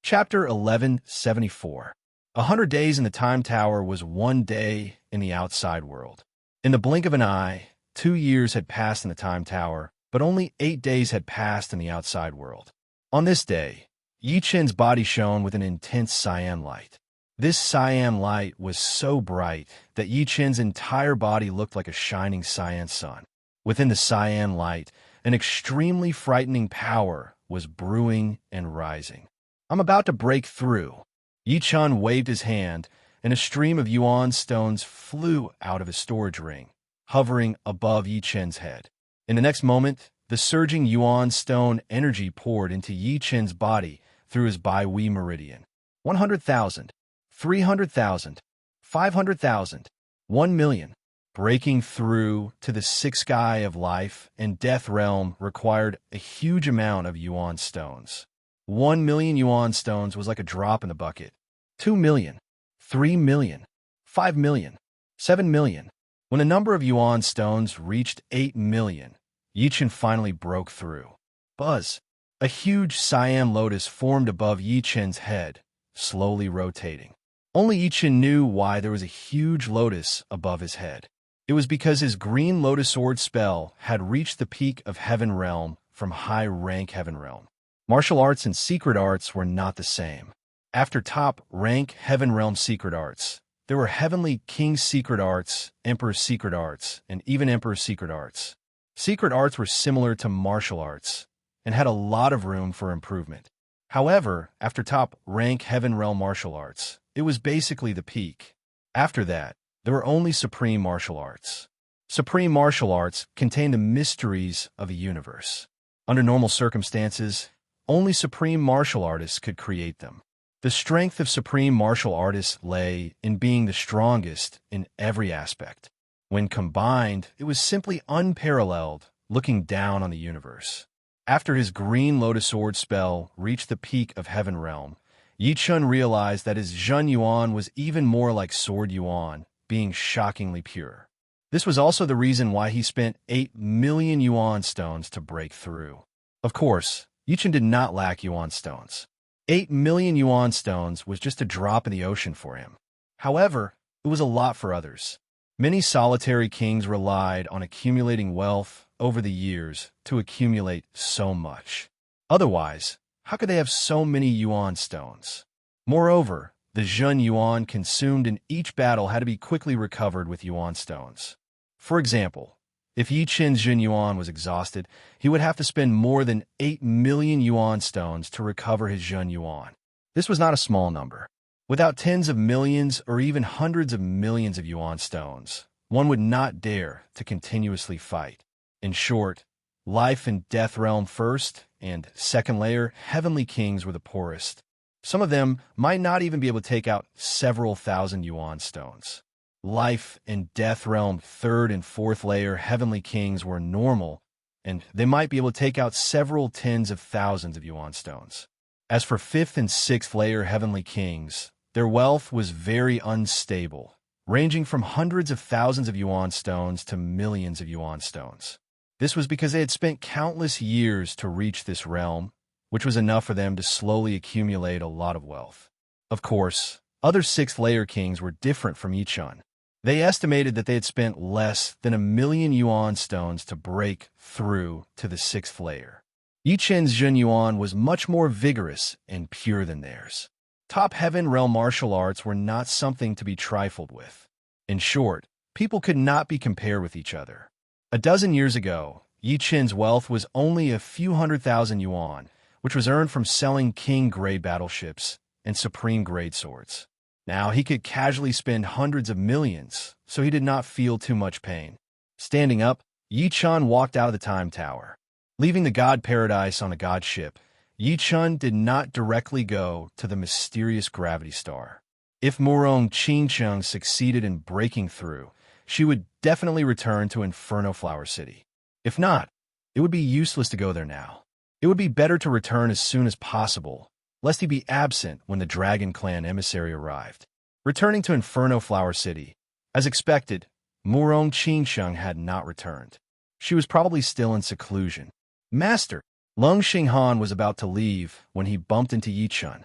Chapter 1174. 100 days in the Time Tower was 1 day in the outside world. In the blink of an eye, 2 years had passed in the Time Tower, but only 8 days had passed in the outside world. On this day, Yi Qin's body shone with an intense cyan light. This cyan light was so bright that Yi Qin's entire body looked like a shining cyan sun. Within the cyan light, an extremely frightening power was brewing and rising. "I'm about to break through." Yi Qin waved his hand, and a stream of yuan stones flew out of his storage ring, hovering above Yi Qin's head. In the next moment, the surging yuan stone energy poured into Yi Qin's body through his Bai-Wei meridian. 100,000, 300,000, 500,000, 1,000,000. Breaking through to the sixth sky of life and death realm required a huge amount of yuan stones. 1,000,000 yuan stones was like a drop in the bucket. 2,000,000, 3,000,000, 5,000,000, 7,000,000. When the number of yuan stones reached 8,000,000, Yi Qin finally broke through. Buzz! A huge cyan lotus formed above Yi Qin's head, slowly rotating. Only Yi Qin knew why there was a huge lotus above his head. It was because his green lotus sword spell had reached the peak of Heaven Realm from high-rank Heaven Realm. Martial arts and secret arts were not the same. After top-rank Heaven Realm secret arts, there were Heavenly King's secret arts, Emperor's secret arts, and even Emperor's secret arts. Secret arts were similar to martial arts and had a lot of room for improvement. However, after top-rank Heaven Realm martial arts, it was basically the peak. After that, there were only supreme martial arts. Supreme martial arts contain the mysteries of a universe. Under normal circumstances, only supreme martial artists could create them. The strength of supreme martial artists lay in being the strongest in every aspect. When combined, it was simply unparalleled, looking down on the universe. After his green lotus sword spell reached the peak of Heaven Realm, Yi Qin realized that his Zhen Yuan was even more like Sword Yuan, being shockingly pure. This was also the reason why he spent 8,000,000 yuan stones to break through. Of course, Yi Qin did not lack yuan stones. 8,000,000 yuan stones was just a drop in the ocean for him. However, it was a lot for others. Many solitary kings relied on accumulating wealth over the years to accumulate so much. Otherwise, how could they have so many yuan stones? Moreover, the Zhen Yuan consumed in each battle had to be quickly recovered with yuan stones. For example, if Yi Qin's Zhen Yuan was exhausted, he would have to spend more than 8,000,000 yuan stones to recover his Zhen Yuan. This was not a small number. Without tens of millions or even hundreds of millions of yuan stones, one would not dare to continuously fight. In short, life and death realm first and second layer heavenly kings were the poorest. Some of them might not even be able to take out several thousand yuan stones. Life and death realm third and fourth layer heavenly kings were normal, and they might be able to take out several tens of thousands of yuan stones. As for fifth and sixth layer heavenly kings, their wealth was very unstable, ranging from hundreds of thousands of yuan stones to millions of yuan stones. This was because they had spent countless years to reach this realm, which was enough for them to slowly accumulate a lot of wealth. Of course, other sixth-layer kings were different from Yi Qin. They estimated that they had spent less than 1,000,000 yuan stones to break through to the sixth layer. Yi Qin's Zhen Yuan was much more vigorous and pure than theirs. Top Heaven Realm martial arts were not something to be trifled with. In short, people could not be compared with each other. A dozen years ago, Yi Qin's wealth was only a few 100,000 yuan, which was earned from selling king-grade battleships and supreme-grade swords. Now he could casually spend hundreds of millions, so he did not feel too much pain. Standing up, Yi Qin walked out of the Time Tower. Leaving the God Paradise on a god ship, Yi Qin did not directly go to the mysterious gravity star. If Murong Qingcheng succeeded in breaking through, she would definitely return to Inferno Flower City. If not, it would be useless to go there now. It would be better to return as soon as possible, lest he be absent when the Dragon Clan emissary arrived. Returning to Inferno Flower City, as expected, Murong Qingcheng had not returned. She was probably still in seclusion. "Master!" Lung Xinghan was about to leave when he bumped into Yi Qin.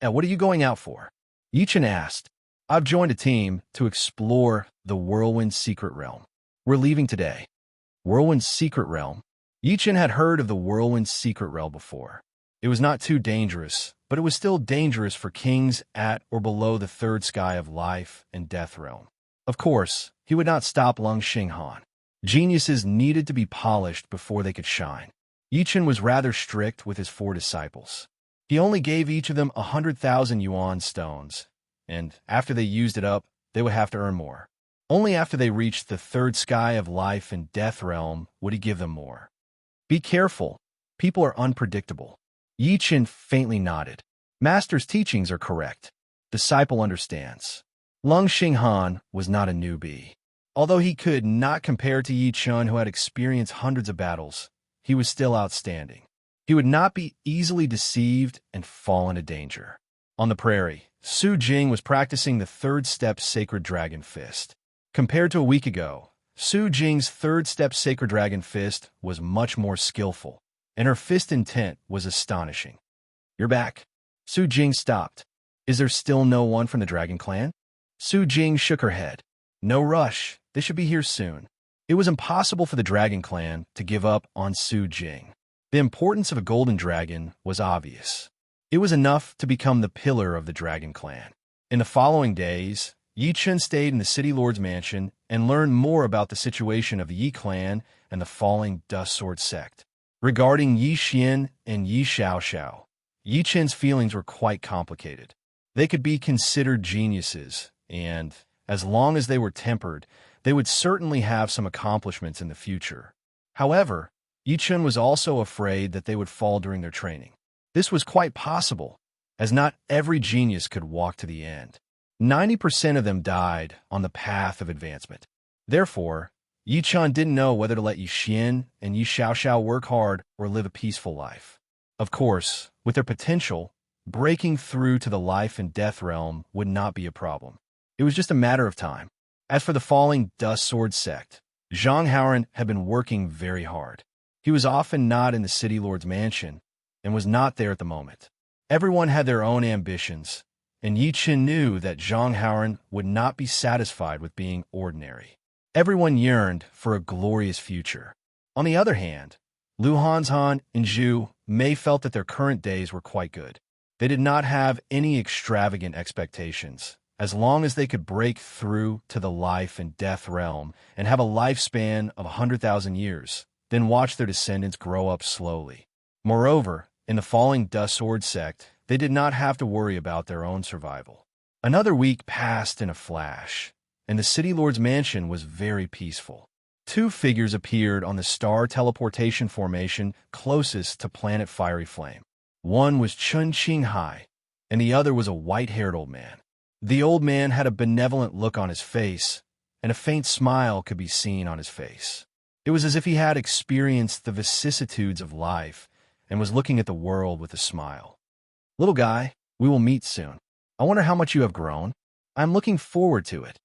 What are you going out for? Yichen asked. I've joined a team to explore the Whirlwind's secret realm. We're leaving today. Whirlwind's secret realm? Yichen had heard of the Whirlwind's secret realm before. It was not too dangerous, but it was still dangerous for kings at or below the third sky of life and death realm. Of course, he would not stop Lung Xinghan. Geniuses needed to be polished before they could shine. Yichen was rather strict with his 4 disciples. He only gave each of them 100,000 yuan stones, and after they used it up, they would have to earn more. Only after they reached the third sky of life and death realm would he give them more. Be careful. People are unpredictable. Yichen faintly nodded. Master's teachings are correct. Disciple understands. Lung Xinghan was not a newbie. Although he could not compare to Yichen, who had experienced hundreds of battles, he was still outstanding. He would not be easily deceived and fall into danger. On the prairie, Su Jing was practicing the third step Sacred Dragon Fist. Compared to a week ago, Su Jing's third step Sacred Dragon Fist was much more skillful, and her fist intent was astonishing. You're back. Su Jing stopped. Is there still no one from the Dragon Clan? Su Jing shook her head. No rush. They should be here soon. It was impossible for the Dragon Clan to give up on Su Jing. The importance of a golden dragon was obvious. It was enough to become the pillar of the Dragon Clan. In the following days, Yichen stayed in the City Lord's mansion and learned more about the situation of the Yi clan and the falling Dust Sword sect. Regarding Yi Xian and Yi Xiaoxiao, Yichen's feelings were quite complicated. They could be considered geniuses, and, as long as they were tempered, they would certainly have some accomplishments in the future. However, Yichen was also afraid that they would fall during their training. This was quite possible, as not every genius could walk to the end. 90% of them died on the path of advancement. Therefore, Yichen didn't know whether to let Yi Xian and Yi Xiaoxiao work hard or live a peaceful life. Of course, with their potential, breaking through to the life and death realm would not be a problem. It was just a matter of time. As for the falling Dust Sword sect, Zhang Haoran had been working very hard. He was often not in the City Lord's mansion and was not there at the moment. Everyone had their own ambitions, and Yichen knew that Zhang Haoran would not be satisfied with being ordinary. Everyone yearned for a glorious future. On the other hand, Lu Hanzhan and Zhu Mei felt that their current days were quite good. They did not have any extravagant expectations. As long as they could break through to the life and death realm and have a lifespan of 100,000 years, then watch their descendants grow up slowly. Moreover, in the falling Dust Sword sect, they did not have to worry about their own survival. Another week passed in a flash, and the City Lord's mansion was very peaceful. 2 figures appeared on the star teleportation formation closest to planet Fiery Flame. One was Chun Qinghai, and the other was a white-haired old man. The old man had a benevolent look on his face, and a faint smile could be seen on his face. It was as if he had experienced the vicissitudes of life and was looking at the world with a smile. Little guy, we will meet soon. I wonder how much you have grown. I'm looking forward to it.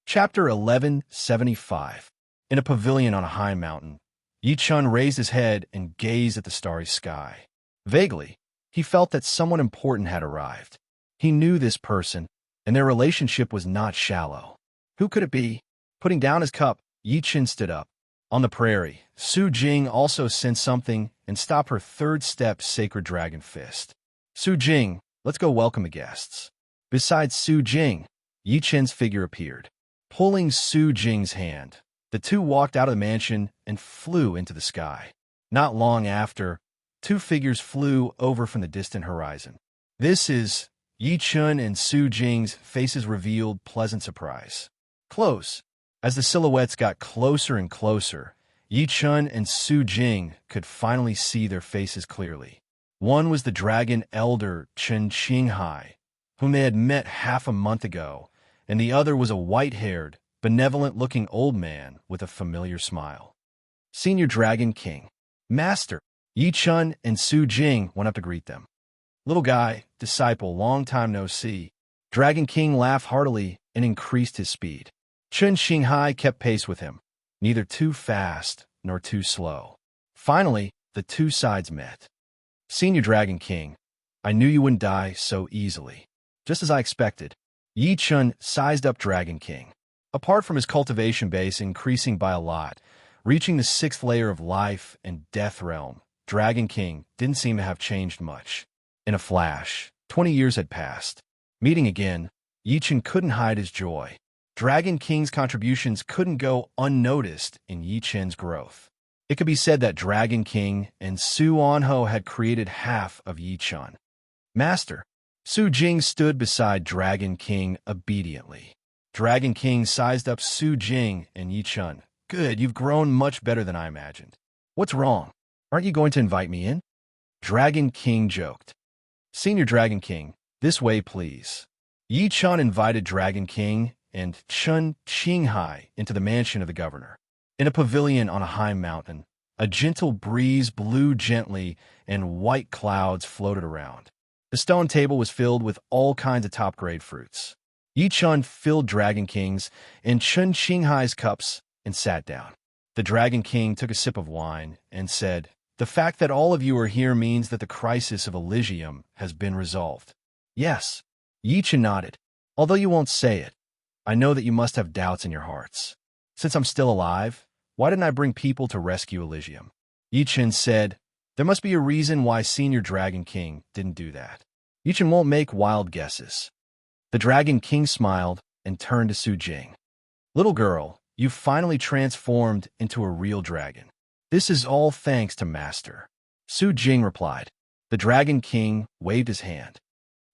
Chapter 1175. In a pavilion on a high mountain, Yichen raised his head and gazed at the starry sky. Vaguely, he felt that someone important had arrived. He knew this person, and their relationship was not shallow. Who could it be? Putting down his cup, Yichen stood up. On the prairie, Su Jing also sensed something and stopped her third step Sacred Dragon Fist. Su Jing, let's go welcome the guests. Beside Su Jing, Yichen's figure appeared. Pulling Su Jing's hand, the two walked out of the mansion and flew into the sky. Not long after, 2 figures flew over from the distant horizon. This is Yichen and Su Jing's faces revealed pleasant surprise. Close. As the silhouettes got closer and closer, Yichen and Su Jing could finally see their faces clearly. One was the dragon elder Chen Qinghai, whom they had met half a month ago, and the other was a white-haired, benevolent-looking old man with a familiar smile. Senior Dragon King. Master. Yichen and Su Jing went up to greet them. Little guy, disciple, long time no see. Dragon King laughed heartily and increased his speed. Chen Qinghai kept pace with him, neither too fast nor too slow. Finally, the 2 sides met. Senior Dragon King, I knew you wouldn't die so easily. Just as I expected, Yi Chun sized up Dragon King. Apart from his cultivation base increasing by a lot, reaching the 6th layer of life and death realm, Dragon King didn't seem to have changed much. In a flash, 20 years had passed. Meeting again, Yi Chun couldn't hide his joy. Dragon King's contributions couldn't go unnoticed in Yi Chun's growth. It could be said that Dragon King and Su Anho had created half of Yi Chun. Master, Su Jing stood beside Dragon King obediently. Dragon King sized up Su Jing and Yi Chun. Good, you've grown much better than I imagined. What's wrong? Aren't you going to invite me in? Dragon King joked. Senior Dragon King, this way please. Yi Chun invited Dragon King and Chun Qinghai into the mansion of the governor. In a pavilion on a high mountain, a gentle breeze blew gently and white clouds floated around. The stone table was filled with all kinds of top-grade fruits. Yi Chun filled Dragon King's and Chun Qinghai's cups and sat down. The Dragon King took a sip of wine and said, "The fact that all of you are here means that the crisis of Elysium has been resolved." Yes, Yi Chun nodded. Although you won't say it, I know that you must have doubts in your hearts. Since I'm still alive, why didn't I bring people to rescue Elysium? Yi Chun said, there must be a reason why Senior Dragon King didn't do that. Yi Chun won't make wild guesses. The Dragon King smiled and turned to Su Jing. Little girl, you've finally transformed into a real dragon. This is all thanks to Master. Su Jing replied. The Dragon King waved his hand.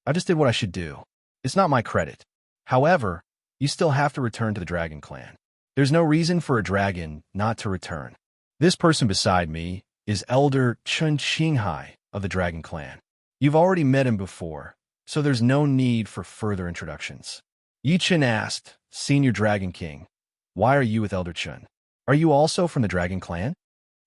I just did what I should do. It's not my credit. However, you still have to return to the Dragon Clan. There's no reason for a dragon not to return. This person beside me is Elder Chun Qinghai of the Dragon Clan. You've already met him before, so there's no need for further introductions. Yi Chun asked, Senior Dragon King, why are you with Elder Chun? Are you also from the Dragon Clan?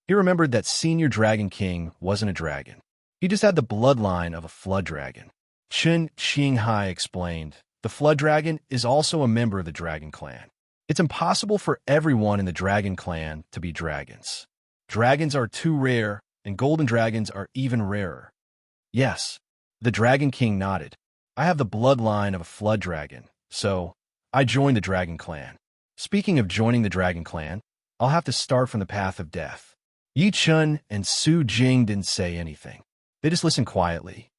He remembered that Senior Dragon King wasn't a dragon. He just had the bloodline of a flood dragon. Chun Qinghai explained, the flood dragon is also a member of the Dragon Clan. It's impossible for everyone in the Dragon Clan to be dragons. Dragons are too rare, and golden dragons are even rarer. Yes, the Dragon King nodded. I have the bloodline of a flood dragon, so I joined the Dragon Clan. Speaking of joining the Dragon Clan, I'll have to start from the path of death. Yi Chun and Su Jing didn't say anything. They just listened quietly.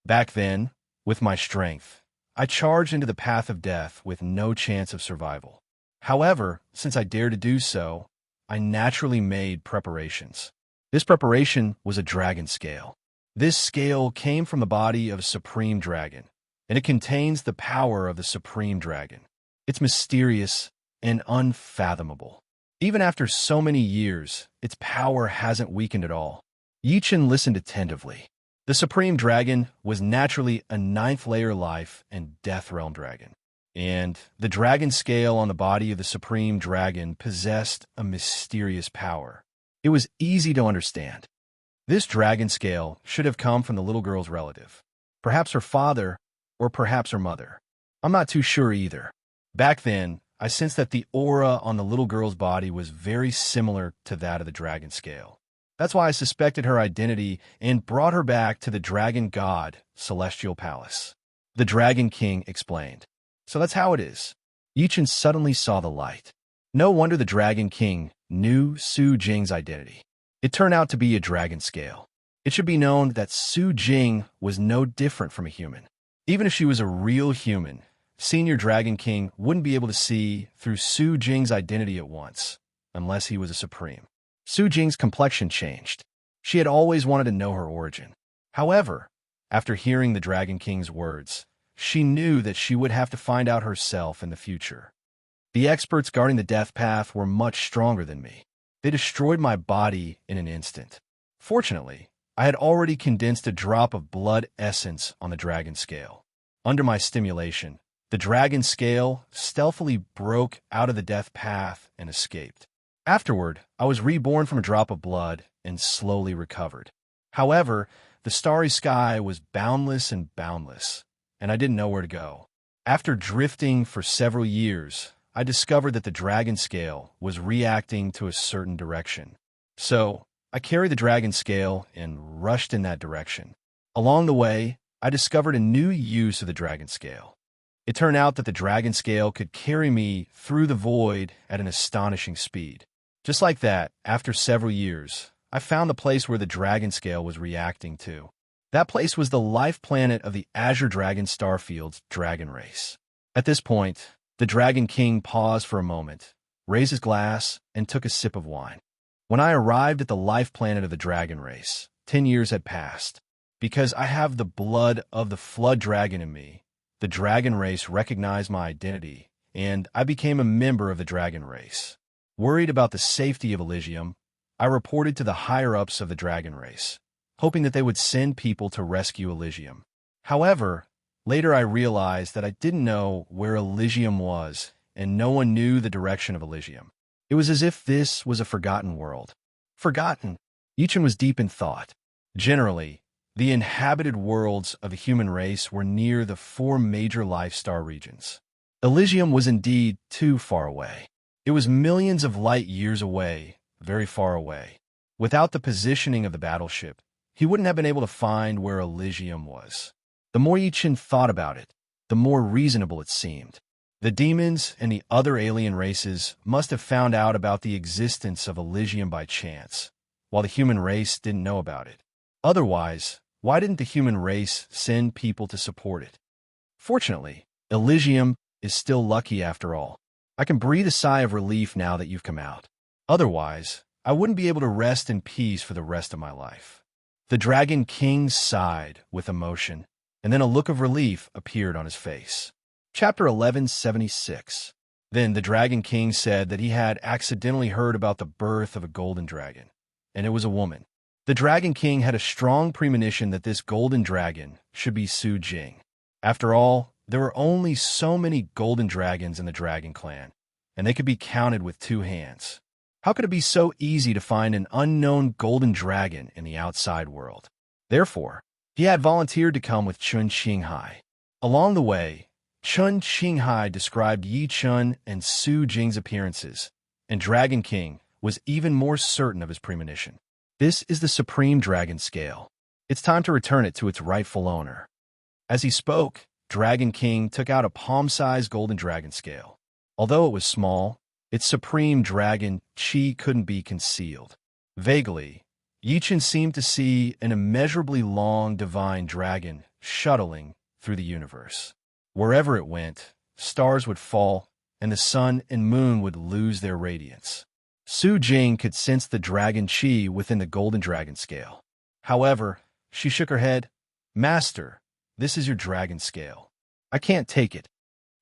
Back then, with my strength, I charged into the path of death with no chance of survival. However, since I dared to do so, I naturally made preparations. This preparation was a dragon scale. This scale came from the body of a supreme dragon, and it contains the power of the supreme dragon. It's mysterious and unfathomable. Even after so many years, its power hasn't weakened at all. Yi Chun listened attentively. The supreme dragon was naturally a 9th layer life and death realm dragon. And the dragon scale on the body of the supreme dragon possessed a mysterious power. It was easy to understand. This dragon scale should have come from the little girl's relative. Perhaps her father, or perhaps her mother. I'm not too sure either. Back then, I sensed that the aura on the little girl's body was very similar to that of the dragon scale. That's why I suspected her identity and brought her back to the dragon god celestial palace. The Dragon King explained. So that's how it is. Yi Chun suddenly saw the light. No wonder the Dragon King knew Su Jing's identity. It turned out to be a dragon scale. It should be known that Su Jing was no different from a human. Even if she was a real human, Senior Dragon King wouldn't be able to see through Su Jing's identity at once, unless he was a supreme. Su Jing's complexion changed. She had always wanted to know her origin. However, after hearing the Dragon King's words, she knew that she would have to find out herself in the future. The experts guarding the death path were much stronger than me. They destroyed my body in an instant. Fortunately, I had already condensed a drop of blood essence on the dragon scale. Under my stimulation, the dragon scale stealthily broke out of the death path and escaped. Afterward, I was reborn from a drop of blood and slowly recovered. However, the starry sky was boundless and boundless, and I didn't know where to go. After drifting for several years, I discovered that the dragon scale was reacting to a certain direction. So, I carried the dragon scale and rushed in that direction. Along the way, I discovered a new use of the dragon scale. It turned out that the dragon scale could carry me through the void at an astonishing speed. Just like that, after several years, I found the place where the dragon scale was reacting to. That place was the life planet of the Azure Dragon Starfield's dragon race. At this point, the Dragon King paused for a moment, raised his glass, and took a sip of wine. When I arrived at the life planet of the dragon race, 10 years had passed. Because I have the blood of the flood dragon in me, the dragon race recognized my identity, and I became a member of the dragon race. Worried about the safety of Elysium, I reported to the higher-ups of the dragon race, hoping that they would send people to rescue Elysium. However, later I realized that I didn't know where Elysium was, and no one knew the direction of Elysium. It was as if this was a forgotten world. Forgotten. Yichen was deep in thought. Generally, the inhabited worlds of the human race were near the 4 major life star regions. Elysium was indeed too far away. It was millions of light years away, very far away. Without the positioning of the battleship, he wouldn't have been able to find where Elysium was. The more Yichen thought about it, the more reasonable it seemed. The demons and the other alien races must have found out about the existence of Elysium by chance, while the human race didn't know about it. Otherwise, why didn't the human race send people to support it? Fortunately, Elysium is still lucky after all. I can breathe a sigh of relief now that you've come out. Otherwise, I wouldn't be able to rest in peace for the rest of my life. The Dragon King sighed with emotion, and then a look of relief appeared on his face. Chapter 1176. Then the Dragon King said that he had accidentally heard about the birth of a golden dragon, and it was a woman. The Dragon King had a strong premonition that this golden dragon should be Su Jing. After all, there were only so many golden dragons in the Dragon Clan, and they could be counted with 2 hands. How could it be so easy to find an unknown golden dragon in the outside world? Therefore, he had volunteered to come with Chun Qinghai. Along the way, Chun Qinghai described Yi Chun and Su Jing's appearances, and Dragon King was even more certain of his premonition. This is the Supreme Dragon Scale. It's time to return it to its rightful owner. As he spoke, Dragon King took out a palm-sized golden dragon scale. Although it was small, its supreme dragon chi couldn't be concealed. Vaguely, Yichen seemed to see an immeasurably long divine dragon shuttling through the universe. Wherever it went, stars would fall, and the sun and moon would lose their radiance. Su Jing could sense the dragon chi within the golden dragon scale. However, she shook her head. "Master, this is your dragon scale. I can't take it."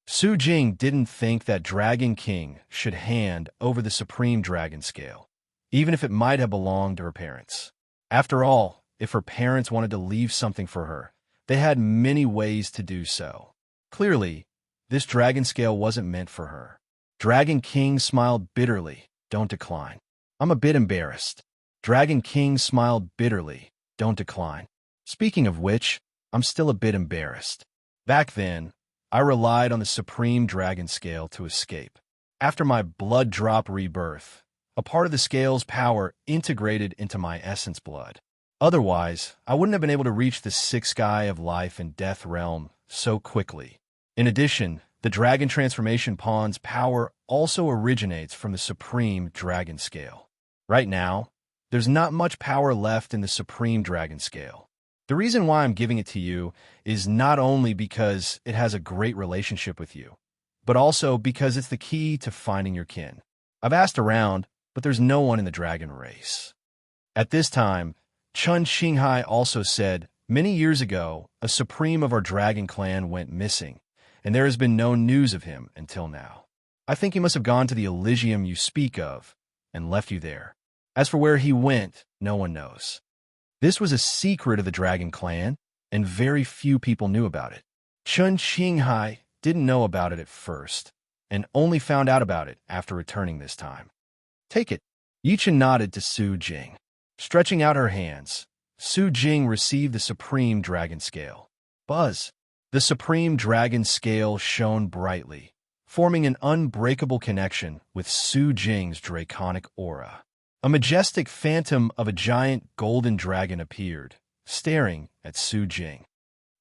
Su Jing didn't think that Dragon King should hand over the supreme dragon scale, even if it might have belonged to her parents. After all, if her parents wanted to leave something for her, they had many ways to do so. Clearly, this dragon scale wasn't meant for her. Dragon King smiled bitterly. "Don't decline. I'm a bit embarrassed." Dragon King smiled bitterly. "Don't decline. Speaking of which, I'm still a bit embarrassed. Back then, I relied on the Supreme Dragon Scale to escape. After my blood drop rebirth, a part of the scale's power integrated into my essence blood. Otherwise, I wouldn't have been able to reach the 6th sky of life and death realm so quickly. In addition, the Dragon Transformation Pawn's power also originates from the Supreme Dragon Scale. Right now, there's not much power left in the Supreme Dragon Scale. The reason why I'm giving it to you is not only because it has a great relationship with you, but also because it's the key to finding your kin. I've asked around, but there's no one in the dragon race." At this time, Chun Qinghai also said, "Many years ago, a supreme of our dragon clan went missing, and there has been no news of him until now. I think he must have gone to the Elysium you speak of and left you there. As for where he went, no one knows." This was a secret of the Dragon Clan, and very few people knew about it. Chun Qinghai didn't know about it at first, and only found out about it after returning this time. "Take it." Yichen nodded to Su Jing. Stretching out her hands, Su Jing received the Supreme Dragon Scale. Buzz. The Supreme Dragon Scale shone brightly, forming an unbreakable connection with Su Jing's draconic aura. A majestic phantom of a giant golden dragon appeared, staring at Su Jing.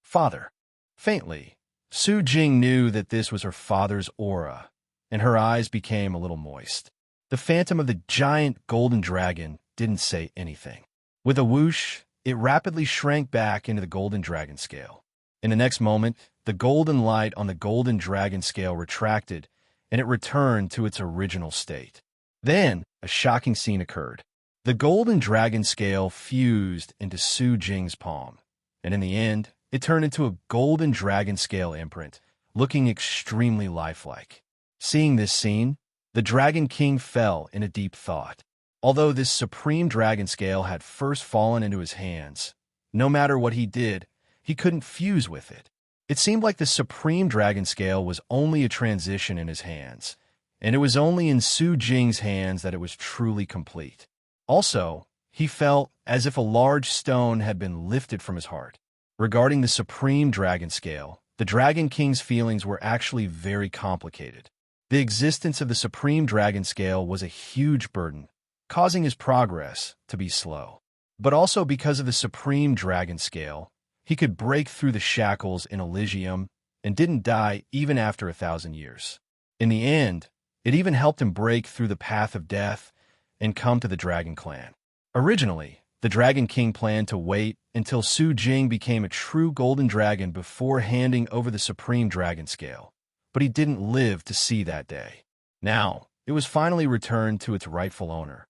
Father. Faintly, Su Jing knew that this was her father's aura, and her eyes became a little moist. The phantom of the giant golden dragon didn't say anything. With a whoosh, it rapidly shrank back into the golden dragon scale. In the next moment, the golden light on the golden dragon scale retracted, and it returned to its original state. Then, a shocking scene occurred. The golden dragon scale fused into Su Jing's palm, and in the end, it turned into a golden dragon scale imprint, looking extremely lifelike. Seeing this scene, the Dragon King fell in a deep thought. Although this supreme dragon scale had first fallen into his hands, no matter what he did, he couldn't fuse with it. It seemed like the supreme dragon scale was only a transition in his hands, and it was only in Su Jing's hands that it was truly complete. Also, he felt as if a large stone had been lifted from his heart. Regarding the supreme dragon scale, the Dragon King's feelings were actually very complicated. The existence of the supreme dragon scale was a huge burden, causing his progress to be slow. But also because of the supreme dragon scale, he could break through the shackles in Elysium and didn't die even after 1,000 years. In the end, it even helped him break through the path of death and come to the Dragon Clan. Originally, the Dragon King planned to wait until Su Jing became a true golden dragon before handing over the supreme dragon scale, but he didn't live to see that day. Now, it was finally returned to its rightful owner.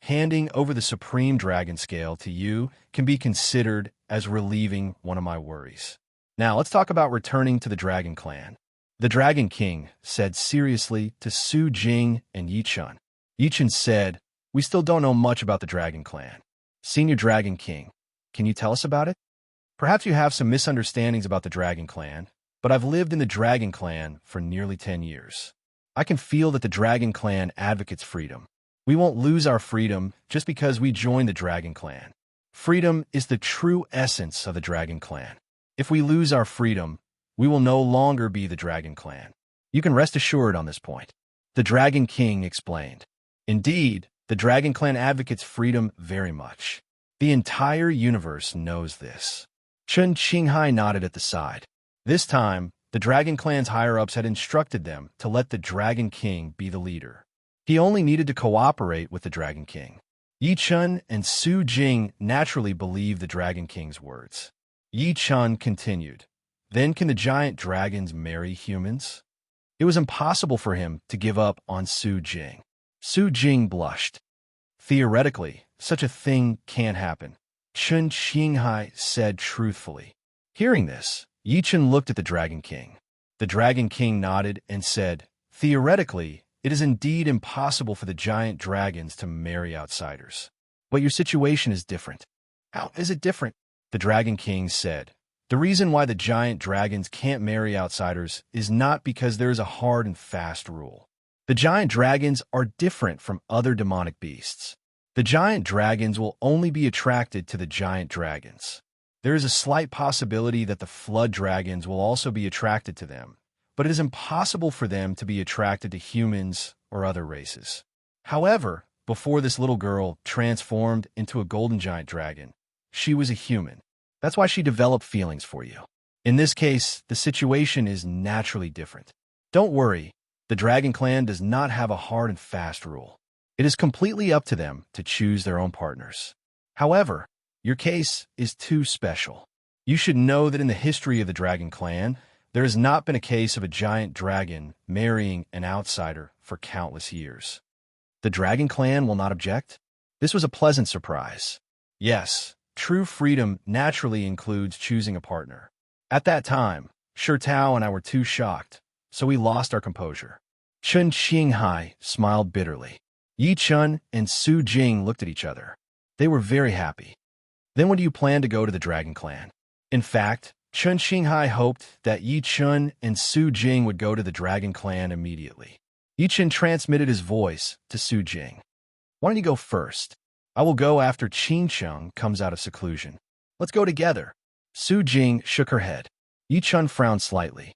Handing over the supreme dragon scale to you can be considered as relieving one of my worries. Now, let's talk about returning to the Dragon Clan. The Dragon King said seriously to Su Jing and Yichun. Yichun said, "We still don't know much about the Dragon Clan. Senior Dragon King, can you tell us about it? Perhaps you have some misunderstandings about the Dragon Clan, but I've lived in the Dragon Clan for nearly 10 years. I can feel that the Dragon Clan advocates freedom. We won't lose our freedom just because we join the Dragon Clan. Freedom is the true essence of the Dragon Clan. If we lose our freedom, we will no longer be the Dragon Clan. You can rest assured on this point." The Dragon King explained. Indeed, the Dragon Clan advocates freedom very much. The entire universe knows this. Chen Qinghai nodded at the side. This time, the Dragon Clan's higher-ups had instructed them to let the Dragon King be the leader. He only needed to cooperate with the Dragon King. Yichun and Su Jing naturally believed the Dragon King's words. Yichun continued, "Then can the giant dragons marry humans?" It was impossible for him to give up on Su Jing. Su Jing blushed. "Theoretically, such a thing can't happen," Chen Qinghai said truthfully. Hearing this, Yichun looked at the Dragon King. The Dragon King nodded and said, "Theoretically, it is indeed impossible for the giant dragons to marry outsiders. But your situation is different." "How is it different?" The Dragon King said. "The reason why the giant dragons can't marry outsiders is not because there is a hard and fast rule. The giant dragons are different from other demonic beasts. The giant dragons will only be attracted to the giant dragons. There is a slight possibility that the flood dragons will also be attracted to them, but it is impossible for them to be attracted to humans or other races. However, before this little girl transformed into a golden giant dragon, she was a human. That's why she developed feelings for you. In this case, the situation is naturally different. Don't worry, the Dragon Clan does not have a hard and fast rule. It is completely up to them to choose their own partners. However, your case is too special. You should know that in the history of the Dragon Clan, there has not been a case of a giant dragon marrying an outsider for countless years. The Dragon Clan will not object? This was a pleasant surprise. Yes, true freedom naturally includes choosing a partner. At that time, Shirtao and I were too shocked, so we lost our composure. Chen Qinghai smiled bitterly. Yichun and Su Jing looked at each other. They were very happy. Then when do you plan to go to the Dragon Clan? In fact, Chen Qinghai hoped that Yichun and Su Jing would go to the Dragon Clan immediately. Yichun transmitted his voice to Su Jing. "Why don't you go first? I will go after Qingcheng comes out of seclusion. Let's go together." Su Jing shook her head. Yichun frowned slightly.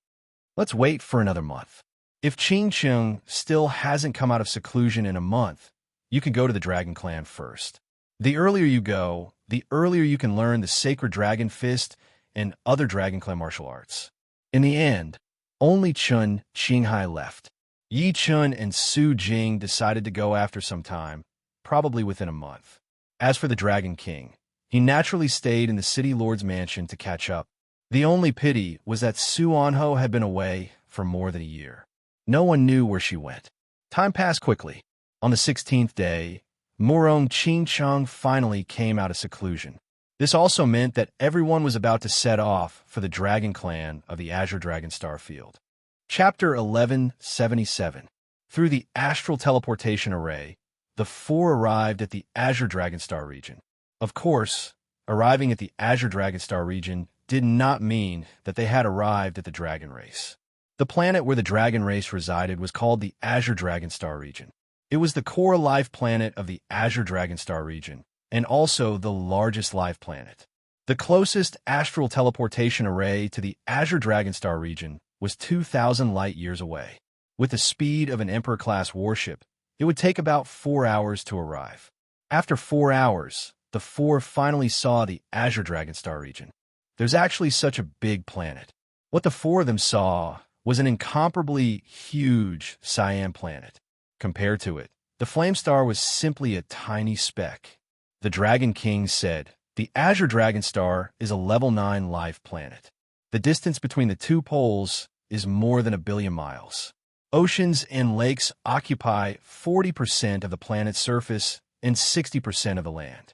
"Let's wait for another month. If Qingcheng still hasn't come out of seclusion in a month, you can go to the Dragon Clan first. The earlier you go, the earlier you can learn the Sacred Dragon Fist and other Dragon Clan martial arts. In the end, only Chun Qinghai left. Yi Chun and Su Jing decided to go after some time, probably within a month. As for the Dragon King, he naturally stayed in the city lord's mansion to catch up. The only pity was that Su Anho had been away for more than a year. No one knew where she went. Time passed quickly. On the 16th day, Murong Qingcheng finally came out of seclusion. This also meant that everyone was about to set off for the Dragon Clan of the Azure Dragon Star Field. Chapter 1177. Through the astral teleportation array, the four arrived at the Azure Dragon Star region. Of course, arriving at the Azure Dragon Star region did not mean that they had arrived at the Dragon Race. The planet where the Dragon Race resided was called the Azure Dragon Star region. It was the core life planet of the Azure Dragon Star region, and also the largest life planet. The closest astral teleportation array to the Azure Dragon Star region was 2,000 light-years away. With the speed of an Emperor-class warship, it would take about 4 hours to arrive. After 4 hours, the four finally saw the Azure Dragon Star region. There's actually such a big planet. What the four of them saw was an incomparably huge cyan planet. Compared to it, the Flame Star was simply a tiny speck. The Dragon King said, "The Azure Dragon Star is a level 9 life planet. The distance between the two poles is more than 1 billion miles. Oceans and lakes occupy 40% of the planet's surface and 60% of the land."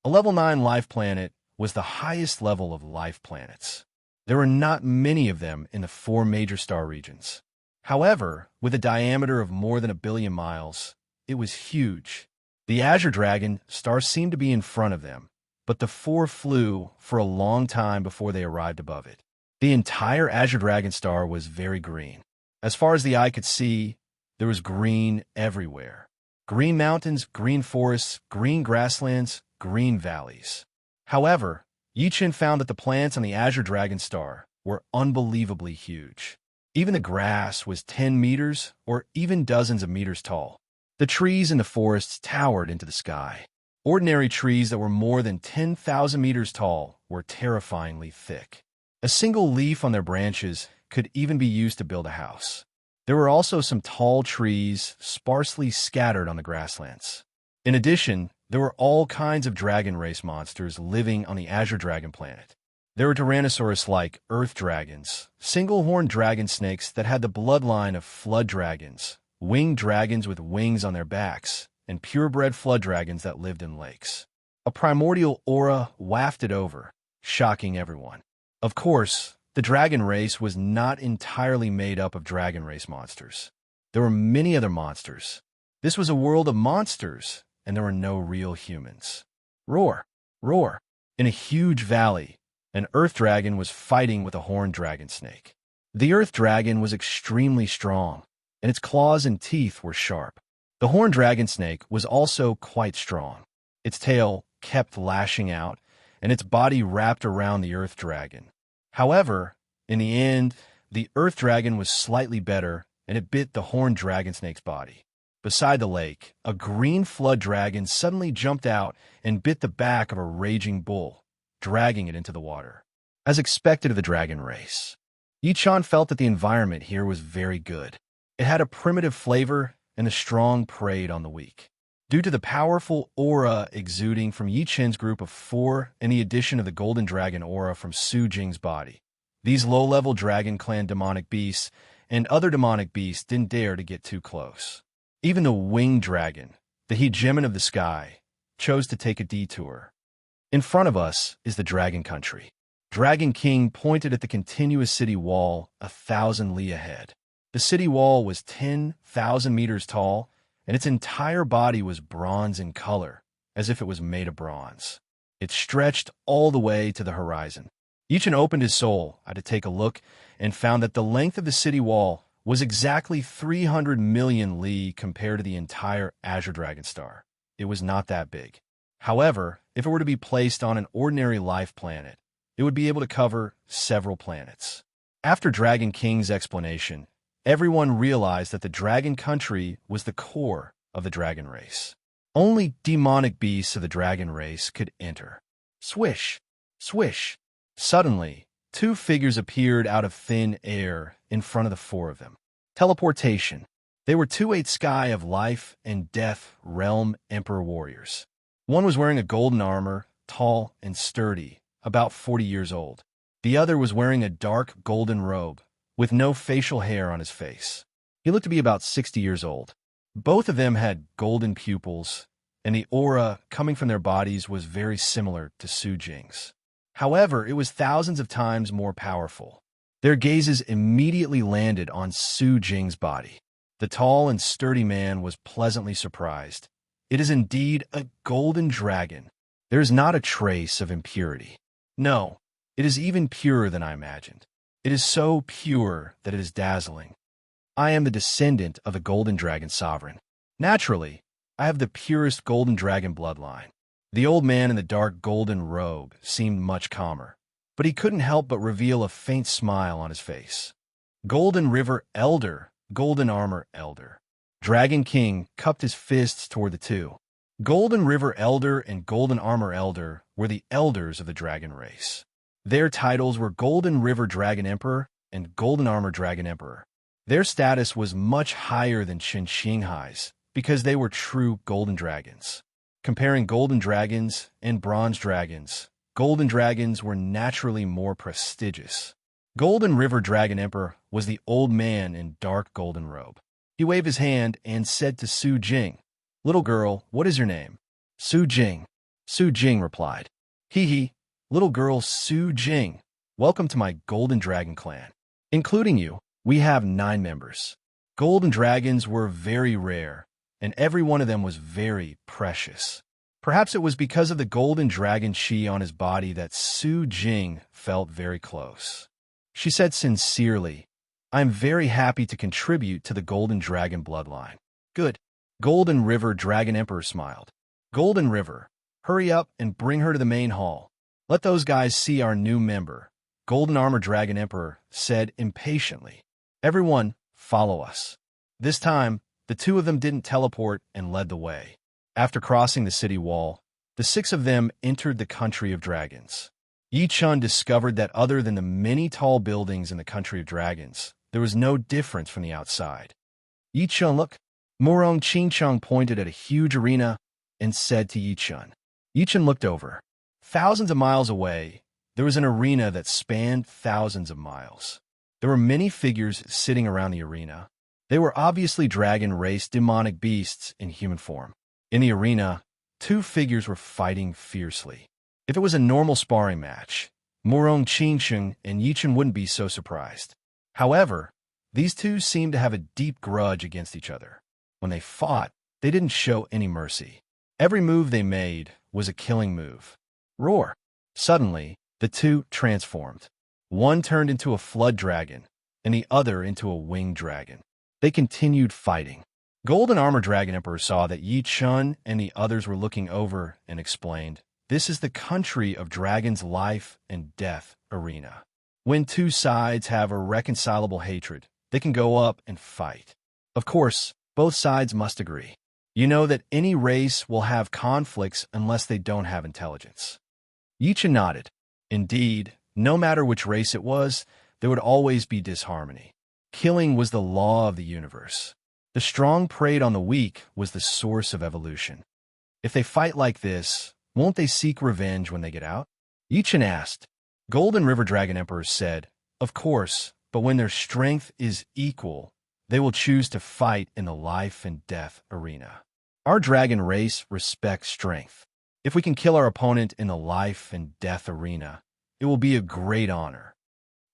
A level 9 life planet was the highest level of life planets. There were not many of them in the 4 major star regions. However, with a diameter of more than 1 billion miles, it was huge. The Azure Dragon Star seemed to be in front of them, but the four flew for a long time before they arrived above it. The entire Azure Dragon Star was very green. As far as the eye could see, there was green everywhere. Green mountains, green forests, green grasslands, green valleys. However, Yi Chen found that the plants on the Azure Dragon Star were unbelievably huge. Even the grass was 10 meters or even dozens of meters tall. The trees in the forests towered into the sky. Ordinary trees that were more than 10,000 meters tall were terrifyingly thick. A single leaf on their branches could even be used to build a house. There were also some tall trees sparsely scattered on the grasslands. In addition, there were all kinds of dragon race monsters living on the Azure Dragon planet. There were Tyrannosaurus-like earth dragons, single-horned dragon snakes that had the bloodline of flood dragons, winged dragons with wings on their backs, and purebred flood dragons that lived in lakes. A primordial aura wafted over, shocking everyone. Of course, the dragon race was not entirely made up of dragon race monsters. There were many other monsters. This was a world of monsters, and there were no real humans. Roar! Roar! In a huge valley, an earth dragon was fighting with a horned dragon snake. The earth dragon was extremely strong, and its claws and teeth were sharp. The horned dragon snake was also quite strong. Its tail kept lashing out, and its body wrapped around the earth dragon. However, in the end, the earth dragon was slightly better, and it bit the horned dragon snake's body. Beside the lake, a green flood dragon suddenly jumped out and bit the back of a raging bull, dragging it into the water. As expected of the dragon race, Yi-chan felt that the environment here was very good. It had a primitive flavor, and the strong preyed on the weak. Due to the powerful aura exuding from Yi-chen's group of four and the addition of the golden dragon aura from Su Jing's body, these low-level Dragon Clan demonic beasts and other demonic beasts didn't dare to get too close. Even the winged dragon, the hegemon of the sky, chose to take a detour. In front of us is the Dragon Country. Dragon King pointed at the continuous city wall 1,000 li ahead. The city wall was 10,000 meters tall, and its entire body was bronze in color, as if it was made of bronze. It stretched all the way to the horizon. Yichen opened his soul to take a look and found that the length of the city wall was exactly 300 million li compared to the entire Azure Dragon Star. It was not that big. However, if it were to be placed on an ordinary life planet, it would be able to cover several planets. After Dragon King's explanation, everyone realized that the Dragon Country was the core of the dragon race. Only demonic beasts of the dragon race could enter. Swish! Swish! Suddenly, two figures appeared out of thin air in front of the four of them. Teleportation. They were two-eighth sky of life and death realm emperor warriors. One was wearing a golden armor, tall and sturdy, about 40 years old. The other was wearing a dark golden robe, with no facial hair on his face. He looked to be about 60 years old. Both of them had golden pupils, and the aura coming from their bodies was very similar to Su Jing's. However, it was thousands of times more powerful. Their gazes immediately landed on Su Jing's body. The tall and sturdy man was pleasantly surprised. It is indeed a golden dragon. There is not a trace of impurity. No, it is even purer than I imagined. It is so pure that it is dazzling. I am the descendant of the golden dragon sovereign. Naturally, I have the purest golden dragon bloodline. The old man in the dark golden robe seemed much calmer, but he couldn't help but reveal a faint smile on his face. Golden River Elder, Golden Armor Elder. Dragon King cupped his fists toward the two. Golden River Elder and Golden Armor Elder were the elders of the dragon race. Their titles were Golden River Dragon Emperor and Golden Armor Dragon Emperor. Their status was much higher than Qin Xinghai's because they were true golden dragons. Comparing golden dragons and bronze dragons, golden dragons were naturally more prestigious. Golden River Dragon Emperor was the old man in dark golden robe. He waved his hand and said to Su Jing, "Little girl, what is your name?" Su Jing. Su Jing replied, "Hee, little girl Su Jing, welcome to my golden dragon clan. Including you, we have 9 members." Golden dragons were very rare, and every one of them was very precious. Perhaps it was because of the golden dragon chi on his body that Su Jing felt very close. She said sincerely, "I am very happy to contribute to the golden dragon bloodline." "Good." Golden River Dragon Emperor smiled. "Golden River, hurry up and bring her to the main hall. Let those guys see our new member," Golden Armor Dragon Emperor said impatiently. "Everyone, follow us." This time, the two of them didn't teleport and led the way. After crossing the city wall, the 6 of them entered the country of dragons. Yi Chun discovered that other than the many tall buildings in the country of dragons, there was no difference from the outside. "Yi Chun, look." Morong Qingcheng pointed at a huge arena and said to Yi Chun. Yi Chun looked over. Thousands of miles away, there was an arena that spanned thousands of miles. There were many figures sitting around the arena. They were obviously dragon-race demonic beasts in human form. In the arena, 2 figures were fighting fiercely. If it was a normal sparring match, Morong Qingcheng and Yi Chun wouldn't be so surprised. However, these two seemed to have a deep grudge against each other. When they fought, they didn't show any mercy. Every move they made was a killing move. Roar! Suddenly, the two transformed. One turned into a flood dragon, and the other into a winged dragon. They continued fighting. Golden Armor Dragon Emperor saw that Yi Chun and the others were looking over and explained, "This is the country of dragons' life and death arena. When 2 sides have irreconcilable hatred, they can go up and fight. Of course, both sides must agree. You know that any race will have conflicts unless they don't have intelligence." Yi Chun nodded. Indeed, no matter which race it was, there would always be disharmony. Killing was the law of the universe. The strong preyed on the weak was the source of evolution. If they fight like this, won't they seek revenge when they get out? Yi Chun asked. Golden River Dragon Emperor said, "Of course, but when their strength is equal, they will choose to fight in the life and death arena. Our dragon race respects strength. If we can kill our opponent in the life and death arena, it will be a great honor."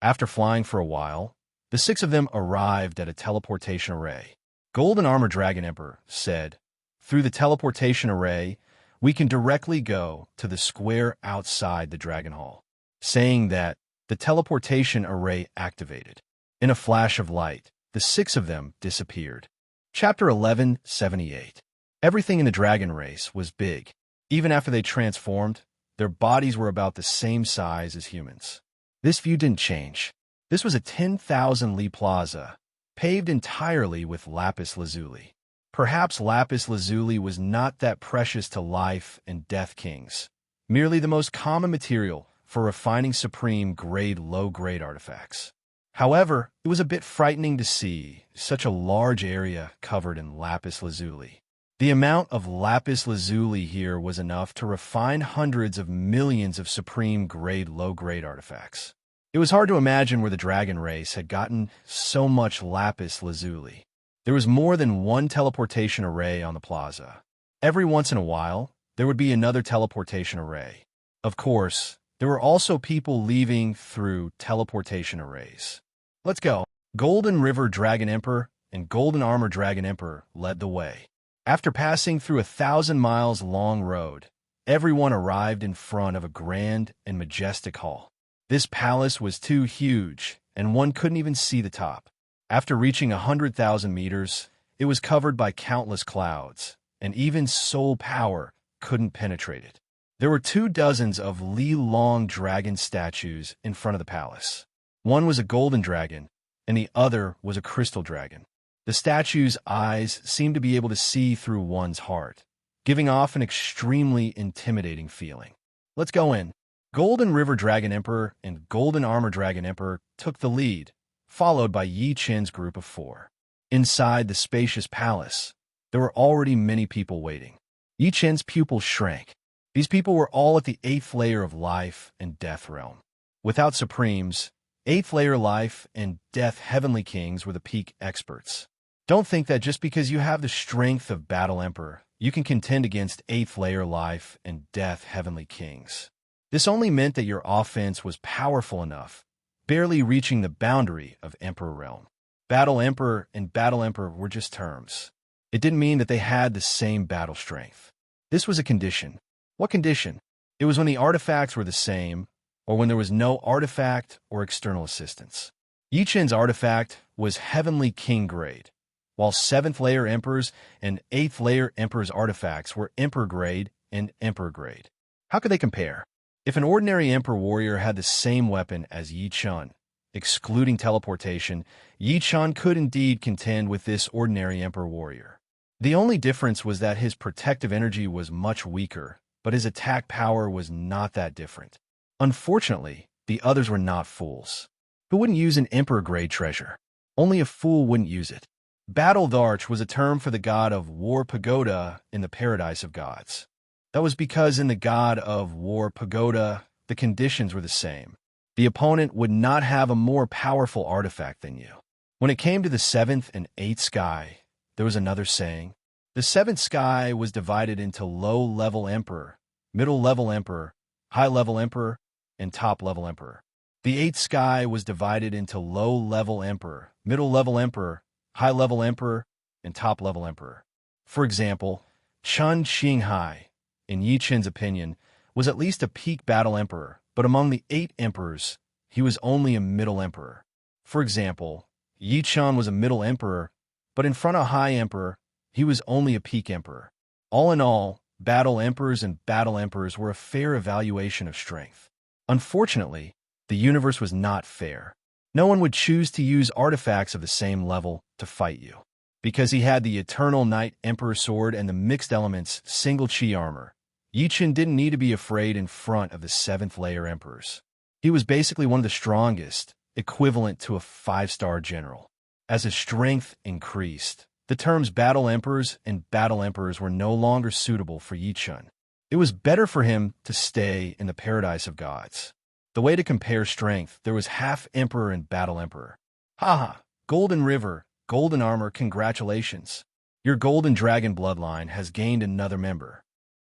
After flying for a while, the 6 of them arrived at a teleportation array. Golden Armor Dragon Emperor said, "Through the teleportation array, we can directly go to the square outside the Dragon Hall." Saying that, the teleportation array activated. In a flash of light, the 6 of them disappeared. Chapter 1178. Everything in the dragon race was big. Even after they transformed, their bodies were about the same size as humans. This view didn't change. This was a 10,000 li plaza, paved entirely with lapis lazuli. Perhaps lapis lazuli was not that precious to life and death kings, merely the most common material for refining supreme grade low-grade artifacts. However, it was a bit frightening to see such a large area covered in lapis lazuli. The amount of lapis lazuli here was enough to refine hundreds of millions of supreme grade low-grade artifacts. It was hard to imagine where the dragon race had gotten so much lapis lazuli. There was more than one teleportation array on the plaza. Every once in a while, there would be another teleportation array. Of course, there were also people leaving through teleportation arrays. Let's go. Golden River Dragon Emperor and Golden Armor Dragon Emperor led the way. After passing through a 1,000-mile-long road, everyone arrived in front of a grand and majestic hall. This palace was too huge, and one couldn't even see the top. After reaching 100,000 meters, it was covered by countless clouds, and even soul power couldn't penetrate it. There were 24 of li-long dragon statues in front of the palace. One was a golden dragon, and the other was a crystal dragon. The statue's eyes seemed to be able to see through one's heart, giving off an extremely intimidating feeling. Let's go in. Golden River Dragon Emperor and Golden Armor Dragon Emperor took the lead, followed by Yi Qin's group of 4. Inside the spacious palace, there were already many people waiting. Yi Qin's pupils shrank. These people were all at the 8th layer of life and death realm. Without supremes, 8th layer life and death heavenly kings were the peak experts. Don't think that just because you have the strength of Battle Emperor, you can contend against 8th layer life and death heavenly kings. This only meant that your offense was powerful enough, barely reaching the boundary of Emperor realm. Battle Emperor and Battle Emperor were just terms. It didn't mean that they had the same battle strength. This was a condition. What condition? It was when the artifacts were the same, or when there was no artifact or external assistance. Yi Qin's artifact was Heavenly King grade, while 7th layer Emperors and 8th layer Emperor's artifacts were Emperor grade and Emperor grade. How could they compare? If an ordinary Emperor warrior had the same weapon as Yi Qin, excluding teleportation, Yi Qin could indeed contend with this ordinary Emperor warrior. The only difference was that his protective energy was much weaker, but his attack power was not that different. Unfortunately, the others were not fools. Who wouldn't use an Emperor-grade treasure? Only a fool wouldn't use it. Battle Dharch was a term for the god of War Pagoda in the Paradise of Gods. That was because in the god of War Pagoda, the conditions were the same. The opponent would not have a more powerful artifact than you. When it came to the 7th and 8th sky, there was another saying. The 7th sky was divided into low-level Emperor, middle-level Emperor, high-level Emperor, and top-level Emperor. The 8th sky was divided into low-level Emperor, middle-level Emperor, high-level Emperor, and top-level Emperor. For example, Chen Qinghai, in Yi Qin's opinion, was at least a peak battle emperor, but among the 8 emperors, he was only a middle emperor. For example, Yi Qin was a middle emperor, but in front of high emperor, he was only a peak emperor. All in all, battle emperors and battle emperors were a fair evaluation of strength. Unfortunately, the universe was not fair. No one would choose to use artifacts of the same level to fight you. Because he had the Eternal Night Emperor Sword and the Mixed Elements Single Chi Armor, Yi Qin didn't need to be afraid in front of the 7th layer Emperors. He was basically one of the strongest, equivalent to a 5-star general. As his strength increased, the terms Battle Emperors and Battle Emperors were no longer suitable for Yi Qin. It was better for him to stay in the Paradise of Gods. The way to compare strength, there was half Emperor and Battle Emperor. Haha, Golden River, Golden Armor, congratulations. Your Golden Dragon bloodline has gained another member.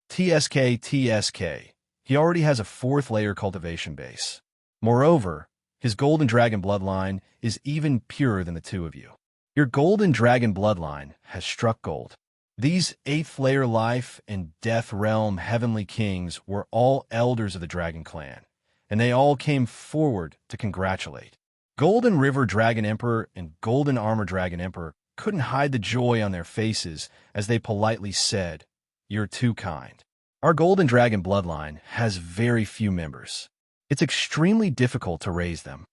TSK. He already has a 4th layer cultivation base. Moreover, his Golden Dragon bloodline is even purer than the two of you. Your Golden Dragon bloodline has struck gold. These 8th layer life and death realm heavenly kings were all elders of the Dragon Clan, and they all came forward to congratulate. Golden River Dragon Emperor and Golden Armor Dragon Emperor couldn't hide the joy on their faces as they politely said, "You're too kind." Our Golden Dragon bloodline has very few members. It's extremely difficult to raise them.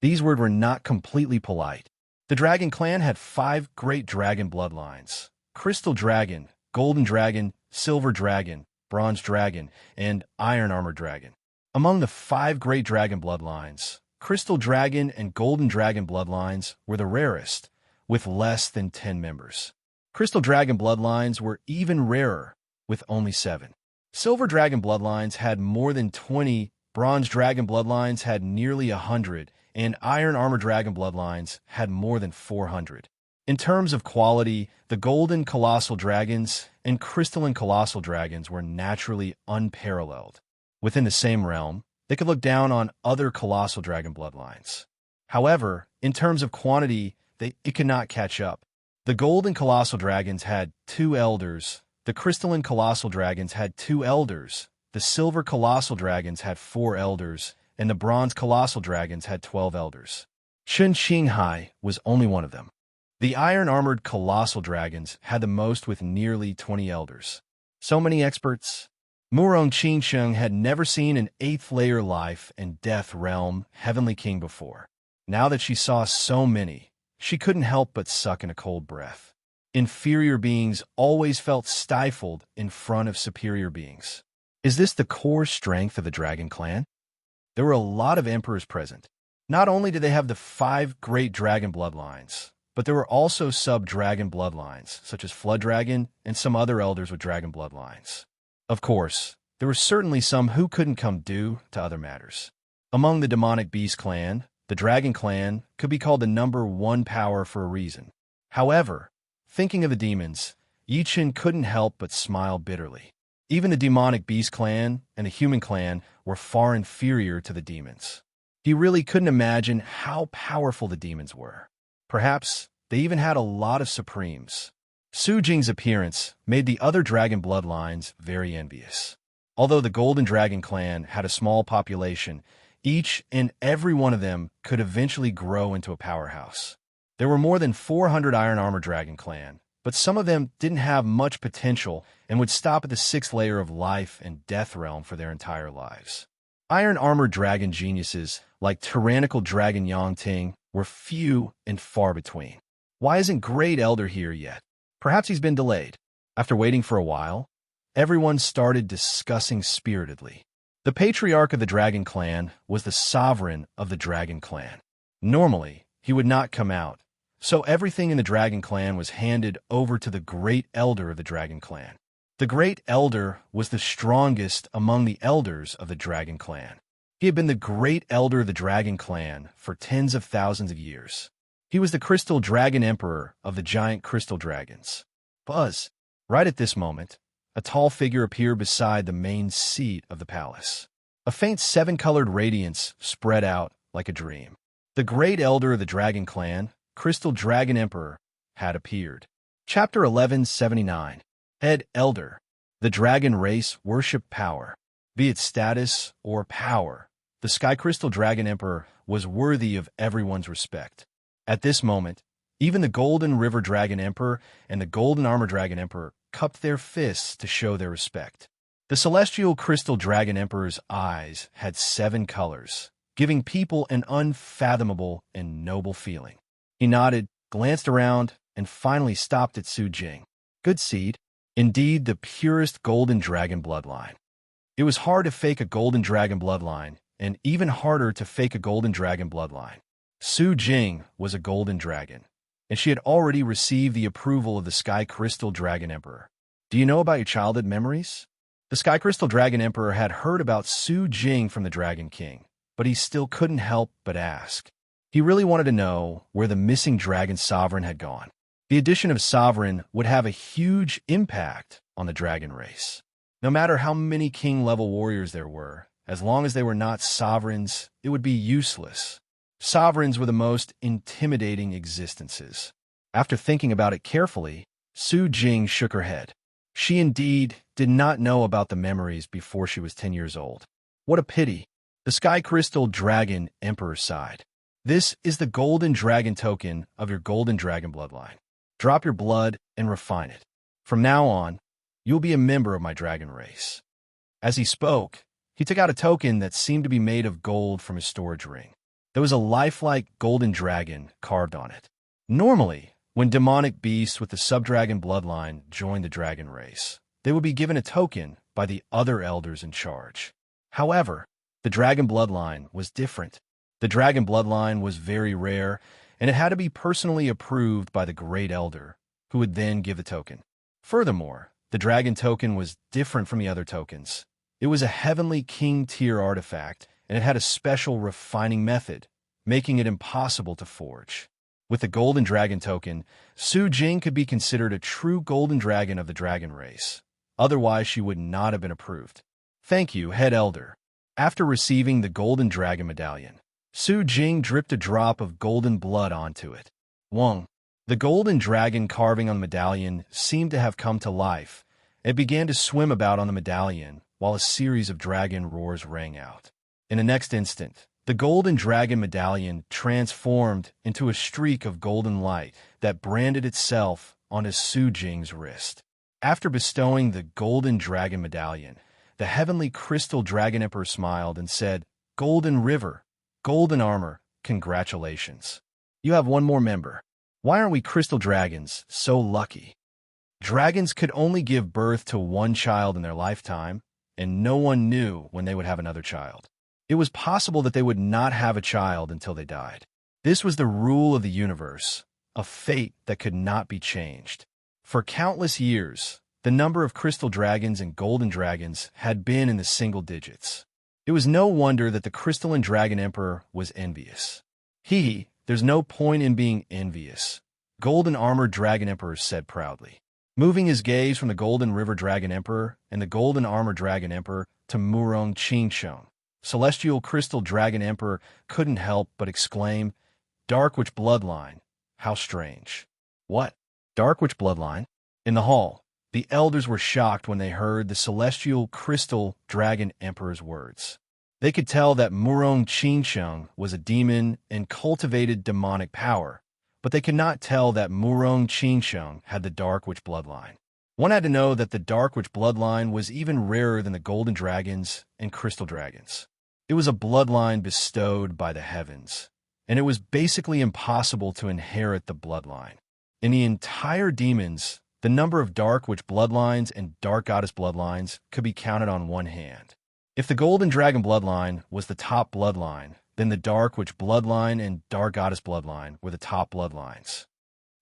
These words were not completely polite. The Dragon Clan had 5 great dragon bloodlines: Crystal Dragon, Golden Dragon, Silver Dragon, Bronze Dragon, and Iron Armor Dragon. Among the 5 great dragon bloodlines, Crystal Dragon and Golden Dragon bloodlines were the rarest, with less than 10 members. Crystal Dragon bloodlines were even rarer, with only 7. Silver Dragon bloodlines had more than 20, Bronze Dragon bloodlines had nearly 100, and Iron Armor Dragon bloodlines had more than 400. In terms of quality, the Golden Colossal Dragons and Crystalline Colossal Dragons were naturally unparalleled. Within the same realm, they could look down on other Colossal Dragon bloodlines. However, in terms of quantity, it could not catch up. The Golden Colossal Dragons had 2 Elders, the Crystalline Colossal Dragons had 2 Elders, the Silver Colossal Dragons had 4 Elders, and the Bronze Colossal Dragons had 12 Elders. Chun Qinghai was only one of them. The Iron-Armored Colossal Dragons had the most with nearly 20 Elders. So many experts. Murong Qingsheng had never seen an 8th-layer life and death realm Heavenly King before. Now that she saw so many, she couldn't help but suck in a cold breath. Inferior beings always felt stifled in front of superior beings. Is this the core strength of the Dragon Clan? There were a lot of emperors present. Not only did they have the 5 great dragon bloodlines, but there were also sub-dragon bloodlines, such as Flood Dragon and some other elders with dragon bloodlines. Of course, there were certainly some who couldn't come due to other matters. Among the demonic beast clan, the Dragon Clan could be called the number 1 power for a reason. However, thinking of the demons, Yi Chen couldn't help but smile bitterly. Even the demonic beast clan and the human clan were far inferior to the demons. He really couldn't imagine how powerful the demons were. Perhaps they even had a lot of supremes. Su Jing's appearance made the other dragon bloodlines very envious. Although the Golden Dragon Clan had a small population, each and every one of them could eventually grow into a powerhouse. There were more than 400 Iron Armor Dragon Clan, but some of them didn't have much potential and would stop at the 6th layer of life and death realm for their entire lives. Iron Armor Dragon geniuses like Tyrannical Dragon Yangting were few and far between. Why isn't Great Elder here yet? Perhaps he's been delayed. After waiting for a while, everyone started discussing spiritedly. The patriarch of the Dragon Clan was the sovereign of the Dragon Clan. Normally, he would not come out, so everything in the Dragon Clan was handed over to the Great Elder of the Dragon Clan. The Great Elder was the strongest among the elders of the Dragon Clan. He had been the Great Elder of the Dragon Clan for tens of thousands of years. He was the Crystal Dragon Emperor of the giant crystal dragons. Buzz! Right at this moment, a tall figure appeared beside the main seat of the palace. A faint 7-colored radiance spread out like a dream. The Great Elder of the Dragon Clan, Crystal Dragon Emperor, had appeared. Chapter 1179. Head Elder. The dragon race worship power. Be it status or power, the Sky Crystal Dragon Emperor was worthy of everyone's respect. At this moment, even the Golden River Dragon Emperor and the Golden Armor Dragon Emperor cupped their fists to show their respect. The Celestial Crystal Dragon Emperor's eyes had 7 colors, giving people an unfathomable and noble feeling. He nodded, glanced around, and finally stopped at Su Jing. Good seed. Indeed, the purest Golden Dragon bloodline. It was hard to fake a Golden Dragon bloodline, and even harder to fake a Golden Dragon bloodline. Su Jing was a Golden Dragon, and she had already received the approval of the Sky Crystal Dragon Emperor. Do you know about your childhood memories? The Sky Crystal Dragon Emperor had heard about Su Jing from the Dragon King, but he still couldn't help but ask. He really wanted to know where the missing dragon sovereign had gone. The addition of sovereign would have a huge impact on the dragon race. No matter how many king-level warriors there were, as long as they were not sovereigns, it would be useless. Sovereigns were the most intimidating existences. After thinking about it carefully, Su Jing shook her head. She indeed did not know about the memories before she was 10 years old. What a pity. The Sky Crystal Dragon Emperor sighed. This is the Golden Dragon token of your Golden Dragon bloodline. Drop your blood and refine it. From now on, you'll be a member of my dragon race. As he spoke, he took out a token that seemed to be made of gold from his storage ring. There was a lifelike golden dragon carved on it. Normally, when demonic beasts with the sub-dragon bloodline joined the dragon race, they would be given a token by the other elders in charge. However, The dragon bloodline was different. The dragon bloodline was very rare, and it had to be personally approved by the Great Elder, who would then give the token. Furthermore, the dragon token was different from the other tokens. It was a heavenly king-tier artifact, and it had a special refining method, making it impossible to forge. With the golden dragon token, Su Jing could be considered a true golden dragon of the dragon race. Otherwise, she would not have been approved. Thank you, Head Elder. After receiving the golden dragon medallion, Su Jing dripped a drop of golden blood onto it. Wong. The golden dragon carving on the medallion seemed to have come to life. It began to swim about on the medallion, while a series of dragon roars rang out. In the next instant, the golden dragon medallion transformed into a streak of golden light that branded itself onto Su Jing's wrist. After bestowing the golden dragon medallion, the heavenly crystal dragon emperor smiled and said, "Golden River, golden armor, congratulations. You have one more member. Why aren't we crystal dragons so lucky?" Dragons could only give birth to one child in their lifetime, and no one knew when they would have another child. It was possible that they would not have a child until they died. This was the rule of the universe, a fate that could not be changed. For countless years, the number of crystal dragons and golden dragons had been in the single digits. It was no wonder that the crystalline dragon emperor was envious. There's no point in being envious, golden armored dragon emperor said proudly, moving his gaze from the golden river dragon emperor and the golden armored dragon emperor to Murong Qingsheng. Celestial crystal dragon emperor couldn't help but exclaim, "Dark Witch bloodline, how strange." What? Dark Witch bloodline? In the hall, the elders were shocked when they heard the celestial crystal dragon emperor's words. They could tell that Murong Qingsheng was a demon and cultivated demonic power, but they could not tell that Murong Qingsheng had the Dark Witch bloodline. One had to know that the Dark Witch bloodline was even rarer than the golden dragons and crystal dragons. It was a bloodline bestowed by the heavens, and it was basically impossible to inherit the bloodline. In the entire demons, the number of Dark Witch bloodlines and Dark Goddess bloodlines could be counted on one hand. If the Golden Dragon bloodline was the top bloodline, then the Dark Witch bloodline and Dark Goddess bloodline were the top bloodlines.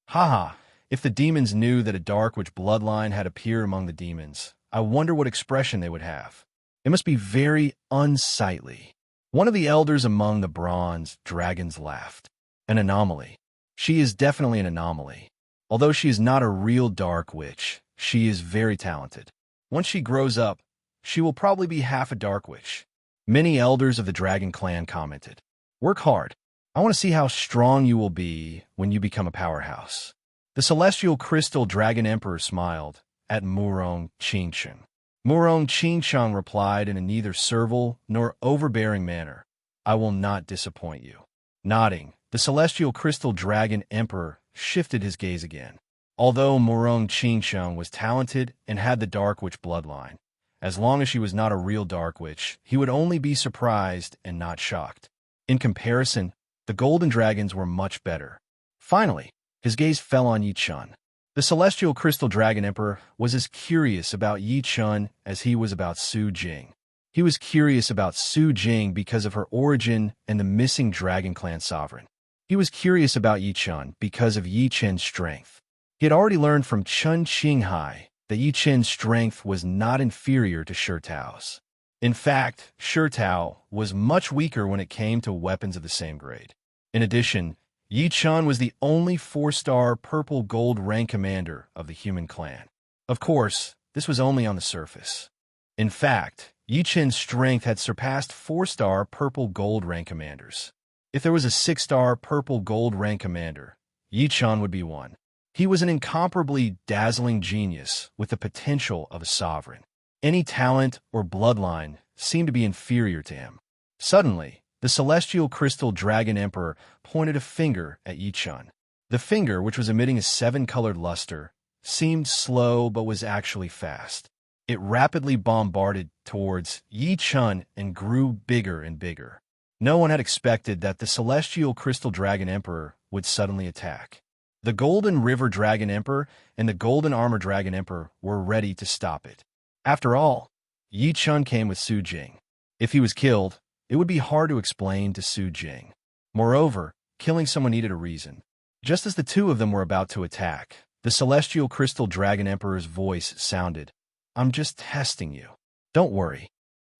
Haha, if the demons knew that a Dark Witch bloodline had appeared among the demons, I wonder what expression they would have. It must be very unsightly. One of the elders among the bronze dragons laughed. An anomaly. She is definitely an anomaly. Although she is not a real Dark Witch, she is very talented. Once she grows up, she will probably be half a Dark Witch. Many elders of the Dragon Clan commented, "Work hard. I want to see how strong you will be when you become a powerhouse." The celestial crystal dragon emperor smiled at Murong Qingsheng. Murong Qingsheng replied in a neither servile nor overbearing manner, "I will not disappoint you." Nodding, the celestial crystal dragon emperor shifted his gaze again. Although Murong Qingsheng was talented and had the Dark Witch bloodline, as long as she was not a real Dark Witch, he would only be surprised and not shocked. In comparison, the golden dragons were much better. Finally, his gaze fell on Yi Chun. The celestial crystal dragon emperor was as curious about Yi Chun as he was about Su Jing. He was curious about Su Jing because of her origin and the missing Dragon Clan sovereign. He was curious about Yi Chun because of Yi Chen's strength. He had already learned from Chun Qinghai that Yi Chen's strength was not inferior to Shi Tao's. In fact, Shi Tao was much weaker when it came to weapons of the same grade. In addition, Yi Chun was the only 4-star purple gold rank commander of the human clan. Of course, this was only on the surface. In fact, Yi Chen's strength had surpassed 4-star purple gold rank commanders. If there was a 6-star purple gold rank commander, Yi Chun would be one. He was an incomparably dazzling genius with the potential of a sovereign. Any talent or bloodline seemed to be inferior to him. Suddenly, the celestial crystal dragon emperor pointed a finger at Yi Chun. The finger, which was emitting a 7-colored luster, seemed slow but was actually fast. It rapidly bombarded towards Yi Chun and grew bigger and bigger. No one had expected that the celestial crystal dragon emperor would suddenly attack. The Golden River Dragon Emperor and the Golden Armor Dragon Emperor were ready to stop it. After all, Yi Chun came with Su Jing. If he was killed, it would be hard to explain to Su Jing. Moreover, killing someone needed a reason. Just as the two of them were about to attack, the Celestial Crystal Dragon Emperor's voice sounded, "I'm just testing you. Don't worry."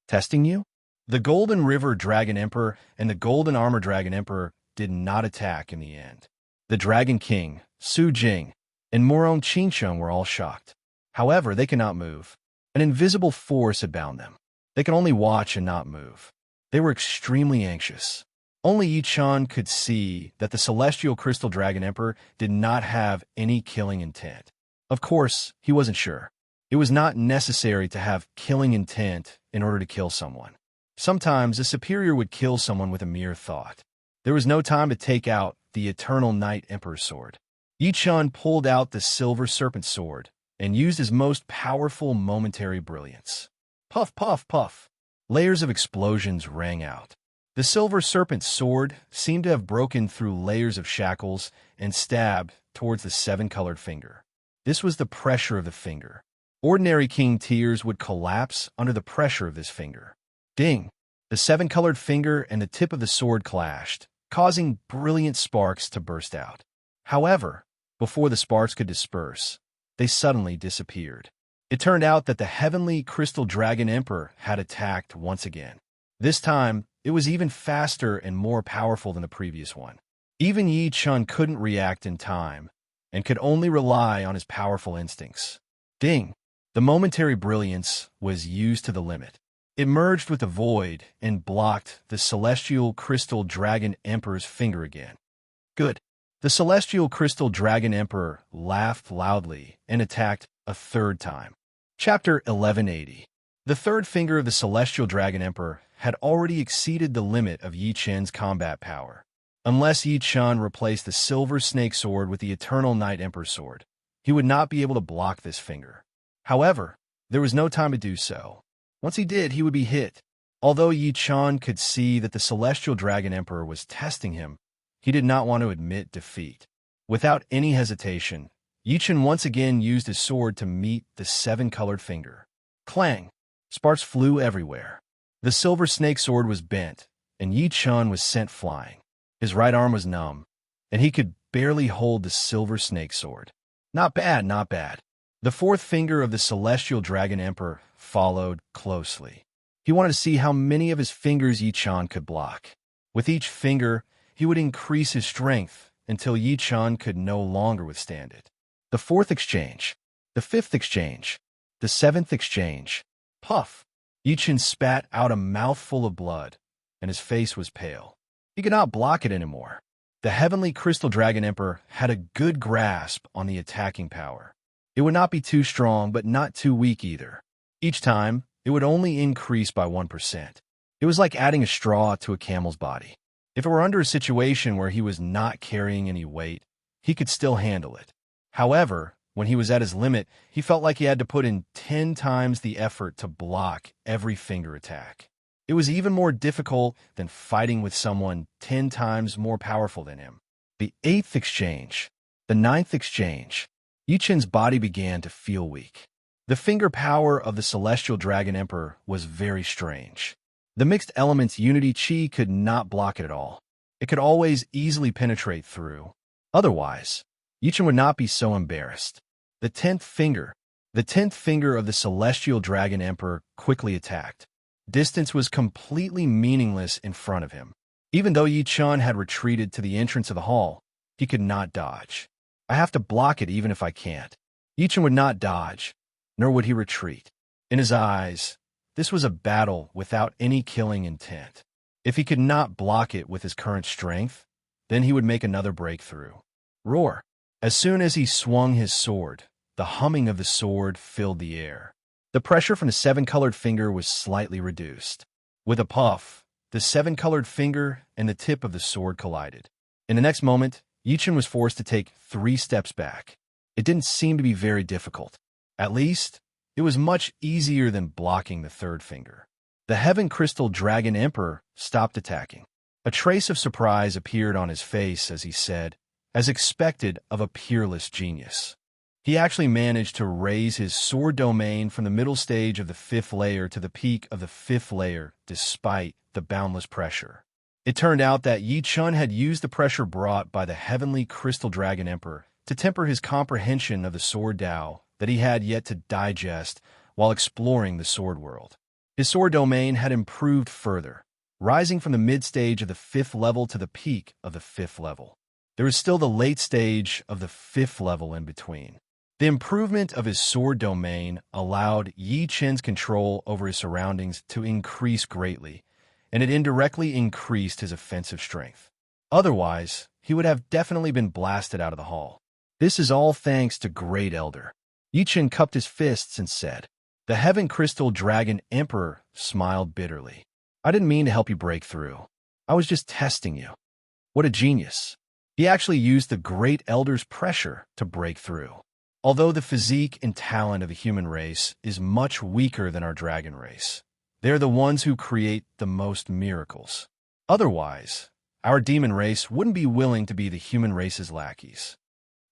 Testing you? The Golden River Dragon Emperor and the Golden Armor Dragon Emperor did not attack in the end. The Dragon King, Su Jing, and Morong Qingsheng were all shocked. However, they could not move. An invisible force had bound them. They could only watch and not move. They were extremely anxious. Only Yi-chan could see that the Celestial Crystal Dragon Emperor did not have any killing intent. Of course, he wasn't sure. It was not necessary to have killing intent in order to kill someone. Sometimes a superior would kill someone with a mere thought. There was no time to take out the Eternal Night Emperor's sword. Yi-chan pulled out the Silver Serpent Sword and used his most powerful momentary brilliance. Puff, puff, puff. Layers of explosions rang out. The Silver Serpent Sword seemed to have broken through layers of shackles and stabbed towards the seven-colored finger. This was the pressure of the finger. Ordinary king tears would collapse under the pressure of this finger. Ding! The seven-colored finger and the tip of the sword clashed, causing brilliant sparks to burst out. However, before the sparks could disperse, they suddenly disappeared. It turned out that the Heavenly Crystal Dragon Emperor had attacked once again. This time, it was even faster and more powerful than the previous one. Even Yi-chan couldn't react in time and could only rely on his powerful instincts. Ding! The momentary brilliance was used to the limit. It merged with the void and blocked the Celestial Crystal Dragon Emperor's finger again. Good. The Celestial Crystal Dragon Emperor laughed loudly and attacked a third time. Chapter 1180. The third finger of the Celestial Dragon Emperor had already exceeded the limit of Yi-chan's combat power. Unless Yi-chan replaced the Silver Snake Sword with the Eternal Night Emperor's sword, he would not be able to block this finger. However, there was no time to do so. Once he did, he would be hit. Although Yi-chan could see that the Celestial Dragon Emperor was testing him, he did not want to admit defeat. Without any hesitation, Yi-chan once again used his sword to meet the seven-colored finger. Clang! Sparks flew everywhere. The Silver Snake Sword was bent, and Yi-chan was sent flying. His right arm was numb, and he could barely hold the Silver Snake Sword. Not bad, not bad. The fourth finger of the Celestial Dragon Emperor followed closely. He wanted to see how many of his fingers Yi-chan could block. With each finger, he would increase his strength until Yi-chan could no longer withstand it. The fourth exchange, the fifth exchange, the seventh exchange. Puff! Yi-chan spat out a mouthful of blood, and his face was pale. He could not block it anymore. The Heavenly Crystal Dragon Emperor had a good grasp on the attacking power. It would not be too strong, but not too weak either. Each time, it would only increase by 1%. It was like adding a straw to a camel's body. If it were under a situation where he was not carrying any weight, he could still handle it. However, when he was at his limit, he felt like he had to put in 10 times the effort to block every finger attack. It was even more difficult than fighting with someone 10 times more powerful than him. The eighth exchange, the ninth exchange. Yi-chan's body began to feel weak. The finger power of the Celestial Dragon Emperor was very strange. The mixed elements Unity Chi could not block it at all. It could always easily penetrate through. Otherwise, Yi-chan would not be so embarrassed. The tenth finger of the Celestial Dragon Emperor quickly attacked. Distance was completely meaningless in front of him. Even though Yi-chan had retreated to the entrance of the hall, he could not dodge. I have to block it even if I can't. Yi-chan would not dodge, nor would he retreat. In his eyes, this was a battle without any killing intent. If he could not block it with his current strength, then he would make another breakthrough. Roar! As soon as he swung his sword, the humming of the sword filled the air. The pressure from the seven-colored finger was slightly reduced. With a puff, the seven-colored finger and the tip of the sword collided. In the next moment, Yi-chan was forced to take 3 steps back. It didn't seem to be very difficult. At least, it was much easier than blocking the third finger. The Heaven Crystal Dragon Emperor stopped attacking. A trace of surprise appeared on his face as he said, as expected of a peerless genius. He actually managed to raise his sword domain from the middle stage of the 5th layer to the peak of the 5th layer, despite the boundless pressure. It turned out that Yi Chun had used the pressure brought by the heavenly crystal dragon emperor to temper his comprehension of the sword Tao that he had yet to digest while exploring the sword world. His sword domain had improved further, rising from the mid-stage of the 5th level to the peak of the 5th level. There was still the late stage of the 5th level in between. The improvement of his sword domain allowed Yi Chen's control over his surroundings to increase greatly, and it indirectly increased his offensive strength. Otherwise, he would have definitely been blasted out of the hall. This is all thanks to Great Elder. Yi Chen cupped his fists and said. The Heaven Crystal Dragon Emperor smiled bitterly. I didn't mean to help you break through. I was just testing you. What a genius. He actually used the Great Elder's pressure to break through. Although the physique and talent of the human race is much weaker than our dragon race, they're the ones who create the most miracles. Otherwise, our demon race wouldn't be willing to be the human race's lackeys.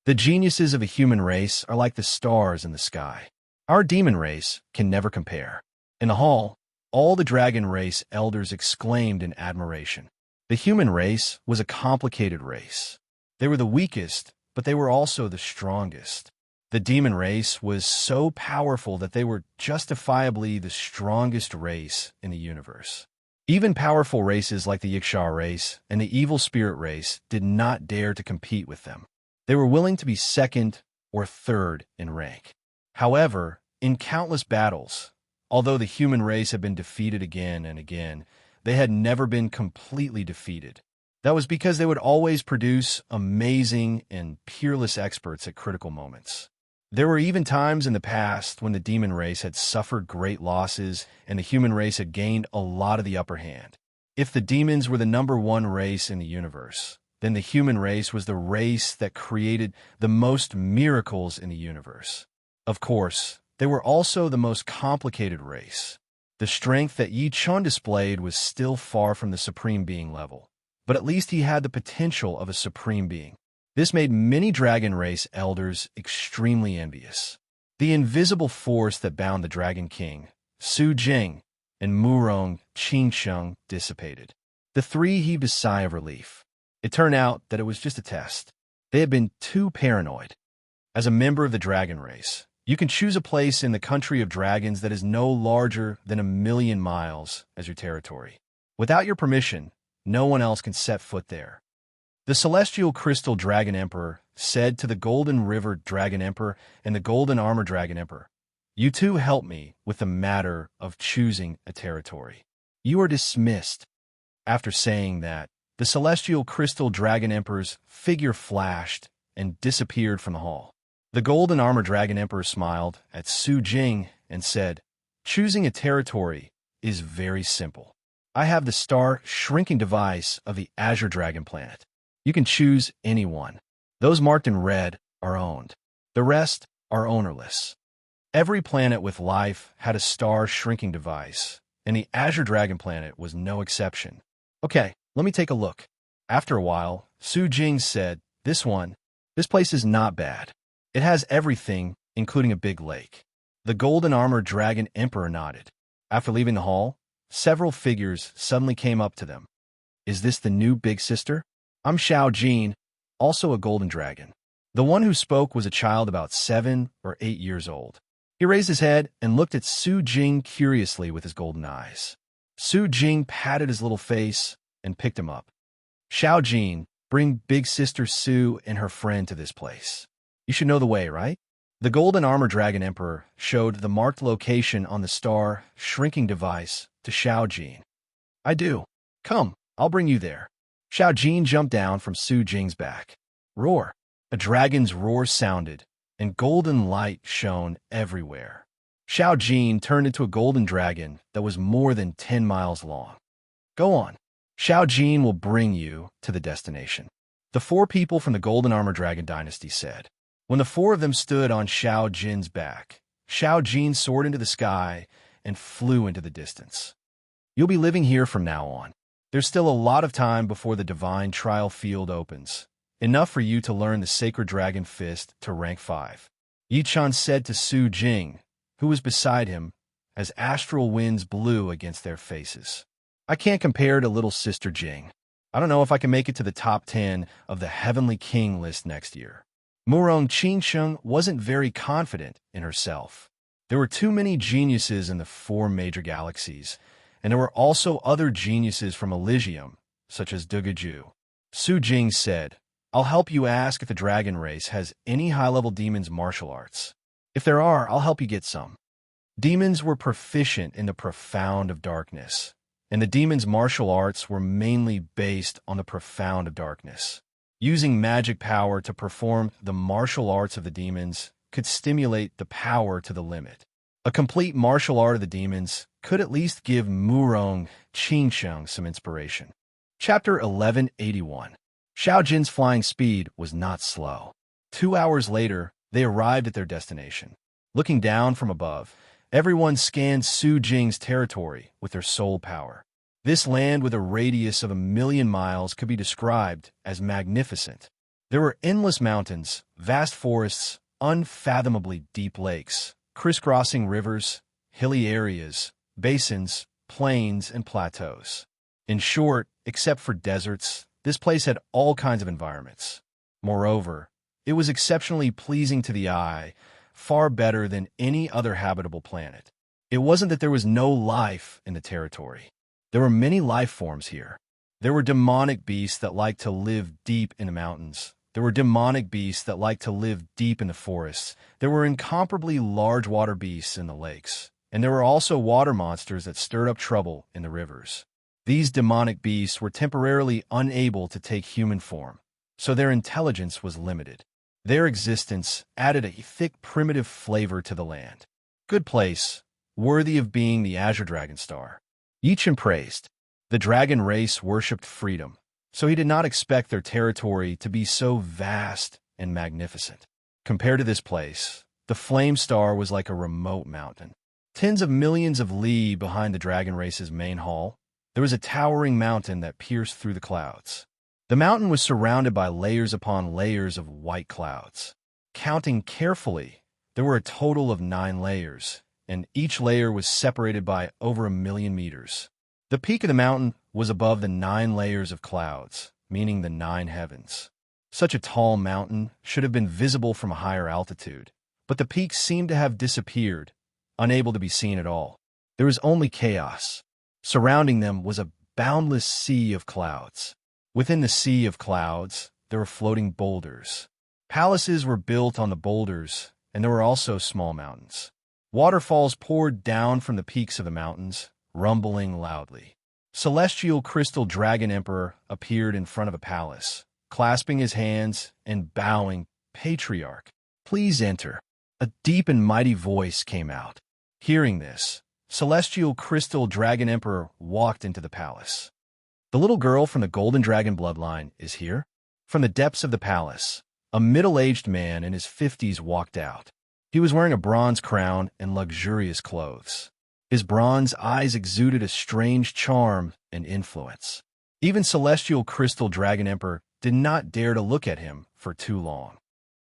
The geniuses of a human race are like the stars in the sky. Our demon race can never compare. In the hall, all the dragon race elders exclaimed in admiration. The human race was a complicated race. They were the weakest, but they were also the strongest. The demon race was so powerful that they were justifiably the strongest race in the universe. Even powerful races like the Yiksha race and the evil spirit race did not dare to compete with them. They were willing to be second or third in rank. However, in countless battles, although the human race had been defeated again and again, they had never been completely defeated. That was because they would always produce amazing and peerless experts at critical moments. There were even times in the past when the demon race had suffered great losses and the human race had gained a lot of the upper hand. If the demons were the #1 race in the universe, then the human race was the race that created the most miracles in the universe. Of course, they were also the most complicated race. The strength that Yi Chun displayed was still far from the Supreme Being level, but at least he had the potential of a Supreme Being. This made many Dragon Race elders extremely envious. The invisible force that bound the Dragon King, Su Jing, and Murong Qingsheng dissipated. The three heaved a sigh of relief. It turned out that it was just a test. They had been too paranoid. As a member of the Dragon Race, you can choose a place in the country of dragons that is no larger than 1,000,000 miles as your territory. Without your permission, no one else can set foot there. The Celestial Crystal Dragon Emperor said to the Golden River Dragon Emperor and the Golden Armor Dragon Emperor, "You two help me with the matter of choosing a territory. You are dismissed." After saying that, the Celestial Crystal Dragon Emperor's figure flashed and disappeared from the hall. The Golden Armor Dragon Emperor smiled at Su Jing and said, "Choosing a territory is very simple. I have the star shrinking device of the Azure Dragon Planet. You can choose any one. Those marked in red are owned. The rest are ownerless." Every planet with life had a star shrinking device, and the Azure Dragon Planet was no exception. "Okay, let me take a look." After a while, Su Jing said, This place is not bad. It has everything, including a big lake." The Golden Armor Dragon Emperor nodded. After leaving the hall, several figures suddenly came up to them. "Is this the new big sister? I'm Xiao Jin, also a golden dragon." The one who spoke was a child about 7 or 8 years old. He raised his head and looked at Su Jing curiously with his golden eyes. Su Jing patted his little face and picked him up. "Xiao Jin, bring big sister Su and her friend to this place. You should know the way, right?" The Golden Armor Dragon Emperor showed the marked location on the star shrinking device to Xiao Jin. "I do. Come, I'll bring you there." Xiao Jin jumped down from Su Jing's back. Roar! A dragon's roar sounded, and golden light shone everywhere. Xiao Jin turned into a golden dragon that was more than 10 miles long. "Go on. Xiao Jin will bring you to the destination." The 4 people from the Golden Armor Dragon dynasty said. When the 4 of them stood on Xiao Jin's back, Xiao Jin soared into the sky and flew into the distance. "You'll be living here from now on. There's still a lot of time before the divine trial field opens. Enough for you to learn the Sacred Dragon Fist to rank 5. Yi-chan said to Su Jing, who was beside him, as astral winds blew against their faces. I can't compare to little sister Jing. I don't know if I can make it to the top 10 of the Heavenly King list next year. Murong Qingsheng wasn't very confident in herself. There were too many geniuses in the 4 major galaxies, and there were also other geniuses from Elysium, such as Dugaju. Su Jing said, I'll help you ask if the dragon race has any high-level demons martial arts. If there are, I'll help you get some. Demons were proficient in the profound of darkness, and the demons' martial arts were mainly based on the profound of darkness. Using magic power to perform the martial arts of the demons could stimulate the power to the limit. A complete martial art of the demons could at least give Murong Qingsheng some inspiration. Chapter 1181. Xiao Jin's flying speed was not slow. 2 hours later, they arrived at their destination. Looking down from above, everyone scanned Su Jing's territory with their soul power. This land with a radius of 1,000,000 miles could be described as magnificent. There were endless mountains, vast forests, unfathomably deep lakes, crisscrossing rivers, hilly areas, basins, plains, and plateaus. In short, except for deserts, this place had all kinds of environments. Moreover, it was exceptionally pleasing to the eye, far better than any other habitable planet. It wasn't that there was no life in the territory. There were many life forms here. There were demonic beasts that liked to live deep in the mountains. There were demonic beasts that liked to live deep in the forests. There were incomparably large water beasts in the lakes. And there were also water monsters that stirred up trouble in the rivers. These demonic beasts were temporarily unable to take human form, so their intelligence was limited. Their existence added a thick primitive flavor to the land. Good place, worthy of being the Azure Dragon Star. Yi-chan praised. The dragon race worshipped freedom, so he did not expect their territory to be so vast and magnificent. Compared to this place, the Flame Star was like a remote mountain. Tens of millions of li behind the dragon race's main hall, there was a towering mountain that pierced through the clouds. The mountain was surrounded by layers upon layers of white clouds. Counting carefully, there were a total of 9 layers, and each layer was separated by over 1,000,000 meters. The peak of the mountain was above the 9 layers of clouds, meaning the 9 heavens. Such a tall mountain should have been visible from a higher altitude, but the peak seemed to have disappeared, unable to be seen at all. There was only chaos. Surrounding them was a boundless sea of clouds. Within the sea of clouds, there were floating boulders. Palaces were built on the boulders, and there were also small mountains. Waterfalls poured down from the peaks of the mountains, rumbling loudly. Celestial Crystal Dragon Emperor appeared in front of a palace, clasping his hands and bowing, Patriarch, please enter. A deep and mighty voice came out. Hearing this, Celestial Crystal Dragon Emperor walked into the palace. The little girl from the Golden Dragon bloodline is here? From the depths of the palace, a middle-aged man in his 50s walked out. He was wearing a bronze crown and luxurious clothes. His bronze eyes exuded a strange charm and influence. Even Celestial Crystal Dragon Emperor did not dare to look at him for too long.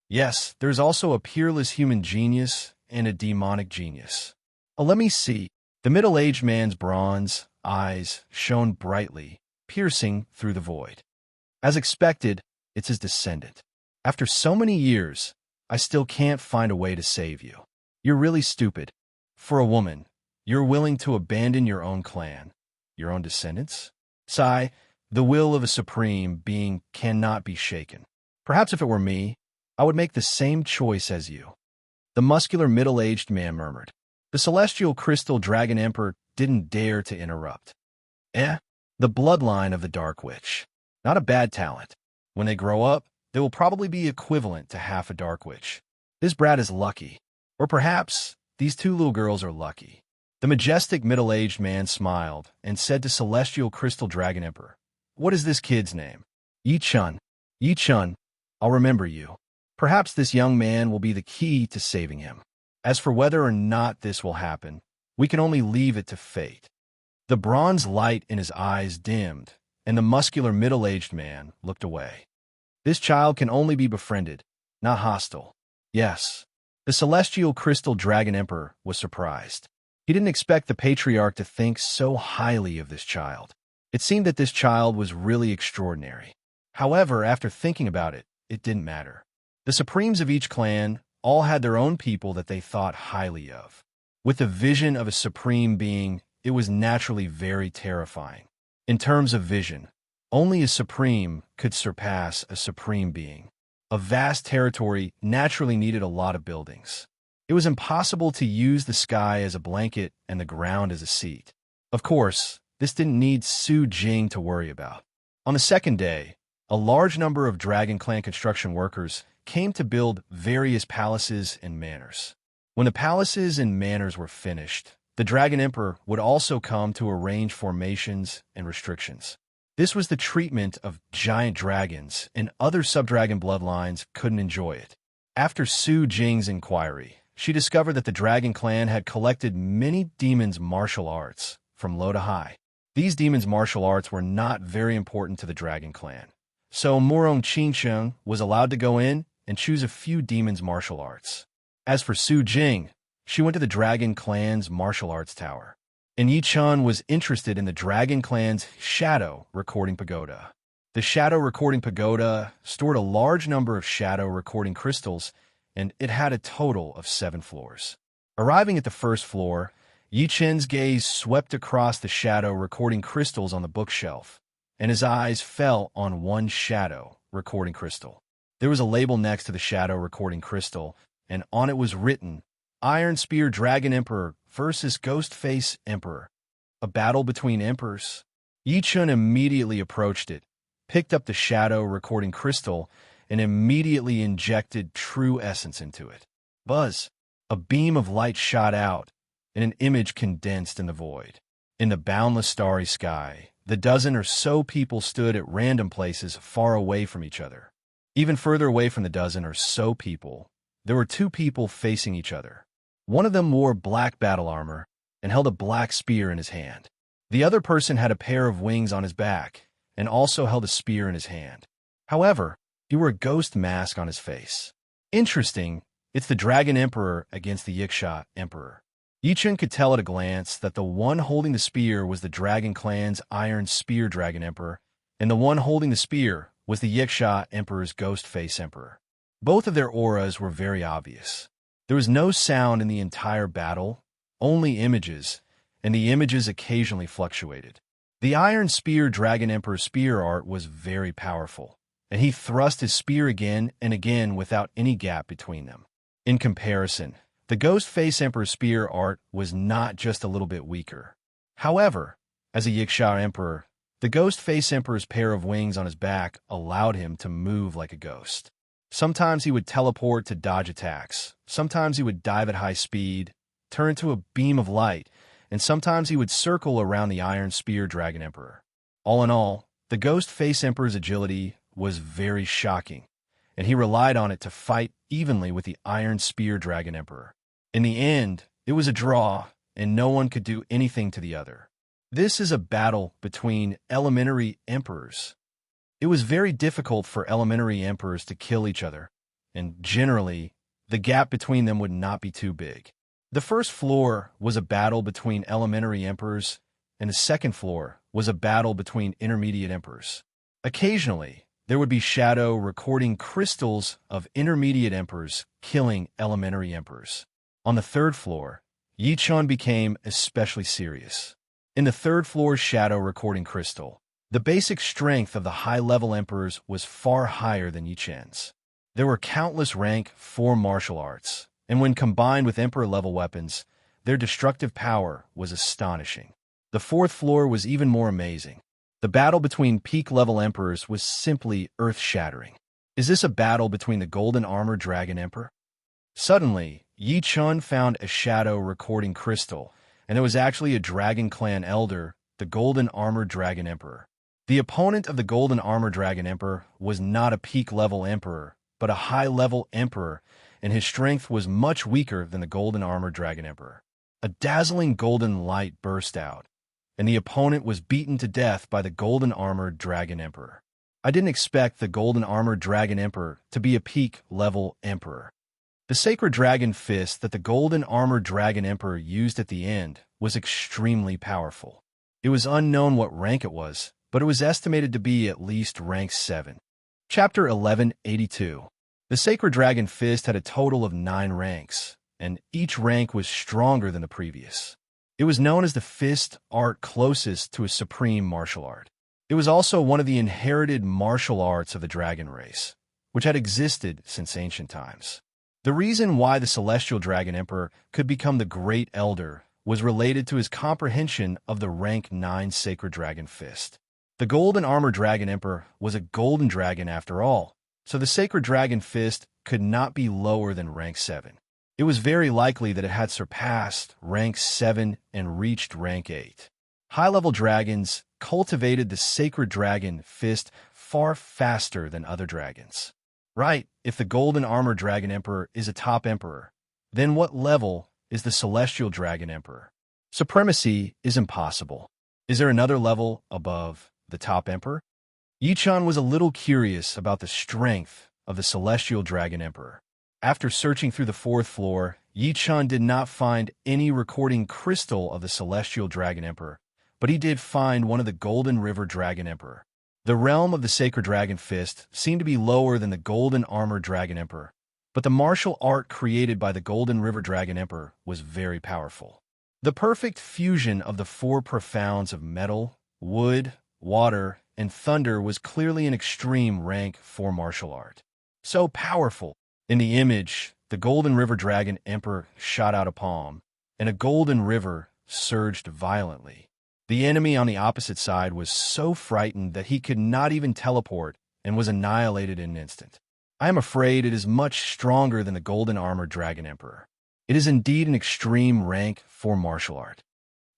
Yes, there's also a peerless human genius and a demonic genius. Let me see. The middle-aged man's bronze eyes shone brightly, piercing through the void. As expected, it's his descendant. After so many years, I still can't find a way to save you. You're really stupid. For a woman, you're willing to abandon your own clan, your own descendants? Sigh, the will of a supreme being cannot be shaken. Perhaps if it were me, I would make the same choice as you. The muscular middle-aged man murmured. The Celestial Crystal Dragon Emperor didn't dare to interrupt. The bloodline of the Dark Witch. Not a bad talent. When they grow up, they will probably be equivalent to half a Dark Witch. This brat is lucky. Or perhaps these 2 little girls are lucky. The majestic middle-aged man smiled and said to Celestial Crystal Dragon Emperor, what is this kid's name? Yi-chan. Yi-chan, I'll remember you. Perhaps this young man will be the key to saving him. As for whether or not this will happen, we can only leave it to fate. The bronze light in his eyes dimmed, and the muscular middle-aged man looked away. This child can only be befriended, not hostile. Yes, The celestial crystal dragon emperor was surprised. He didn't expect the patriarch to think so highly of this child. It seemed that this child was really extraordinary. However, after thinking about it, it didn't matter. The supremes of each clan all had their own people that they thought highly of. With the vision of a supreme being, it was naturally very terrifying. In terms of vision, only a supreme could surpass a supreme being. A vast territory naturally needed a lot of buildings. It was impossible to use the sky as a blanket and the ground as a seat. Of course, this didn't need Su Jing to worry about. On the second day, a large number of Dragon Clan construction workers came to build various palaces and manors. When the palaces and manors were finished, the Dragon Emperor would also come to arrange formations and restrictions. This was the treatment of giant dragons, and other sub-dragon bloodlines couldn't enjoy it. After Su Jing's inquiry, she discovered that the Dragon Clan had collected many demons' martial arts, from low to high. These demons' martial arts were not very important to the Dragon Clan. So Murong Qingsheng was allowed to go in and choose a few demons' martial arts. As for Su Jing, she went to the Dragon Clan's martial arts tower. And Yi Chun was interested in the Dragon Clan's Shadow Recording Pagoda. The Shadow Recording Pagoda stored a large number of shadow recording crystals, and it had a total of 7 floors. Arriving at the first floor, Yi Chen's gaze swept across the shadow recording crystals on the bookshelf, and his eyes fell on one shadow recording crystal. There was a label next to the shadow recording crystal, and on it was written, Iron Spear Dragon Emperor versus Ghostface Emperor. A battle between emperors. Yi Chun immediately approached it, picked up the shadow recording crystal, and immediately injected true essence into it. Buzz! A beam of light shot out, and an image condensed in the void. In the boundless starry sky, the dozen or so people stood at random places far away from each other. Even further away from the dozen or so people, there were 2 people facing each other. One of them wore black battle armor and held a black spear in his hand. The other person had a pair of wings on his back and also held a spear in his hand. However, he wore a ghost mask on his face. Interesting, it's the Dragon Emperor against the Yiksha Emperor. Yi Chun could tell at a glance that the one holding the spear was the Dragon Clan's Iron Spear Dragon Emperor, and the one holding the spear was the Yiksha Emperor's Ghostface Emperor. Both of their auras were very obvious. There was no sound in the entire battle, only images, and the images occasionally fluctuated. The Iron Spear Dragon Emperor's spear art was very powerful, and he thrust his spear again and again without any gap between them. In comparison, the Ghostface Emperor's spear art was not just a little bit weaker. However, as a Yiksha Emperor, the Ghostface Emperor's pair of wings on his back allowed him to move like a ghost. Sometimes he would teleport to dodge attacks, sometimes he would dive at high speed, turn to a beam of light, and sometimes he would circle around the Iron Spear Dragon Emperor. All in all, the Ghostface Emperor's agility was very shocking, and he relied on it to fight evenly with the Iron Spear Dragon Emperor. In the end, it was a draw, and no one could do anything to the other. This is a battle between elementary emperors. It was very difficult for elementary emperors to kill each other, and generally, the gap between them would not be too big. The first floor was a battle between elementary emperors, and the second floor was a battle between intermediate emperors. Occasionally, there would be shadow recording crystals of intermediate emperors killing elementary emperors. On the third floor, Yi Chun became especially serious. In the third floor's shadow recording crystal, the basic strength of the high-level emperors was far higher than Yi Chen's. There were countless rank 4 martial arts, and when combined with emperor-level weapons, their destructive power was astonishing. The fourth floor was even more amazing. The battle between peak-level emperors was simply earth-shattering. Is this a battle between the Golden Armor Dragon Emperor? Suddenly, Yi Chun found a shadow recording crystal, and it was actually a Dragon Clan elder, the Golden Armor Dragon Emperor. The opponent of the Golden Armor Dragon Emperor was not a peak-level emperor, but a high-level emperor, and his strength was much weaker than the Golden Armor Dragon Emperor. A dazzling golden light burst out, and the opponent was beaten to death by the Golden Armor Dragon Emperor. I didn't expect the Golden Armor Dragon Emperor to be a peak-level emperor. The sacred dragon fist that the golden armored dragon emperor used at the end was extremely powerful. It was unknown what rank it was, but it was estimated to be at least rank 7. Chapter 1182. The sacred dragon fist had a total of 9 ranks, and each rank was stronger than the previous. It was known as the fist art closest to a supreme martial art. It was also one of the inherited martial arts of the dragon race, which had existed since ancient times. The reason why the celestial dragon emperor could become the great elder was related to his comprehension of the rank 9 sacred dragon fist. The golden armored dragon emperor was a golden dragon after all, so the sacred dragon fist could not be lower than rank 7. It was very likely that it had surpassed rank 7 and reached rank 8. High-level dragons cultivated the sacred dragon fist far faster than other dragons. Right, if the golden armored dragon emperor is a top emperor, then what level is the celestial dragon emperor? Supremacy is impossible. Is there another level above the top emperor? Yi-chan was a little curious about the strength of the celestial dragon emperor. After searching through the 4th floor, Yi-chan did not find any recording crystal of the celestial dragon emperor, but he did find one of the golden river dragon emperor. The realm of the sacred dragon fist seemed to be lower than the golden armored dragon emperor, but the martial art created by the golden river dragon emperor was very powerful. The perfect fusion of the 4 profounds of metal, wood, water, and thunder was clearly an extreme rank 4 martial art. So powerful. In the image, the golden river dragon emperor shot out a palm, and a golden river surged violently. The enemy on the opposite side was so frightened that he could not even teleport and was annihilated in an instant. I am afraid it is much stronger than the golden armored dragon emperor. It is indeed an extreme rank 4 martial art.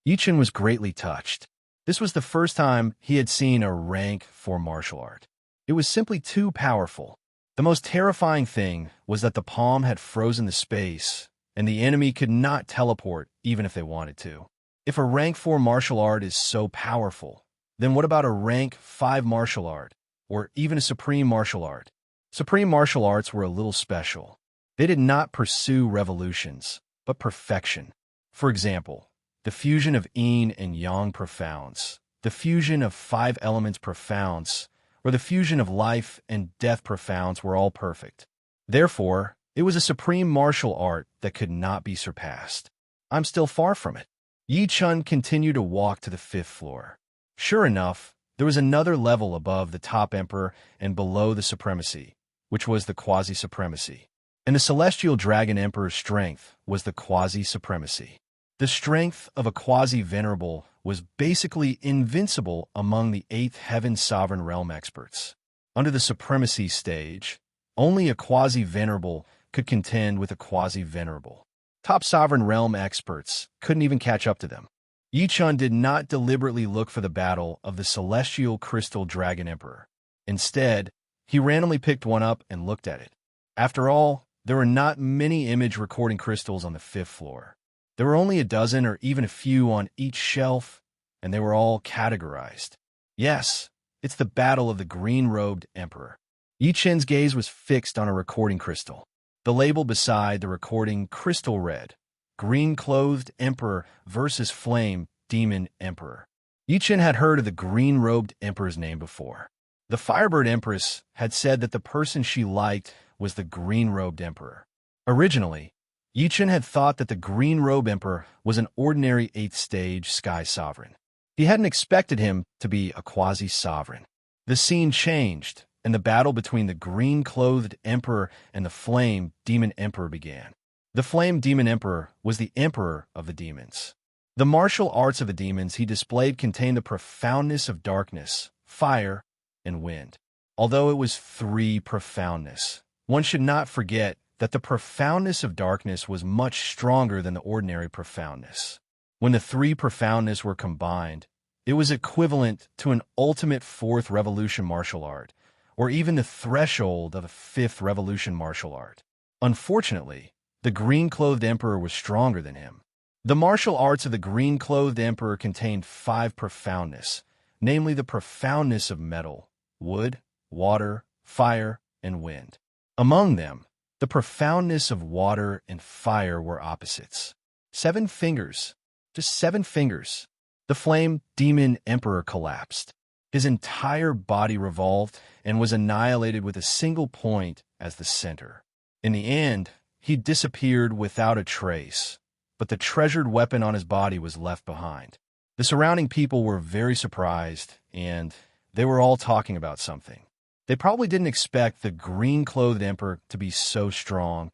Yi-chan was greatly touched. This was the first time he had seen a rank 4 martial art. It was simply too powerful. The most terrifying thing was that the palm had frozen the space, and the enemy could not teleport even if they wanted to. If a rank 4 martial art is so powerful, then what about a rank 5 martial art, or even a supreme martial art? Supreme martial arts were a little special. They did not pursue revolutions, but perfection. For example, the fusion of yin and yang profounds, the fusion of 5 elements profounds, or the fusion of life and death profounds were all perfect. Therefore, it was a supreme martial art that could not be surpassed. I'm still far from it. Yi-chan continued to walk to the 5th floor. Sure enough, there was another level above the top emperor and below the supremacy, which was the quasi-supremacy. And the celestial dragon emperor's strength was the quasi-supremacy. The strength of a quasi-venerable was basically invincible among the 8th heaven sovereign realm experts. Under the supremacy stage, only a quasi-venerable could contend with a quasi-venerable. Top sovereign realm experts couldn't even catch up to them. Yi-chan did not deliberately look for the battle of the celestial crystal dragon emperor. Instead, he randomly picked one up and looked at it. After all, there were not many image recording crystals on the 5th floor. There were only a dozen or even a few on each shelf, and they were all categorized. Yes, it's the battle of the green-robed emperor. Yi-chan's gaze was fixed on a recording crystal. The label beside the recording crystal read, Green-Clothed Emperor versus Flame Demon Emperor. Yi-chan had heard of the green-robed emperor's name before. The Firebird Empress had said that the person she liked was the green-robed emperor. Originally, Yi-chan had thought that the green-robe emperor was an ordinary 8th stage sky sovereign. He hadn't expected him to be a quasi-sovereign. The scene changed, and the battle between the green-clothed emperor and the flame demon emperor began. The flame demon emperor was the emperor of the demons. The martial arts of the demons he displayed contained the profoundness of darkness, fire, and wind. Although it was 3 profoundness, one should not forget that the profoundness of darkness was much stronger than the ordinary profoundness. When the 3 profoundness were combined, it was equivalent to an ultimate 4th revolution martial art, or even the threshold of a 5th revolution martial art. Unfortunately, the green-clothed emperor was stronger than him. The martial arts of the green-clothed emperor contained 5 profoundness, namely the profoundness of metal, wood, water, fire, and wind. Among them, The profoundness of water and fire were opposites. 7 fingers. Just 7 fingers. The flame demon emperor collapsed. His entire body revolved and was annihilated with a single point as the center. In the end, he disappeared without a trace, but the treasured weapon on his body was left behind. The surrounding people were very surprised, and they were all talking about something. They probably didn't expect the green-clothed emperor to be so strong,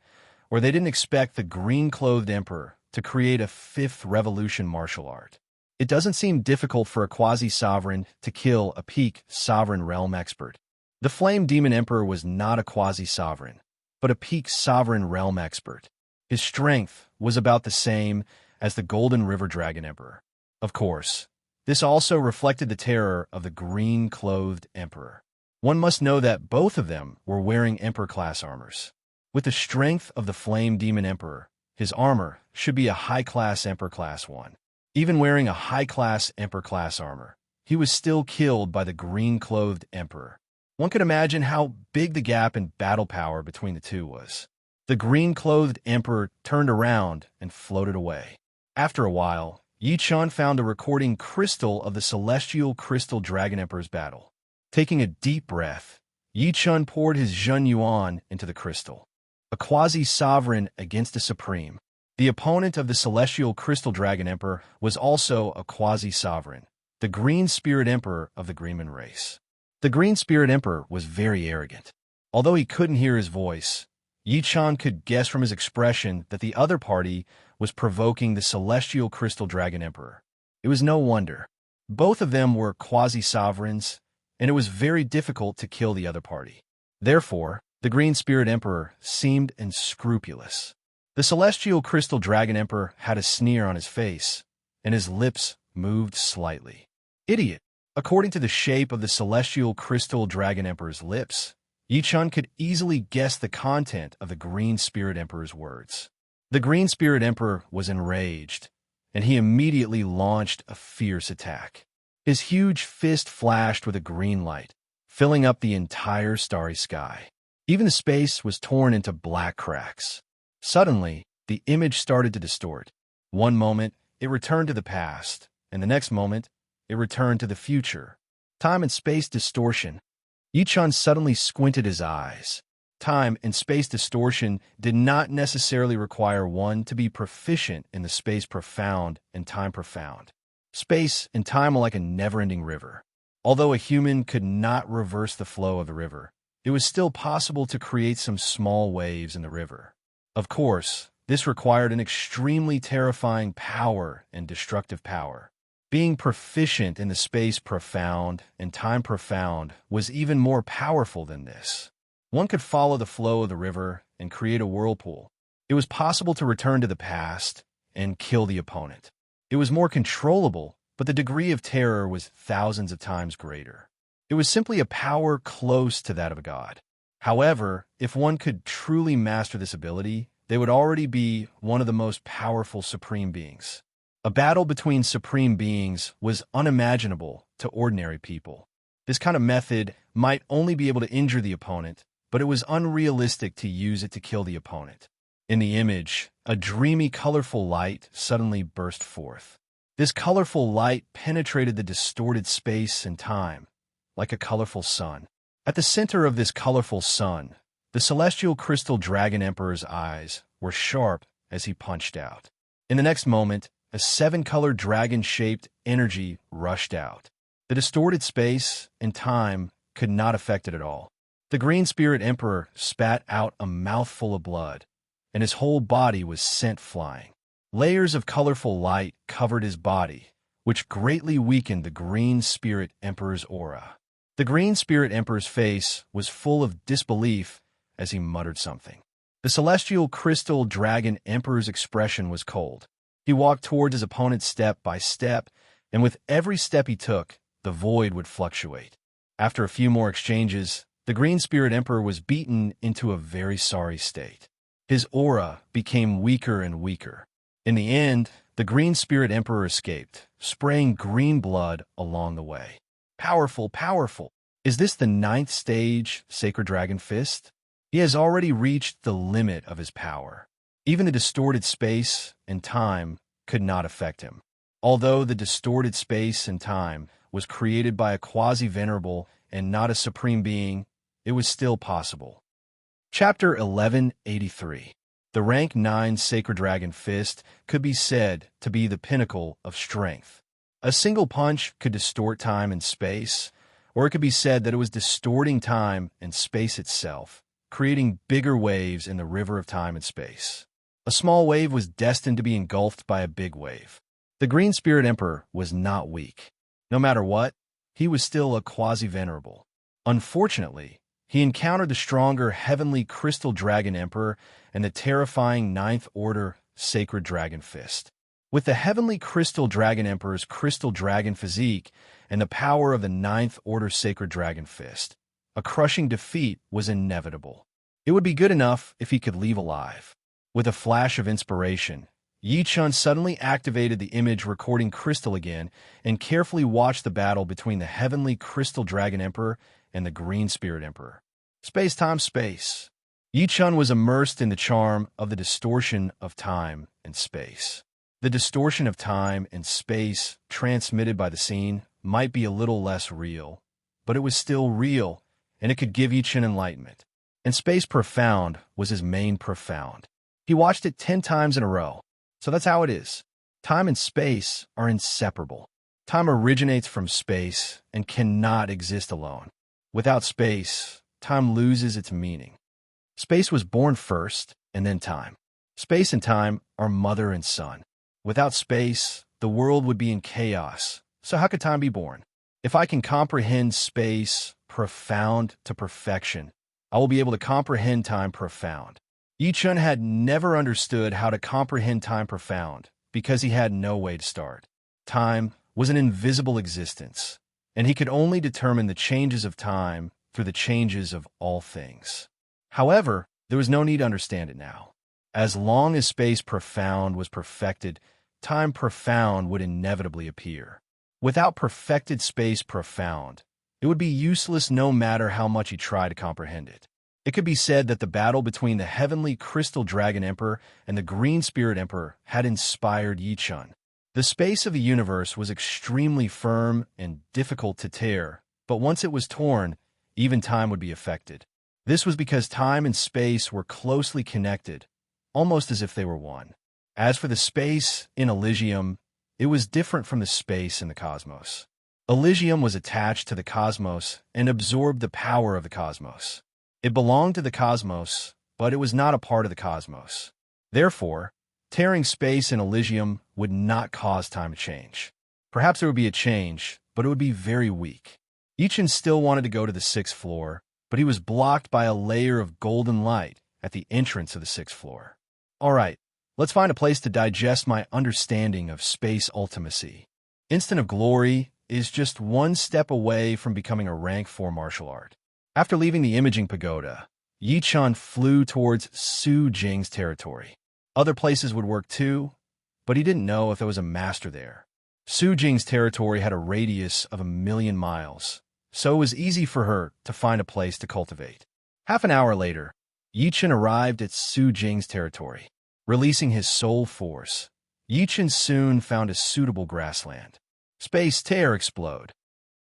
or they didn't expect the green-clothed emperor to create a 5th revolution martial art. It doesn't seem difficult for a quasi-sovereign to kill a peak sovereign realm expert. The Flame Demon Emperor was not a quasi-sovereign, but a peak sovereign realm expert. His strength was about the same as the Golden River Dragon Emperor. Of course, this also reflected the terror of the green-clothed emperor. One must know that both of them were wearing Emperor-class armors. With the strength of the Flame Demon Emperor, his armor should be a high-class Emperor-class one. Even wearing a high-class Emperor-class armor, he was still killed by the green-clothed emperor. One could imagine how big the gap in battle power between the two was. The green-clothed emperor turned around and floated away. After a while, Yi Chun found a recording crystal of the celestial crystal dragon emperor's battle. Taking a deep breath, Yi Chun poured his Zhen Yuan into the crystal. A quasi-sovereign against a supreme. The opponent of the celestial crystal dragon emperor was also a quasi-sovereign, the green spirit emperor of the Greenman race. The green spirit emperor was very arrogant. Although he couldn't hear his voice, Yi Chun could guess from his expression that the other party was provoking the celestial crystal dragon emperor. It was no wonder. Both of them were quasi-sovereigns, and it was very difficult to kill the other party. Therefore, the green spirit emperor seemed unscrupulous. The celestial crystal dragon emperor had a sneer on his face, and his lips moved slightly. Idiot! According to the shape of the celestial crystal dragon emperor's lips, Yi Chun could easily guess the content of the green spirit emperor's words. The green spirit emperor was enraged, and he immediately launched a fierce attack. His huge fist flashed with a green light, filling up the entire starry sky. Even the space was torn into black cracks. Suddenly, the image started to distort. One moment, it returned to the past, and the next moment, it returned to the future. Time and space distortion. Yi Chun suddenly squinted his eyes. Time and space distortion did not necessarily require one to be proficient in the space profound and time profound. Space and time are like a never-ending river. Although a human could not reverse the flow of the river, it was still possible to create some small waves in the river. Of course, this required an extremely terrifying power and destructive power. Being proficient in the space profound and time profound was even more powerful than this. One could follow the flow of the river and create a whirlpool. It was possible to return to the past and kill the opponent. It was more controllable, but the degree of terror was thousands of times greater. It was simply a power close to that of a god. However, if one could truly master this ability, they would already be one of the most powerful supreme beings. A battle between supreme beings was unimaginable to ordinary people. This kind of method might only be able to injure the opponent, but it was unrealistic to use it to kill the opponent. In the image, a dreamy, colorful light suddenly burst forth. This colorful light penetrated the distorted space and time, like a colorful sun. At the center of this colorful sun, the celestial crystal dragon emperor's eyes were sharp as he punched out. In the next moment, a 7-colored dragon-shaped energy rushed out. The distorted space and time could not affect it at all. The green spirit emperor spat out a mouthful of blood, and his whole body was sent flying. Layers of colorful light covered his body, which greatly weakened the green spirit emperor's aura. The green spirit emperor's face was full of disbelief as he muttered something. The celestial crystal dragon emperor's expression was cold. He walked towards his opponent step by step, and with every step he took, the void would fluctuate. After a few more exchanges, the green spirit emperor was beaten into a very sorry state. His aura became weaker and weaker. In the end, the green spirit emperor escaped, spraying green blood along the way. Powerful, powerful. Is this the 9th stage, Sacred Dragon Fist? He has already reached the limit of his power. Even the distorted space and time could not affect him. Although the distorted space and time was created by a quasi-venerable and not a supreme being, it was still possible. Chapter 1183. The rank 9 Sacred Dragon Fist could be said to be the pinnacle of strength. A single punch could distort time and space, or it could be said that it was distorting time and space itself, creating bigger waves in the river of time and space. A small wave was destined to be engulfed by a big wave. The Green Spirit Emperor was not weak. No matter what, he was still a quasi-venerable. Unfortunately, he encountered the stronger Heavenly Crystal Dragon Emperor and the terrifying Ninth Order Sacred Dragon Fist. With the Heavenly Crystal Dragon Emperor's Crystal Dragon physique and the power of the Ninth Order Sacred Dragon Fist, a crushing defeat was inevitable. It would be good enough if he could leave alive. With a flash of inspiration, Yi Chun suddenly activated the image recording crystal again and carefully watched the battle between the Heavenly Crystal Dragon Emperor and the Green Spirit Emperor. Space. Yi Chun was immersed in the charm of the distortion of time and space. The distortion of time and space transmitted by the scene might be a little less real, but it was still real, and it could give Yi Chun enlightenment. And Space Profound was his main profound. He watched it 10 times in a row. So that's how it is. Time and space are inseparable. Time originates from space and cannot exist alone. Without space, time loses its meaning. Space was born first, and then time. Space and time are mother and son. Without space, the world would be in chaos. So how could time be born? If I can comprehend space profound to perfection, I will be able to comprehend time profound. Yi Chun had never understood how to comprehend time profound because he had no way to start. Time was an invisible existence, and he could only determine the changes of time through the changes of all things. However, there was no need to understand it now. As long as space profound was perfected, time profound would inevitably appear. Without perfected space profound, it would be useless no matter how much he tried to comprehend it. It could be said that the battle between the Heavenly Crystal Dragon Emperor and the Green Spirit Emperor had inspired Yi Chun. The space of the universe was extremely firm and difficult to tear, but once it was torn, even time would be affected. This was because time and space were closely connected, almost as if they were one. As for the space in Elysium, it was different from the space in the cosmos. Elysium was attached to the cosmos and absorbed the power of the cosmos. It belonged to the cosmos, but it was not a part of the cosmos. Therefore, tearing space in Elysium would not cause time to change. Perhaps there would be a change, but it would be very weak. Yi Chun still wanted to go to the 6th floor, but he was blocked by a layer of golden light at the entrance of the 6th floor. All right, let's find a place to digest my understanding of space ultimacy. Instant of Glory is just one step away from becoming a rank 4 martial art. After leaving the Imaging Pagoda, Yi Chun flew towards Su Jing's territory. Other places would work too, but he didn't know if there was a master there. Su Jing's territory had a radius of 1,000,000 miles, so it was easy for her to find a place to cultivate. Half an hour later, Yi Chun arrived at Su Jing's territory. Releasing his soul force, Yi Chun soon found a suitable grassland. Space tear explode.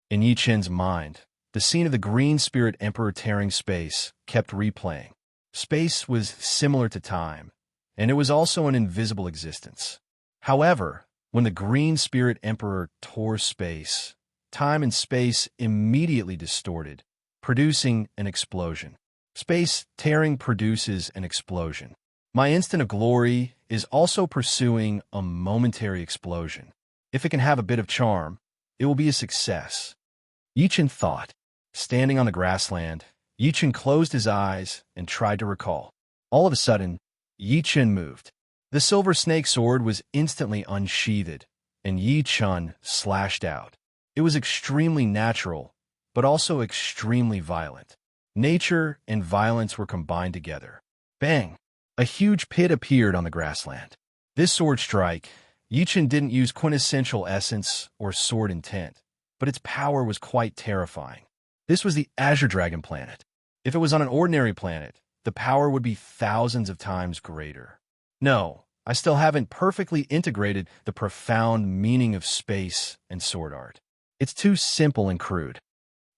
In Yi Chun's mind, the scene of the Green Spirit Emperor tearing space kept replaying. Space was similar to time, and it was also an invisible existence. However, when the Green Spirit Emperor tore space, time and space immediately distorted, producing an explosion. Space tearing produces an explosion. My instant of glory is also pursuing a momentary explosion. If it can have a bit of charm, it will be a success. Yi Chun thought. Standing on the grassland, Yi Chun closed his eyes and tried to recall. All of a sudden, Yi Chun moved. The silver snake sword was instantly unsheathed, and Yi Chun slashed out. It was extremely natural, but also extremely violent. Nature and violence were combined together. Bang! A huge pit appeared on the grassland. This sword strike, Yi Chun didn't use quintessential essence or sword intent, but its power was quite terrifying. This was the Azure Dragon planet. If it was on an ordinary planet, the power would be thousands of times greater. No, I still haven't perfectly integrated the profound meaning of space and sword art. It's too simple and crude.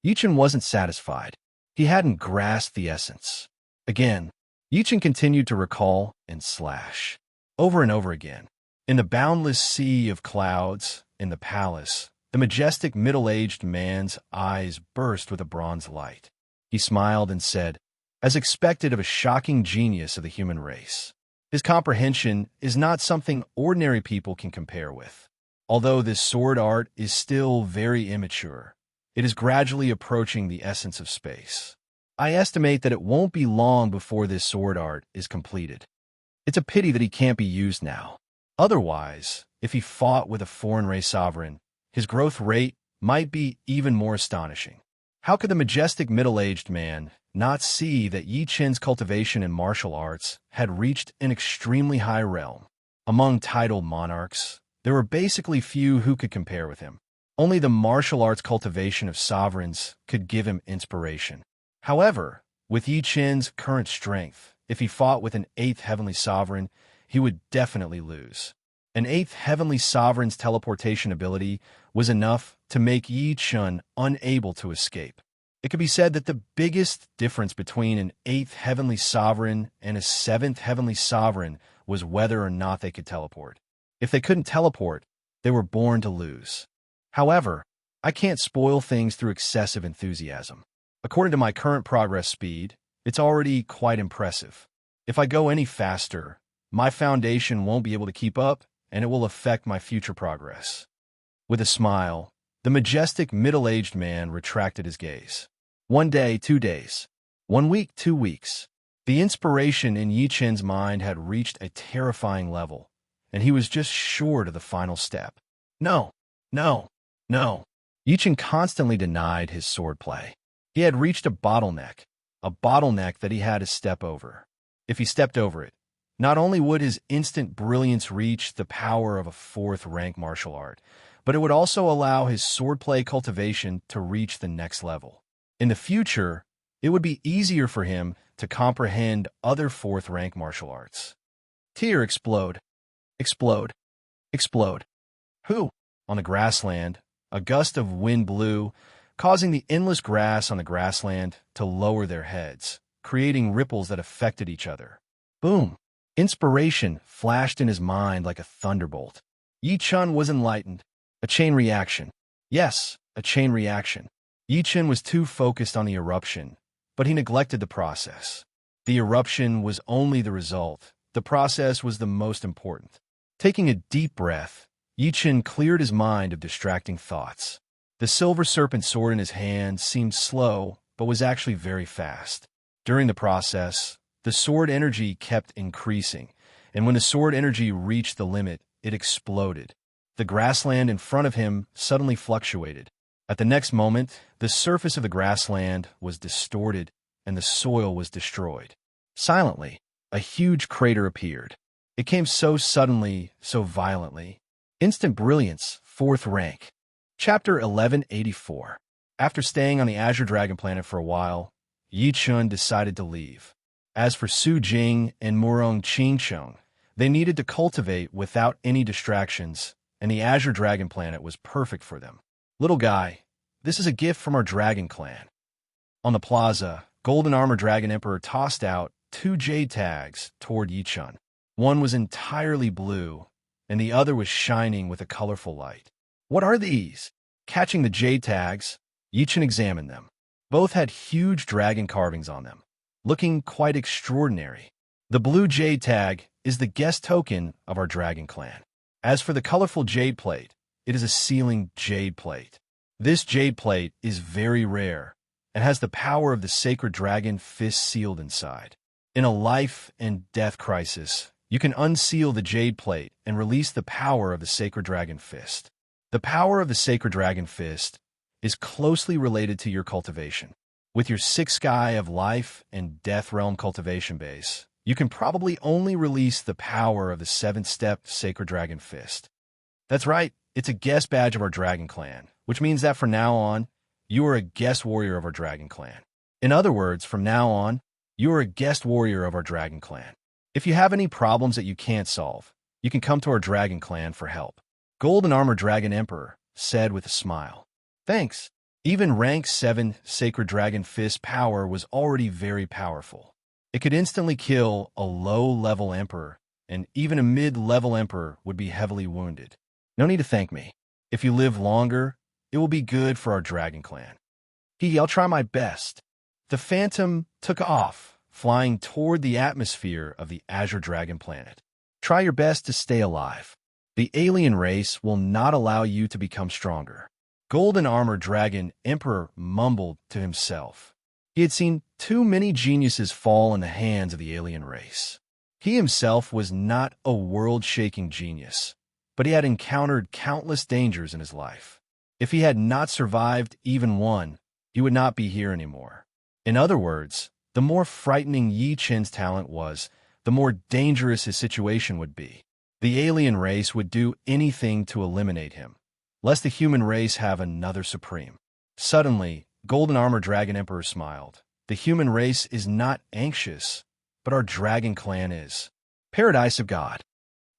Yichen wasn't satisfied. He hadn't grasped the essence. Again, Yichen continued to recall and slash. Over and over again. In the boundless sea of clouds, in the palace, the majestic middle-aged man's eyes burst with a bronze light. He smiled and said, as expected of a shocking genius of the human race, his comprehension is not something ordinary people can compare with. Although this sword art is still very immature, it is gradually approaching the essence of space. I estimate that it won't be long before this sword art is completed. It's a pity that he can't be used now. Otherwise, if he fought with a foreign race sovereign, his growth rate might be even more astonishing. How could the majestic middle-aged man not see that Yi Chen's cultivation in martial arts had reached an extremely high realm? Among titled monarchs, there were basically few who could compare with him. Only the martial arts cultivation of sovereigns could give him inspiration. However, with Yi Chen's current strength, if he fought with an 8th heavenly sovereign, he would definitely lose. An 8th heavenly sovereign's teleportation ability was enough to make Yi Chen unable to escape. It could be said that the biggest difference between an 8th heavenly sovereign and a 7th heavenly sovereign was whether or not they could teleport. If they couldn't teleport, they were born to lose. However, I can't spoil things through excessive enthusiasm. According to my current progress speed, it's already quite impressive. If I go any faster, my foundation won't be able to keep up, and it will affect my future progress. With a smile, the majestic middle-aged man retracted his gaze. 1 day, 2 days. 1 week, 2 weeks. The inspiration in Yi Chen's mind had reached a terrifying level, and he was just short of the final step. No, no, no. Yi Chen constantly denied his swordplay. He had reached a bottleneck that he had to step over. If he stepped over it, not only would his instant brilliance reach the power of a 4th rank martial art, but it would also allow his swordplay cultivation to reach the next level. In the future, it would be easier for him to comprehend other 4th rank martial arts. Tear explode. Explode. Explode. Who? On the grassland, a gust of wind blew, causing the endless grass on the grassland to lower their heads, creating ripples that affected each other. Boom! Inspiration flashed in his mind like a thunderbolt. Yi Chen was enlightened. A chain reaction. Yes, a chain reaction. Yi Chen was too focused on the eruption, but he neglected the process. The eruption was only the result. The process was the most important. Taking a deep breath, Yi Chen cleared his mind of distracting thoughts. The silver serpent sword in his hand seemed slow, but was actually very fast. During the process, the sword energy kept increasing, and when the sword energy reached the limit, it exploded. The grassland in front of him suddenly fluctuated. At the next moment, the surface of the grassland was distorted, and the soil was destroyed. Silently, a huge crater appeared. It came so suddenly, so violently. Instant brilliance, 4th rank. Chapter 1184. After staying on the Azure Dragon planet for a while, Yi Chen decided to leave. As for Su Jing and Murong Qingcheng, they needed to cultivate without any distractions, and the Azure Dragon planet was perfect for them. Little guy, this is a gift from our dragon clan. On the plaza, Golden Armor Dragon Emperor tossed out 2 jade tags toward Yi Chen. One was entirely blue, and the other was shining with a colorful light. What are these? Catching the jade tags, Yi Chen examined them. Both had huge dragon carvings on them, looking quite extraordinary. The blue jade tag is the guest token of our dragon clan. As for the colorful jade plate, it is a sealing jade plate. This jade plate is very rare and has the power of the sacred dragon fist sealed inside. In a life and death crisis, you can unseal the jade plate and release the power of the sacred dragon fist. The power of the sacred dragon fist is closely related to your cultivation. With your 6th sky of life and death realm cultivation base, you can probably only release the power of the 7th-step sacred dragon fist. That's right, it's a guest badge of our dragon clan, which means that from now on, you are a guest warrior of our dragon clan. In other words, from now on, You are a guest warrior of our dragon clan. If you have any problems that you can't solve, you can come to our dragon clan for help. Golden Armor Dragon Emperor said with a smile. Thanks. Even rank 7 Sacred Dragon Fist power was already very powerful. It could instantly kill a low-level emperor, and even a mid-level emperor would be heavily wounded. No need to thank me. If you live longer, it will be good for our dragon clan. I'll try my best. The Phantom took off, flying toward the atmosphere of the Azure Dragon planet. Try your best to stay alive. The alien race will not allow you to become stronger. Golden Armor Dragon Emperor mumbled to himself. He had seen too many geniuses fall in the hands of the alien race. He himself was not a world-shaking genius, but he had encountered countless dangers in his life. If he had not survived even one, he would not be here anymore. In other words, the more frightening Yi Chen's talent was, the more dangerous his situation would be. The alien race would do anything to eliminate him, lest the human race have another supreme. Suddenly, Golden Armor Dragon Emperor smiled. The human race is not anxious, but our dragon clan is. Paradise of God.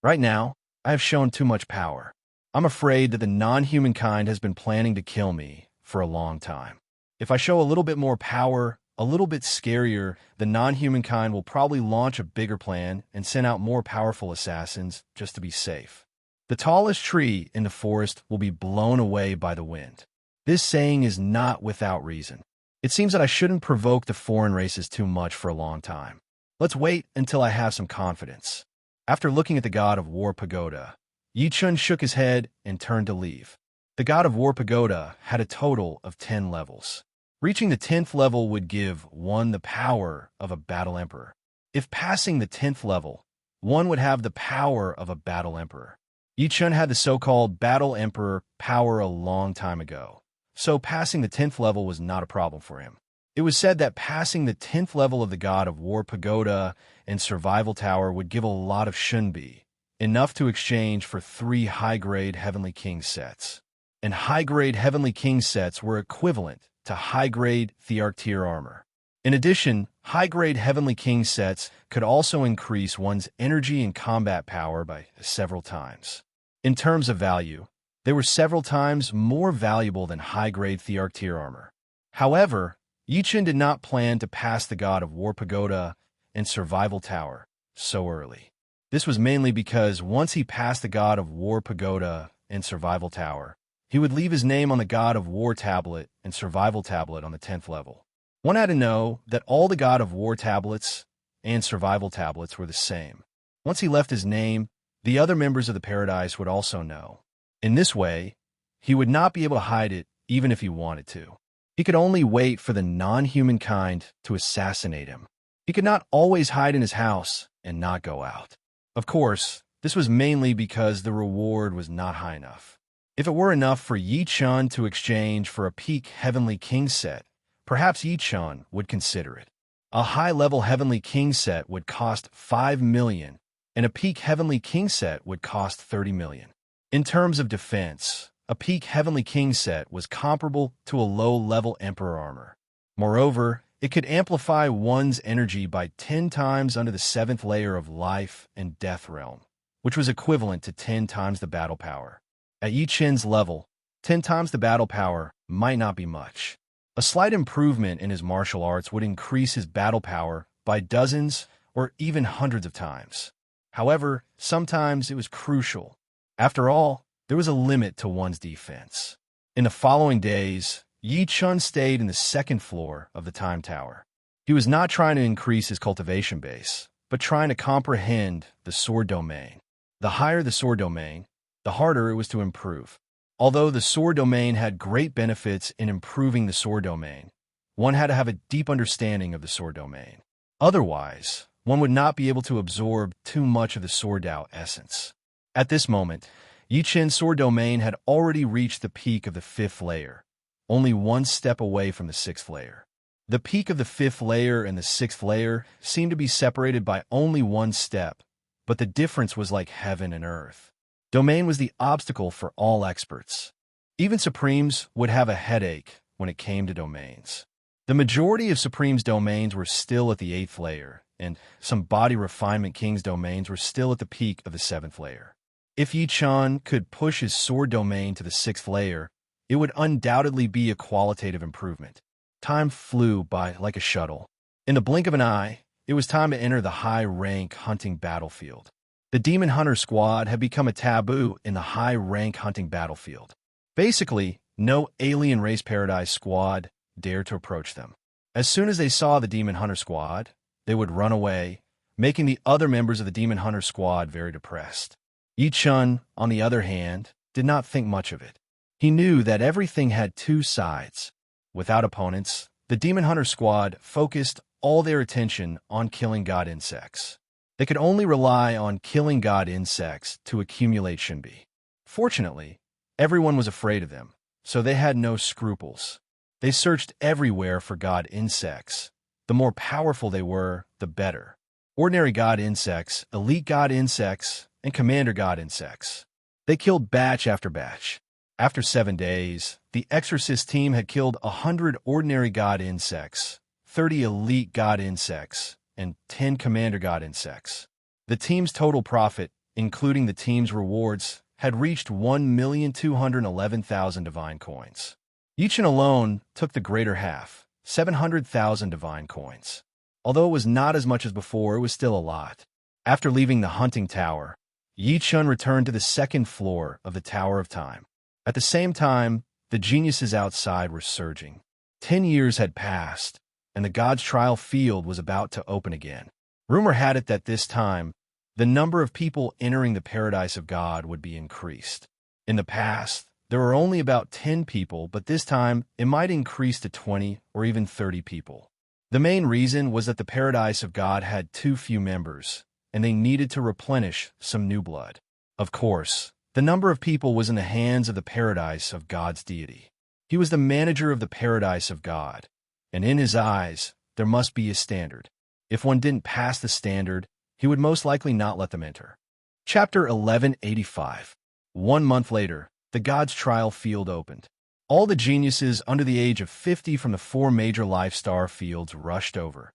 Right now, I have shown too much power. I'm afraid that the non-human kind has been planning to kill me for a long time. If I show a little bit more power, a little bit scarier, the non-human kind will probably launch a bigger plan and send out more powerful assassins just to be safe. The tallest tree in the forest will be blown away by the wind. This saying is not without reason. It seems that I shouldn't provoke the foreign races too much for a long time. Let's wait until I have some confidence. After looking at the God of War Pagoda, Yi Chun shook his head and turned to leave. The God of War Pagoda had a total of 10 levels. Reaching the 10th level would give one the power of a battle emperor. If passing the 10th level, one would have the power of a battle emperor. Yi Chun had the so-called battle emperor power a long time ago, so passing the 10th level was not a problem for him. It was said that passing the 10th level of the God of War Pagoda and Survival Tower would give a lot of Shunbi, enough to exchange for 3 high-grade Heavenly King sets. And high-grade Heavenly King sets were equivalent to high-grade Thearch tier armor. In addition, high-grade Heavenly King sets could also increase one's energy and combat power by several times. In terms of value, they were several times more valuable than high-grade Thearch tier armor. However, Yi Chun did not plan to pass the God of War Pagoda and Survival Tower so early. This was mainly because once he passed the God of War Pagoda and Survival Tower, he would leave his name on the God of War Tablet and Survival Tablet on the 10th level. One had to know that all the God of War Tablets and Survival Tablets were the same. Once he left his name, the other members of the Paradise would also know. In this way, he would not be able to hide it even if he wanted to. He could only wait for the non-human kind to assassinate him. He could not always hide in his house and not go out. Of course, this was mainly because the reward was not high enough. If it were enough for Yi Chun to exchange for a peak Heavenly King set, perhaps Yi Chun would consider it. A high-level Heavenly King set would cost 5 million, and a peak Heavenly King set would cost 30 million. In terms of defense, a peak Heavenly King set was comparable to a low-level Emperor armor. Moreover, it could amplify one's energy by 10 times under the 7th layer of Life and Death realm, which was equivalent to 10 times the battle power. At Yi Chun's level, 10 times the battle power might not be much. A slight improvement in his martial arts would increase his battle power by dozens or even hundreds of times. However, sometimes it was crucial. After all, there was a limit to one's defense. In the following days, Yi Chun stayed in the 2nd floor of the Time Tower. He was not trying to increase his cultivation base, but trying to comprehend the sword domain. The higher the sword domain, the harder it was to improve. Although the sword domain had great benefits in improving the sword domain, one had to have a deep understanding of the sword domain. Otherwise, one would not be able to absorb too much of the sword Dao essence. At this moment, Yi Chun's sword domain had already reached the peak of the 5th layer, only one step away from the 6th layer. The peak of the 5th layer and the 6th layer seemed to be separated by only one step, but the difference was like heaven and earth. Domain was the obstacle for all experts. Even Supremes would have a headache when it came to domains. The majority of Supreme's domains were still at the 8th layer, and some Body Refinement King's domains were still at the peak of the 7th layer. If Yi Chun could push his sword domain to the 6th layer, it would undoubtedly be a qualitative improvement. Time flew by like a shuttle. In the blink of an eye, it was time to enter the high-rank hunting battlefield. The Demon Hunter Squad had become a taboo in the high-rank hunting battlefield. Basically, no alien race paradise squad dared to approach them. As soon as they saw the Demon Hunter Squad, they would run away, making the other members of the Demon Hunter Squad very depressed. Yi Chun, on the other hand, did not think much of it. He knew that everything had two sides. Without opponents, the Demon Hunter Squad focused all their attention on killing god insects. They could only rely on killing god insects to accumulate Shinbi. Fortunately, everyone was afraid of them, so they had no scruples. They searched everywhere for god insects. The more powerful they were, the better. Ordinary god insects, elite god insects, and commander god insects. They killed batch after batch. After 7 days, the Exorcist team had killed 100 ordinary god insects, 30 elite god insects, and 10 commander god insects. The team's total profit, including the team's rewards, had reached 1,211,000 divine coins. Yi Chun alone took the greater half, 700,000 divine coins. Although it was not as much as before, it was still a lot. After leaving the hunting tower, Yi Chun returned to the 2nd floor of the Tower of Time. At the same time, the geniuses outside were surging. 10 years had passed, and the God's Trial field was about to open again. Rumor had it that this time, the number of people entering the paradise of God would be increased. In the past, there were only about 10 people, but this time it might increase to 20 or even 30 people. The main reason was that the paradise of God had too few members, and they needed to replenish some new blood. Of course, the number of people was in the hands of the paradise of God's deity. He was the manager of the paradise of God, and in his eyes, there must be a standard. If one didn't pass the standard, he would most likely not let them enter. Chapter 1185. 1 month later, the God's Trial field opened. All the geniuses under the age of 50 from the 4 major life star fields rushed over,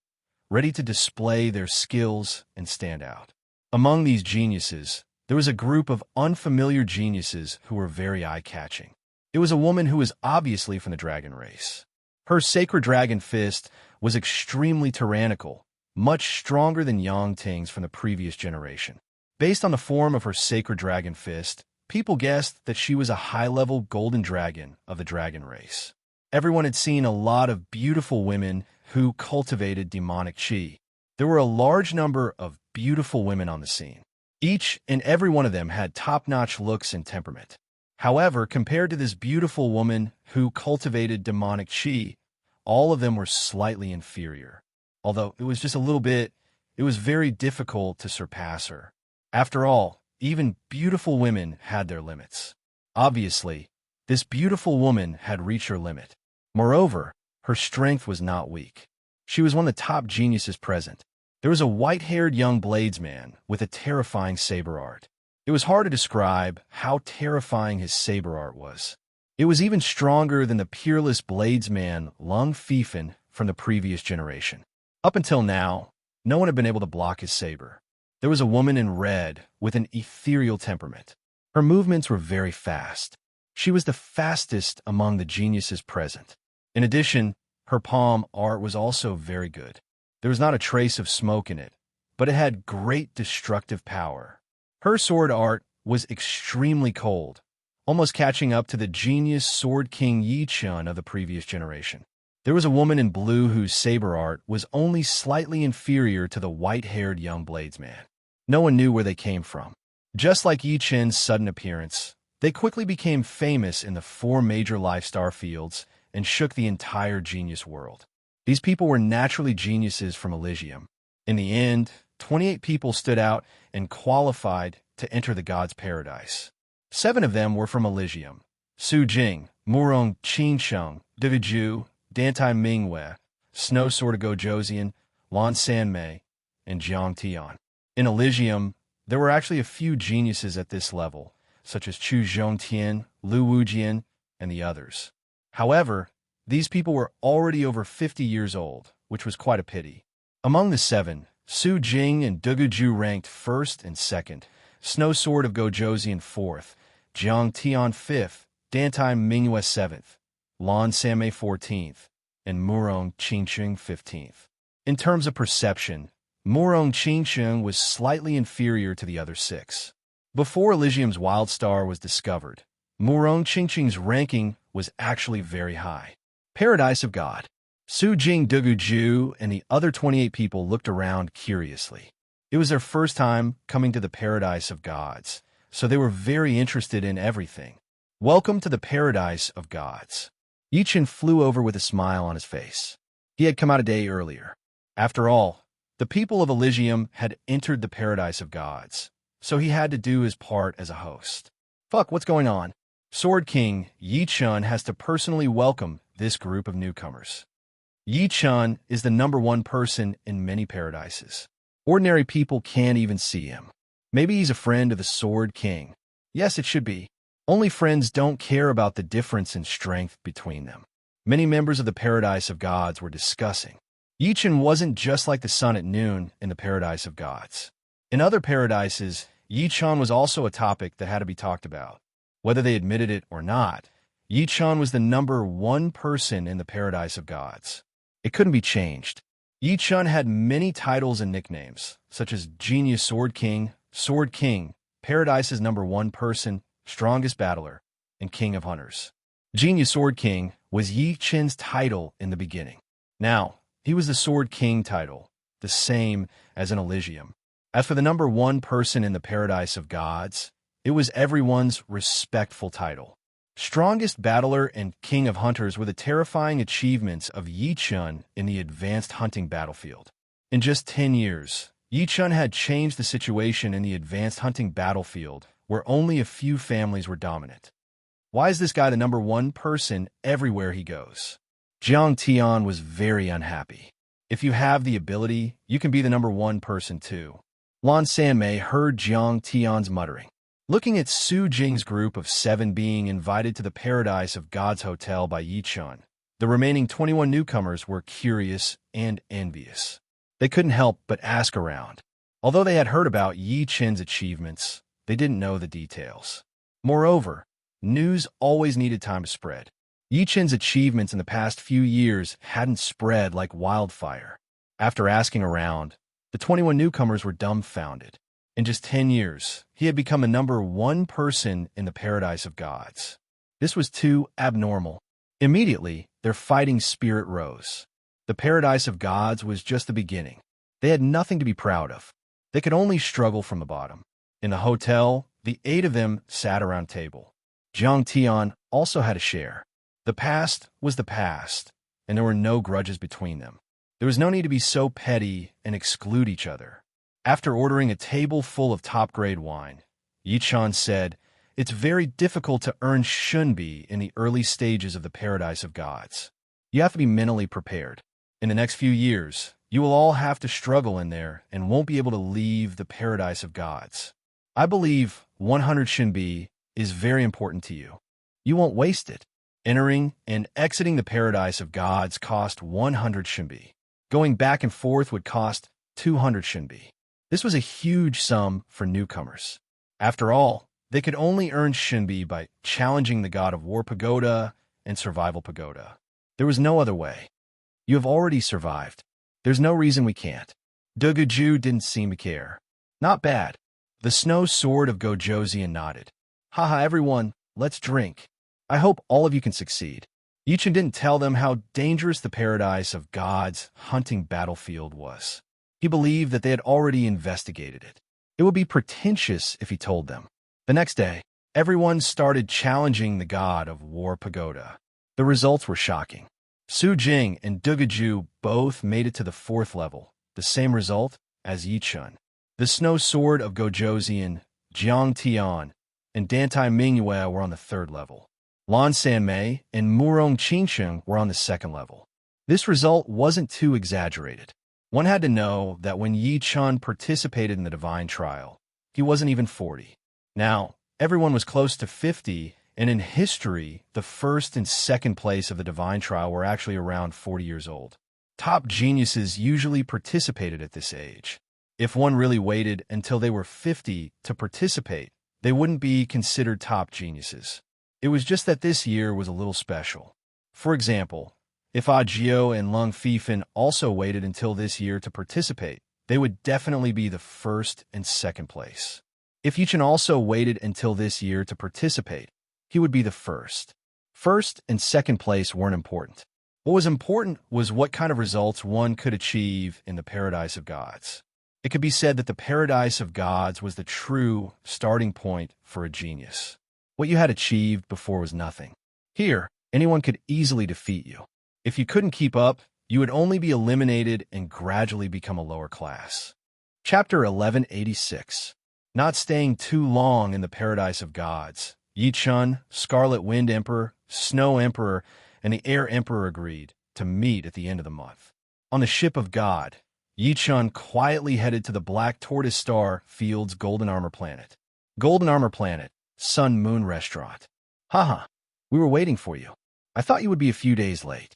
ready to display their skills and stand out. Among these geniuses, there was a group of unfamiliar geniuses who were very eye-catching. It was a woman who was obviously from the dragon race. Her sacred dragon fist was extremely tyrannical, much stronger than Yang Ting's from the previous generation. Based on the form of her sacred dragon fist, people guessed that she was a high-level golden dragon of the dragon race. Everyone had seen a lot of beautiful women who cultivated demonic chi. There were a large number of beautiful women on the scene. Each and every one of them had top-notch looks and temperament. However, compared to this beautiful woman who cultivated demonic chi, all of them were slightly inferior. Although it was just a little bit, it was very difficult to surpass her. After all, even beautiful women had their limits. Obviously, this beautiful woman had reached her limit. Moreover, her strength was not weak. She was one of the top geniuses present. There was a white-haired young bladesman with a terrifying saber art. It was hard to describe how terrifying his saber art was. It was even stronger than the peerless bladesman Lung Fifan from the previous generation. Up until now, no one had been able to block his saber. There was a woman in red with an ethereal temperament. Her movements were very fast. She was the fastest among the geniuses present. In addition, her palm art was also very good. There was not a trace of smoke in it, but it had great destructive power. Her sword art was extremely cold, almost catching up to the genius Sword King Yi Chun of the previous generation. There was a woman in blue whose saber art was only slightly inferior to the white-haired young bladesman. No one knew where they came from. Just like Yi Chun's sudden appearance, they quickly became famous in the 4 major life star fields and shook the entire genius world. These people were naturally geniuses from Elysium. In the end, 28 people stood out and qualified to enter the God's Paradise. 7 of them were from Elysium: Su Jing, Murong Qingsheng, Diviju, Dantai Mingwei, Snow Sword Go Josian, Lan Sanmei, and Jiang Tian. In Elysium, there were actually a few geniuses at this level, such as Chu Zhongtian, Lu Wujian, and the others. However, These people were already over 50 years old, which was quite a pity. Among the seven, Su Jing and Duguju ranked first and second, Snow Sword of Gojoseon fourth, Jiang Tian fifth, Dantai Mingyue seventh, Lan Sanmei 14th, and Murong Qingsheng 15th. In terms of perception, Murong Qingsheng was slightly inferior to the other six. Before Elysium's Wildstar was discovered, Murong Qingsheng's ranking was actually very high. Paradise of God. Su Jing, Duguju, and the other 28 people looked around curiously. It was their first time coming to the Paradise of Gods, so they were very interested in everything. Welcome to the Paradise of Gods. Yichen flew over with a smile on his face. He had come out a day earlier. After all, the people of Elysium had entered the Paradise of Gods, so he had to do his part as a host. Fuck, what's going on? Sword King Yichun has to personally welcome this group of newcomers. Yichun is the #1 person in many paradises. Ordinary people can't even see him. Maybe he's a friend of the Sword King. Yes, it should be. Only friends don't care about the difference in strength between them. Many members of the Paradise of Gods were discussing. Yichun wasn't just like the sun at noon in the Paradise of Gods. In other paradises, Yichun was also a topic that had to be talked about. Whether they admitted it or not, Yichun was the #1 person in the Paradise of Gods. It couldn't be changed. Yichun had many titles and nicknames, such as Genius Sword King, Paradise's #1 person, Strongest Battler, and King of Hunters. Genius Sword King was Yichun's title in the beginning. Now, he was the Sword King title, the same as in Elysium. As for the #1 person in the Paradise of Gods, it was everyone's respectful title. Strongest Battler and King of Hunters were the terrifying achievements of Yichun in the advanced hunting battlefield. In just 10 years, Yichun had changed the situation in the advanced hunting battlefield, where only a few families were dominant. Why is this guy the #1 person everywhere he goes? Jiang Tian was very unhappy. If you have the ability, you can be the #1 person too. Lan Sanmei heard Jiang Tian's muttering. Looking at Su Jing's group of 7 being invited to the Paradise of Gods Hotel by Yichun, the remaining 21 newcomers were curious and envious. They couldn't help but ask around. Although they had heard about Yichun's achievements, they didn't know the details. Moreover, news always needed time to spread. Yichun's achievements in the past few years hadn't spread like wildfire. After asking around, the 21 newcomers were dumbfounded. In just 10 years, he had become the #1 person in the Paradise of Gods. This was too abnormal. Immediately, their fighting spirit rose. The Paradise of Gods was just the beginning. They had nothing to be proud of. They could only struggle from the bottom. In the hotel, the 8 of them sat around a table. Jiang Tian also had a share. The past was the past, and there were no grudges between them. There was no need to be so petty and exclude each other. After ordering a table full of top-grade wine, Yichun said, "It's very difficult to earn Shunbi in the early stages of the Paradise of Gods. You have to be mentally prepared. In the next few years, you will all have to struggle in there and won't be able to leave the Paradise of Gods. I believe 100 Shunbi is very important to you. You won't waste it. Entering and exiting the Paradise of Gods cost 100 Shunbi. Going back and forth would cost 200 Shunbi. This was a huge sum for newcomers. After all, they could only earn Shunbi by challenging the God of War Pagoda and Survival Pagoda. There was no other way. You have already survived. There's no reason we can't." Duguju didn't seem to care. "Not bad." The Snow Sword of Gojoseon nodded. "Haha, everyone, let's drink. I hope all of you can succeed." Yichun didn't tell them how dangerous the Paradise of Gods hunting battlefield was. He believed that they had already investigated it. It would be pretentious if he told them. The next day, everyone started challenging the God of War Pagoda. The results were shocking. Su Jing and Duguju both made it to the 4th level, the same result as Yichun. The Snow Sword of Gojoseon, Jiang Tian, and Dantai Mingyue were on the 3rd level. Lan Sanmei and Murong Qingsheng were on the 2nd level. This result wasn't too exaggerated. One had to know that when Yichun participated in the Divine Trial, he wasn't even 40. Now, everyone was close to 50 And in history, the first and second place of the divine trial were actually around 40 years old. Top geniuses usually participated at this age. If one really waited until they were 50 to participate, they wouldn't be considered top geniuses. It was just that this year was a little special. For example, if Agio and Lung Fifan also waited until this year to participate, they would definitely be the first and second place. If Yichen also waited until this year to participate, he would be the first. First and second place weren't important. What was important was what kind of results one could achieve in the paradise of gods. It could be said that the paradise of gods was the true starting point for a genius. What you had achieved before was nothing. Here, anyone could easily defeat you. If you couldn't keep up, you would only be eliminated and gradually become a lower class. Chapter 1186. Not staying too long in the paradise of gods, Yichun, Scarlet Wind Emperor, Snow Emperor, and the Air Emperor agreed to meet at the end of the month. On the ship of God, Yichun quietly headed to the Black Tortoise Star Field's Golden Armor Planet. Golden Armor Planet, Sun Moon Restaurant. Haha, we were waiting for you. I thought you would be a few days late.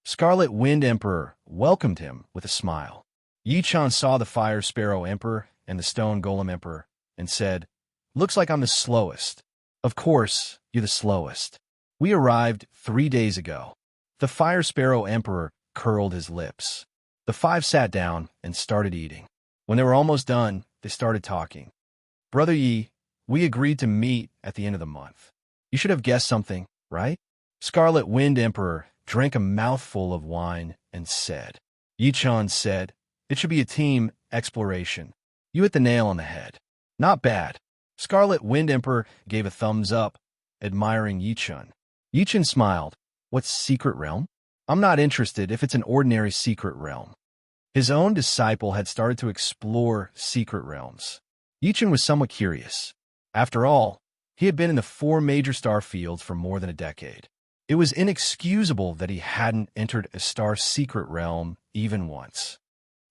Scarlet Wind Emperor welcomed him with a smile. Yichun saw the Fire Sparrow Emperor and the Stone Golem Emperor and said, "Looks like I'm the slowest." "Of course, you're the slowest. We arrived 3 days ago." The Fire Sparrow Emperor curled his lips. The five sat down and started eating. When they were almost done, they started talking. "Brother Yi, we agreed to meet at the end of the month. You should have guessed something, right?" Scarlet Wind Emperor drank a mouthful of wine and said. Yichun said, "It should be a team exploration. You hit the nail on the head." "Not bad." Scarlet Wind Emperor gave a thumbs up, admiring Yichun. Yichun smiled. "What's secret realm?" "I'm not interested if it's an ordinary secret realm." His own disciple had started to explore secret realms. Yichun was somewhat curious. After all, he had been in the 4 major star fields for more than a decade. It was inexcusable that he hadn't entered a star secret realm even once.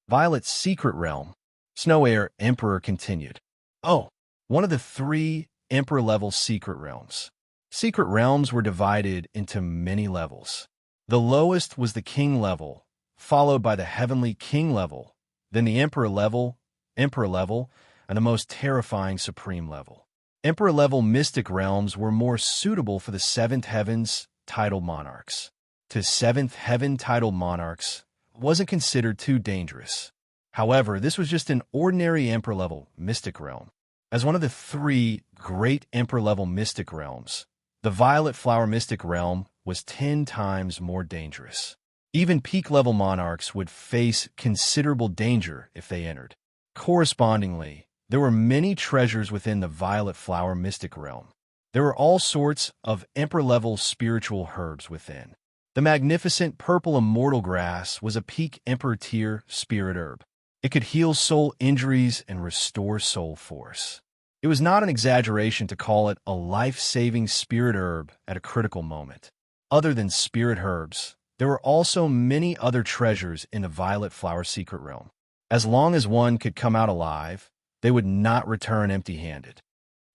Violet's secret realm, Snow Air Emperor continued. "Oh, one of the 3 Emperor-level secret realms." Secret realms were divided into many levels. The lowest was the King level, followed by the Heavenly King level, then the Emperor level, and the most terrifying Supreme level. Emperor-level mystic realms were more suitable for the 7th Heaven's titled monarchs. To 7th Heaven titled monarchs wasn't considered too dangerous. However, this was just an ordinary Emperor-level mystic realm. As one of the 3 great Emperor-level mystic realms, the Violet Flower Mystic Realm was 10 times more dangerous. Even peak-level monarchs would face considerable danger if they entered. Correspondingly, there were many treasures within the Violet Flower Mystic Realm. There were all sorts of Emperor-level spiritual herbs within. The magnificent purple Immortal grass was a peak Emperor-tier spirit herb. It could heal soul injuries and restore soul force. It was not an exaggeration to call it a life-saving spirit herb at a critical moment. Other than spirit herbs, there were also many other treasures in the Violet Flower Secret Realm. As long as one could come out alive, they would not return empty-handed.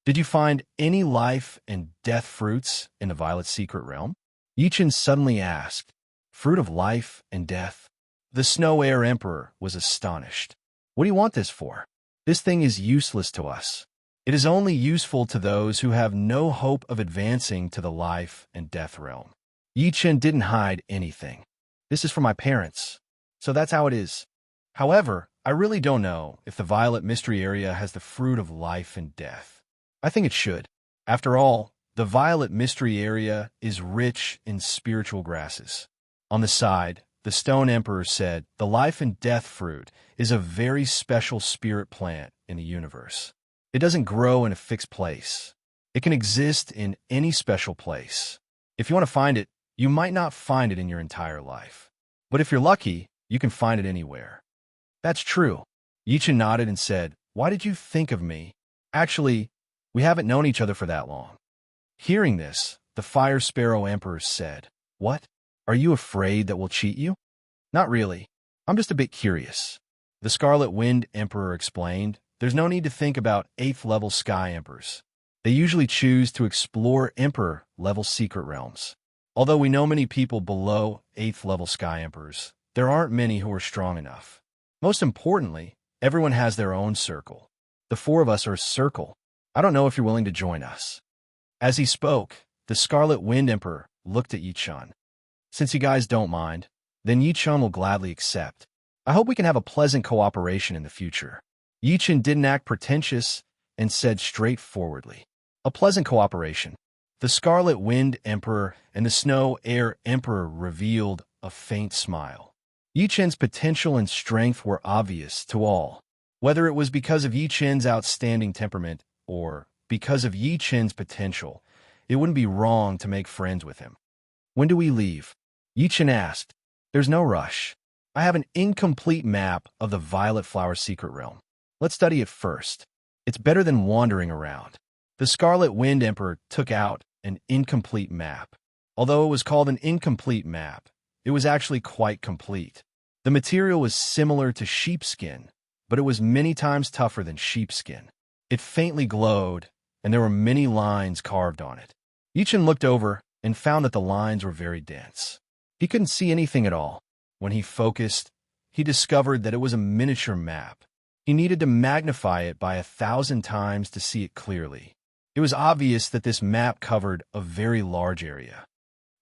"Did you find any life and death fruits in the Violet Secret Realm?" Yichun suddenly asked. "Fruit of life and death?" The Snow Air Emperor was astonished. "What do you want this for? This thing is useless to us. It is only useful to those who have no hope of advancing to the life and death realm." Yichun didn't hide anything. "This is for my parents, so that's how it is. However, I really don't know if the Violet Mystery Area has the fruit of life and death. I think it should. After all, the Violet Mystery Area is rich in spiritual grasses." On the side, the Stone Emperor said, "The life and death fruit is a very special spirit plant in the universe. It doesn't grow in a fixed place. It can exist in any special place. If you want to find it, you might not find it in your entire life. But if you're lucky, you can find it anywhere." "That's true." Yichun nodded and said, "Why did you think of me? Actually, we haven't known each other for that long." Hearing this, the Fire Sparrow Emperor said, "What? Are you afraid that we'll cheat you?" "Not really. I'm just a bit curious." The Scarlet Wind Emperor explained, "There's no need to think about 8th-level Sky Emperors. They usually choose to explore Emperor-level secret realms. Although we know many people below 8th level Sky Emperors, there aren't many who are strong enough. Most importantly, everyone has their own circle. The four of us are a circle. I don't know if you're willing to join us. As he spoke, the Scarlet Wind Emperor looked at Yi-chan. Since you guys don't mind, then Yi-chan will gladly accept. I hope we can have a pleasant cooperation in the future. Yi-chan didn't act pretentious and said straightforwardly, a pleasant cooperation. The Scarlet Wind Emperor and the Snow Air Emperor revealed a faint smile. Yi-chan's potential and strength were obvious to all. Whether it was because of Yi-chan's outstanding temperament or because of Yi-chan's potential, it wouldn't be wrong to make friends with him. When do we leave? Yi-chan asked. There's no rush. I have an incomplete map of the Violet Flower Secret Realm. Let's study it first. It's better than wandering around. The Scarlet Wind Emperor took out an incomplete map. Although it was called an incomplete map, it was actually quite complete. The material was similar to sheepskin, but it was many times tougher than sheepskin. It faintly glowed, and there were many lines carved on it. Yi-chan looked over and found that the lines were very dense. He couldn't see anything at all. When he focused, he discovered that it was a miniature map. He needed to magnify it by 1,000 times to see it clearly. It was obvious that this map covered a very large area.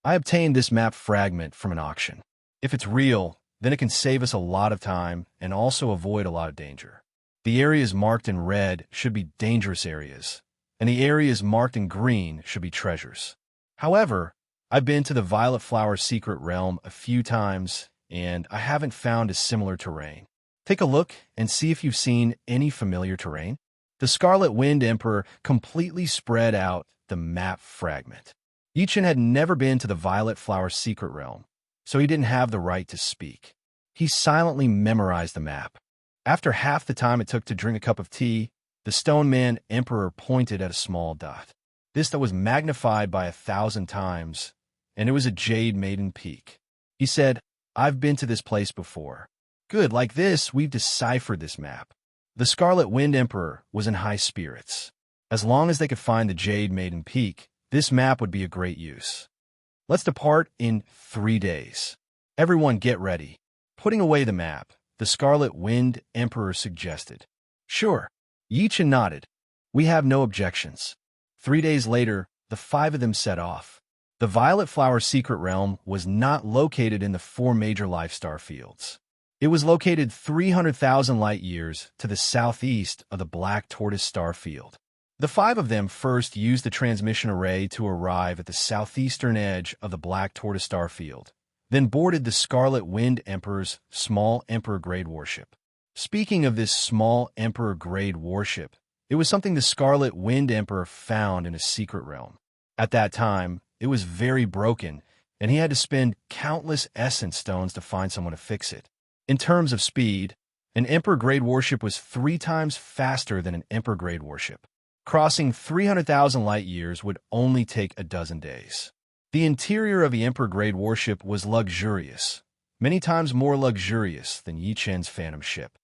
I obtained this map fragment from an auction. If it's real, then it can save us a lot of time and also avoid a lot of danger. The areas marked in red should be dangerous areas, and the areas marked in green should be treasures. However, I've been to the Violet Flower Secret Realm a few times, and I haven't found a similar terrain. Take a look and see if you've seen any familiar terrain. The Scarlet Wind Emperor completely spread out the map fragment. Yi-chan had never been to the Violet Flower Secret Realm, so he didn't have the right to speak. He silently memorized the map. After half the time it took to drink a cup of tea, the Stone Man Emperor pointed at a small dot. This dot was magnified by 1,000 times, and it was a Jade Maiden Peak. He said, I've been to this place before. Good, like this, we've deciphered this map. The Scarlet Wind Emperor was in high spirits. As long as they could find the Jade Maiden Peak, this map would be a great use. Let's depart in 3 days. Everyone get ready. Putting away the map, the Scarlet Wind Emperor suggested. Sure. Yi-chan nodded. We have no objections. 3 days later, the 5 of them set off. The Violet Flower Secret Realm was not located in the 4 major life star fields. It was located 300,000 light-years to the southeast of the Black Tortoise Star Field. The 5 of them first used the transmission array to arrive at the southeastern edge of the Black Tortoise Star Field, then boarded the Scarlet Wind Emperor's small Emperor-grade warship. Speaking of this small Emperor-grade warship, it was something the Scarlet Wind Emperor found in a secret realm. At that time, it was very broken, and he had to spend countless essence stones to find someone to fix it. In terms of speed, an Emperor-grade warship was 3 times faster than an Emperor-grade warship. Crossing 300,000 light-years would only take a dozen days. The interior of the Emperor-grade warship was luxurious, many times more luxurious than Yi-chan's Phantom ship.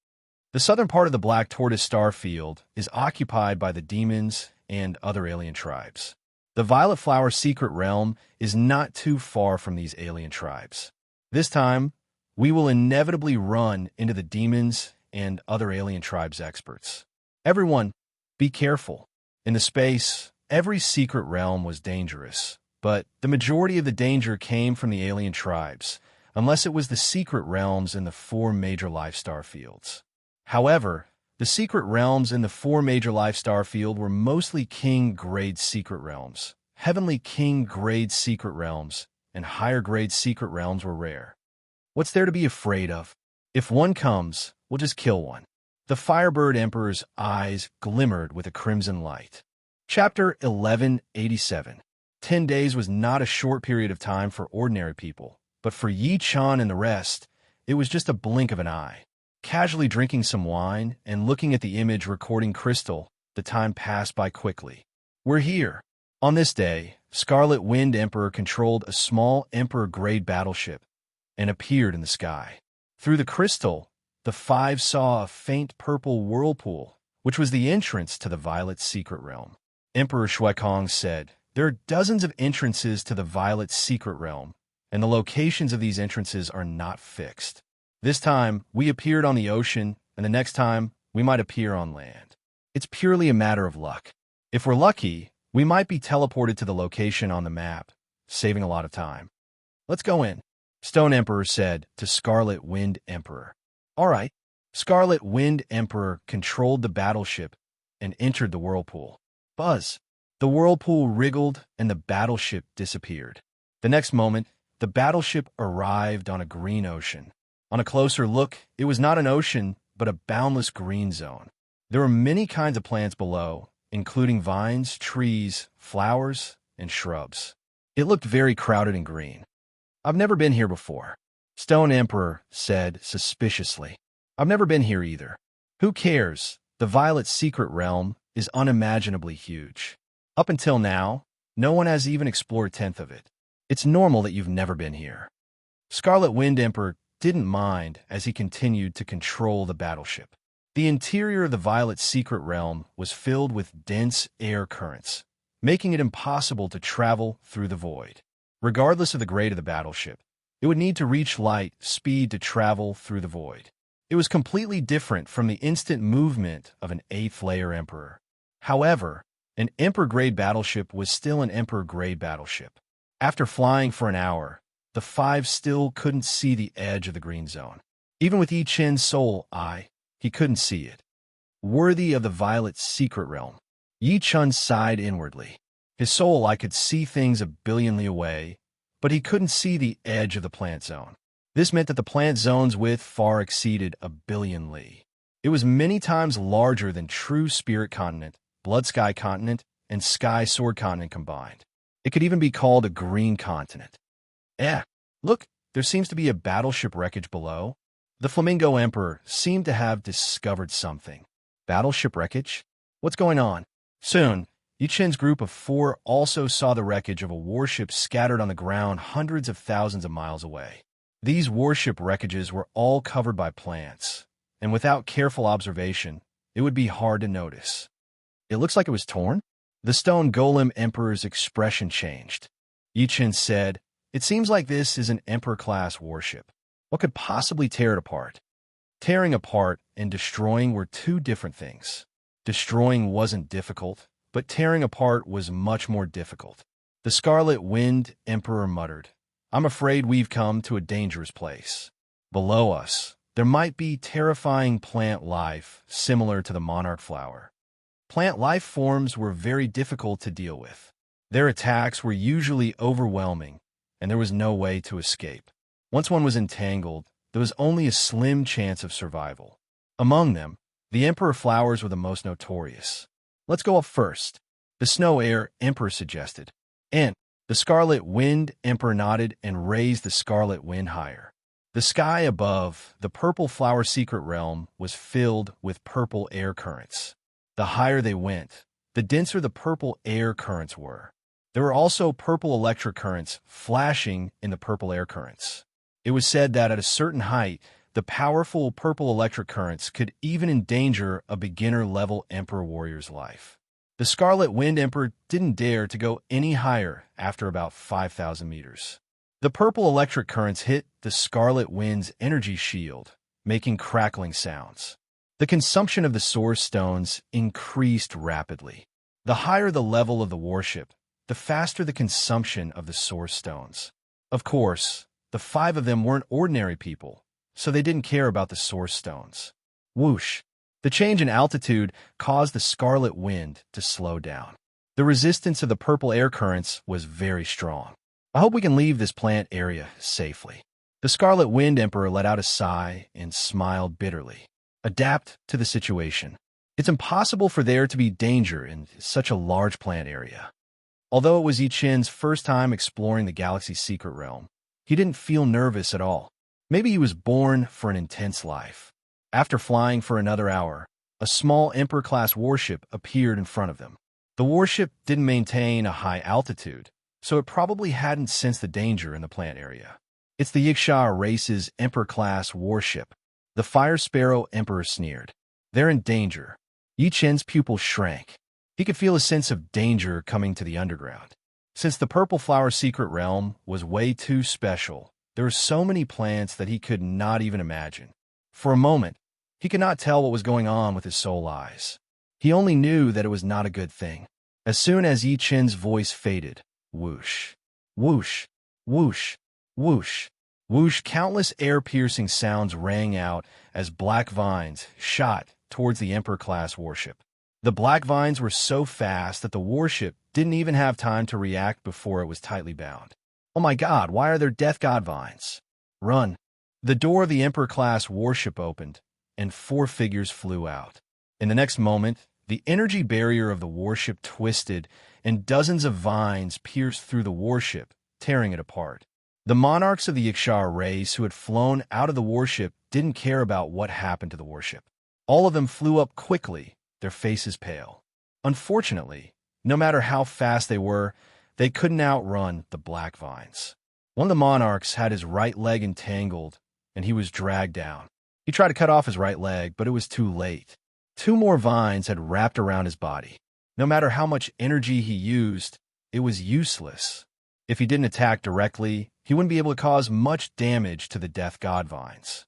The southern part of the Black Tortoise Star Field is occupied by the demons and other alien tribes. The Violet Flower Secret Realm is not too far from these alien tribes. This time, we will inevitably run into the demons and other alien tribes experts. Everyone, be careful. In the space, every secret realm was dangerous, but the majority of the danger came from the alien tribes, unless it was the secret realms in the 4 major life star fields. However, the secret realms in the 4 major life star field were mostly king-grade secret realms. Heavenly king-grade secret realms and higher-grade secret realms were rare. What's there to be afraid of? If one comes, we'll just kill one. The Firebird Emperor's eyes glimmered with a crimson light. Chapter 1187. 10 days was not a short period of time for ordinary people, but for Yi-chan and the rest, it was just a blink of an eye. Casually drinking some wine and looking at the image recording crystal, the time passed by quickly. We're here. On this day, Scarlet Wind Emperor controlled a small Emperor-grade battleship and appeared in the sky. Through the crystal, the 5 saw a faint purple whirlpool, which was the entrance to the Violet Secret Realm. Emperor Shuekong said, "There are dozens of entrances to the Violet Secret Realm, and the locations of these entrances are not fixed. This time, we appeared on the ocean, and the next time, we might appear on land. It's purely a matter of luck. If we're lucky, we might be teleported to the location on the map, saving a lot of time. Let's go in," Stone Emperor said to Scarlet Wind Emperor. All right. Scarlet Wind Emperor controlled the battleship and entered the whirlpool. Buzz. The whirlpool wriggled and the battleship disappeared. The next moment, the battleship arrived on a green ocean. On a closer look, it was not an ocean, but a boundless green zone. There were many kinds of plants below, including vines, trees, flowers, and shrubs. It looked very crowded and green. "I've never been here before," Stone Emperor said suspiciously. "I've never been here either." "Who cares? The Violet Secret Realm is unimaginably huge. Up until now, no one has even explored a tenth of it. It's normal that you've never been here." Scarlet Wind Emperor didn't mind as he continued to control the battleship. The interior of the Violet Secret Realm was filled with dense air currents, making it impossible to travel through the void. Regardless of the grade of the battleship, it would need to reach light speed to travel through the void. It was completely different from the instant movement of an 8th layer Emperor. However, an Emperor-grade battleship was still an Emperor-grade battleship. After flying for an hour, the five still couldn't see the edge of the green zone. Even with Yi Chen's soul eye, he couldn't see it. Worthy of the Violet Secret Realm, Yi Chen sighed inwardly. His soul eye could see things a billion li away, but he couldn't see the edge of the plant zone. This meant that the plant zone's width far exceeded a billion li. It was many times larger than True Spirit Continent, Blood Sky Continent, and Sky Sword Continent combined. It could even be called a green continent. Look, there seems to be a battleship wreckage below. The Flamingo Emperor seemed to have discovered something. Battleship wreckage? What's going on? Soon, Yi Chen's group of 4 also saw the wreckage of a warship scattered on the ground hundreds of thousands of miles away. These warship wreckages were all covered by plants, and without careful observation, it would be hard to notice. It looks like it was torn? The Stone Golem Emperor's expression changed. Yi Chen said, "It seems like this is an Emperor-class warship. What could possibly tear it apart?" Tearing apart and destroying were two different things. Destroying wasn't difficult, but tearing apart was much more difficult. The Scarlet Wind Emperor muttered, "I'm afraid we've come to a dangerous place. Below us, there might be terrifying plant life similar to the monarch flower." Plant life forms were very difficult to deal with. Their attacks were usually overwhelming, and there was no way to escape. Once one was entangled, there was only a slim chance of survival. Among them, the Emperor flowers were the most notorious. "Let's go up first," the Snow Air Emperor suggested. And the Scarlet Wind Emperor nodded and raised the Scarlet Wind higher. The sky above the Purple Flower Secret Realm was filled with purple air currents. The higher they went, the denser the purple air currents were. There were also purple electric currents flashing in the purple air currents. It was said that at a certain height, the powerful purple electric currents could even endanger a beginner-level Emperor warrior's life. The Scarlet Wind Emperor didn't dare to go any higher after about 5,000 meters. The purple electric currents hit the Scarlet Wind's energy shield, making crackling sounds. The consumption of the source stones increased rapidly. The higher the level of the warship, the faster the consumption of the source stones. Of course, the 5 of them weren't ordinary people, so they didn't care about the source stones. Whoosh! The change in altitude caused the Scarlet Wind to slow down. The resistance of the purple air currents was very strong. "I hope we can leave this plant area safely." The Scarlet Wind Emperor let out a sigh and smiled bitterly. Adapt to the situation. It's impossible for there to be danger in such a large plant area. Although it was Yi Chen's first time exploring the galaxy's secret realm, he didn't feel nervous at all. Maybe he was born for an intense life. After flying for another hour, a small Emperor-class warship appeared in front of them. The warship didn't maintain a high altitude, so it probably hadn't sensed the danger in the plant area. "It's the Yiksha race's Emperor-class warship," the Fire Sparrow Emperor sneered. "They're in danger." Yi Chen's pupil shrank. He could feel a sense of danger coming to the underground. Since the Purple Flower secret realm was way too special, there were so many plants that he could not even imagine. For a moment, he could not tell what was going on with his soul eyes. He only knew that it was not a good thing. As soon as Yi Chen's voice faded, whoosh, whoosh, whoosh, whoosh, whoosh, countless air-piercing sounds rang out as black vines shot towards the Emperor-class warship. The black vines were so fast that the warship didn't even have time to react before it was tightly bound. Oh my god, why are there death god vines? Run! The door of the Emperor-class warship opened, and 4 figures flew out. In the next moment, the energy barrier of the warship twisted, and dozens of vines pierced through the warship, tearing it apart. The monarchs of the Ikshar race who had flown out of the warship didn't care about what happened to the warship. All of them flew up quickly, their faces pale. Unfortunately, no matter how fast they were, they couldn't outrun the black vines. One of the monarchs had his right leg entangled, and he was dragged down. He tried to cut off his right leg, but it was too late. 2 more vines had wrapped around his body. No matter how much energy he used, it was useless. If he didn't attack directly, he wouldn't be able to cause much damage to the death god vines.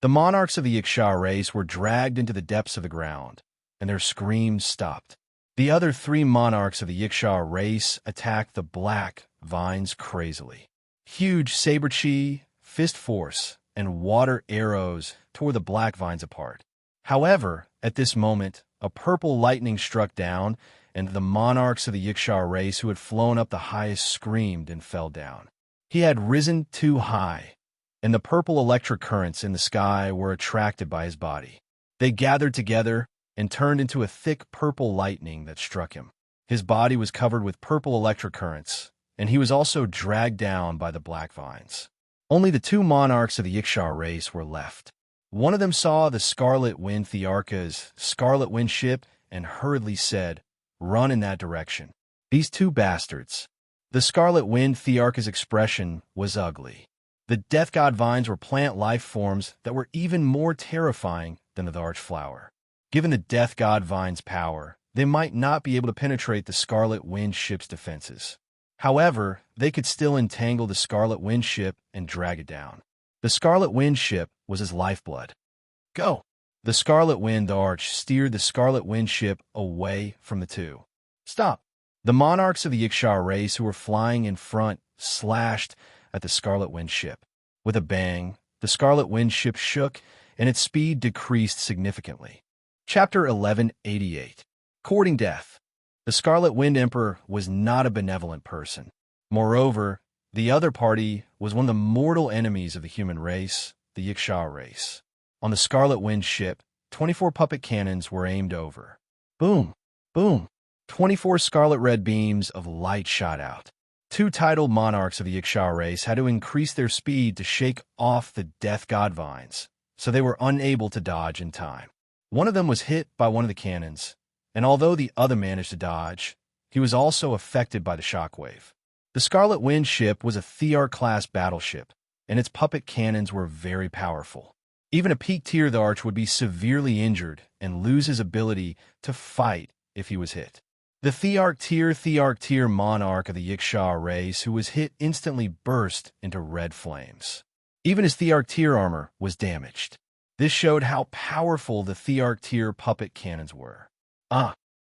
The monarchs of the Ikshar race were dragged into the depths of the ground, and their screams stopped. The other 3 monarchs of the Ikshar race attacked the black vines crazily. Huge saber-chi, fist force, and water arrows tore the black vines apart. However, at this moment, a purple lightning struck down, and the monarchs of the Ikshar race who had flown up the highest screamed and fell down. He had risen too high, and the purple electric currents in the sky were attracted by his body. They gathered together and turned into a thick purple lightning that struck him. His body was covered with purple electric currents, and he was also dragged down by the black vines. Only the 2 monarchs of the Ikshar race were left. One of them saw the Scarlet Wind Thearka's Scarlet Wind ship and hurriedly said, "Run in that direction." These 2 bastards. The Scarlet Wind Thearka's expression was ugly. The death god vines were plant life forms that were even more terrifying than the archflower. Given the death god vine's power, they might not be able to penetrate the Scarlet Wind ship's defenses. However, they could still entangle the Scarlet Wind ship and drag it down. The Scarlet Wind ship was his lifeblood. Go! The Scarlet Wind Arch steered the Scarlet Wind ship away from the 2. Stop! The monarchs of the Ikshar race who were flying in front slashed at the Scarlet Wind ship. With a bang, the Scarlet Wind ship shook, and its speed decreased significantly. Chapter 1188. Courting Death. The Scarlet Wind Emperor was not a benevolent person. Moreover, the other party was one of the mortal enemies of the human race, the Ikshar race. On the Scarlet Wind ship, 24 puppet cannons were aimed over. Boom! Boom! 24 scarlet-red beams of light shot out. 2 titled monarchs of the Ikshar race had to increase their speed to shake off the death god vines, so they were unable to dodge in time. One of them was hit by one of the cannons, and although the other managed to dodge, he was also affected by the shockwave. The Scarlet Wind ship was a Theark-class battleship, and its puppet cannons were very powerful. Even a peak tier Tharch would be severely injured and lose his ability to fight if he was hit. The Theark tier monarch of the Ikshar race who was hit instantly burst into red flames. Even his Theark tier armor was damaged. This showed how powerful the Theark tier puppet cannons were.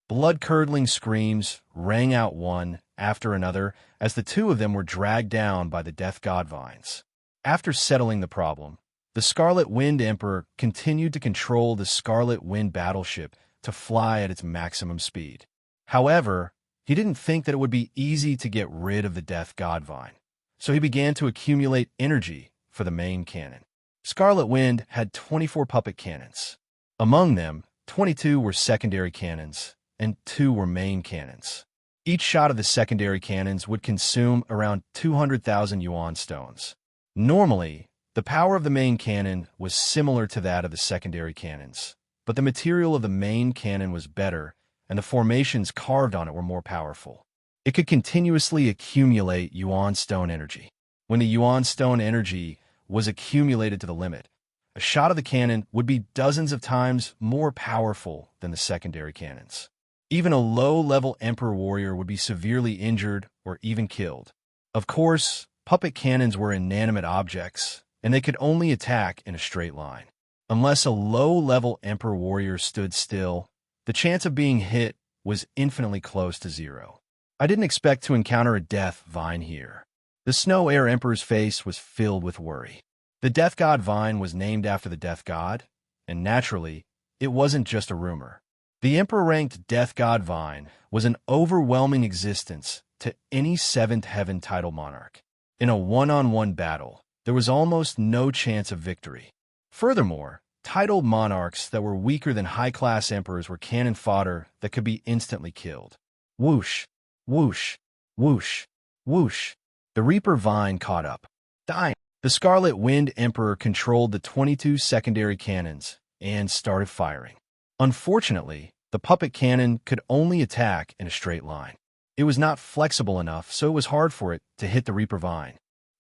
Blood-curdling screams rang out one after another as the 2 of them were dragged down by the death god vines. After settling the problem, the Scarlet Wind Emperor continued to control the Scarlet Wind battleship to fly at its maximum speed. However, he didn't think that it would be easy to get rid of the death god vine, so he began to accumulate energy for the main cannon. Scarlet Wind had 24 puppet cannons. Among them, 22 were secondary cannons, and 2 were main cannons. Each shot of the secondary cannons would consume around 200,000 yuan stones. Normally, the power of the main cannon was similar to that of the secondary cannons, but the material of the main cannon was better, and the formations carved on it were more powerful. It could continuously accumulate yuan stone energy. When the yuan stone energy was accumulated to the limit, a shot of the cannon would be dozens of times more powerful than the secondary cannons. Even a low-level Emperor warrior would be severely injured or even killed. Of course, puppet cannons were inanimate objects, and they could only attack in a straight line. Unless a low-level Emperor warrior stood still, the chance of being hit was infinitely close to zero. I didn't expect to encounter a death vine here. The Snow Air Emperor's face was filled with worry. The Death God vine was named after the Death God, and naturally, it wasn't just a rumor. The Emperor-ranked Death God vine was an overwhelming existence to any Seventh Heaven title monarch. In a one-on-one battle, there was almost no chance of victory. Furthermore, titled monarchs that were weaker than high-class emperors were cannon fodder that could be instantly killed. Whoosh, whoosh, whoosh, whoosh. The Reaper vine caught up. Dying. The Scarlet Wind Emperor controlled the 22 secondary cannons and started firing. Unfortunately, the puppet cannon could only attack in a straight line. It was not flexible enough, so it was hard for it to hit the Reaper vine.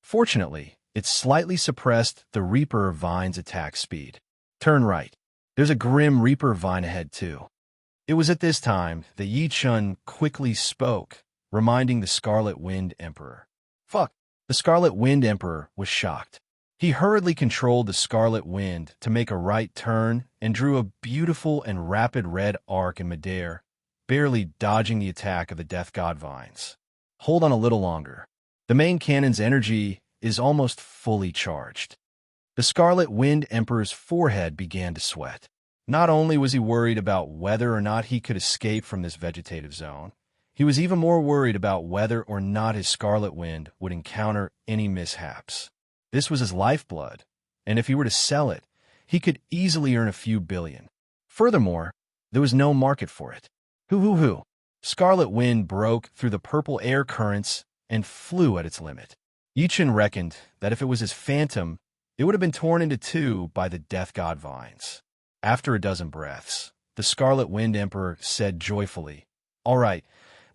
Fortunately, it slightly suppressed the Reaper vine's attack speed. Turn right. There's a grim Reaper vine ahead, too. It was at this time that Yi Chun quickly spoke, reminding the Scarlet Wind Emperor. Fuck! The Scarlet Wind Emperor was shocked. He hurriedly controlled the Scarlet Wind to make a right turn and drew a beautiful and rapid red arc in midair, barely dodging the attack of the Death God vines. Hold on a little longer. The main cannon's energy is almost fully charged. The Scarlet Wind Emperor's forehead began to sweat. Not only was he worried about whether or not he could escape from this vegetative zone, he was even more worried about whether or not his Scarlet Wind would encounter any mishaps. This was his lifeblood, and if he were to sell it, he could easily earn a few billion. Furthermore, there was no market for it. Hoo. Scarlet Wind broke through the purple air currents and flew at its limit. Yi Chun reckoned that if it was his phantom, it would have been torn into two by the Death God vines. After a dozen breaths, the Scarlet Wind Emperor said joyfully, "All right,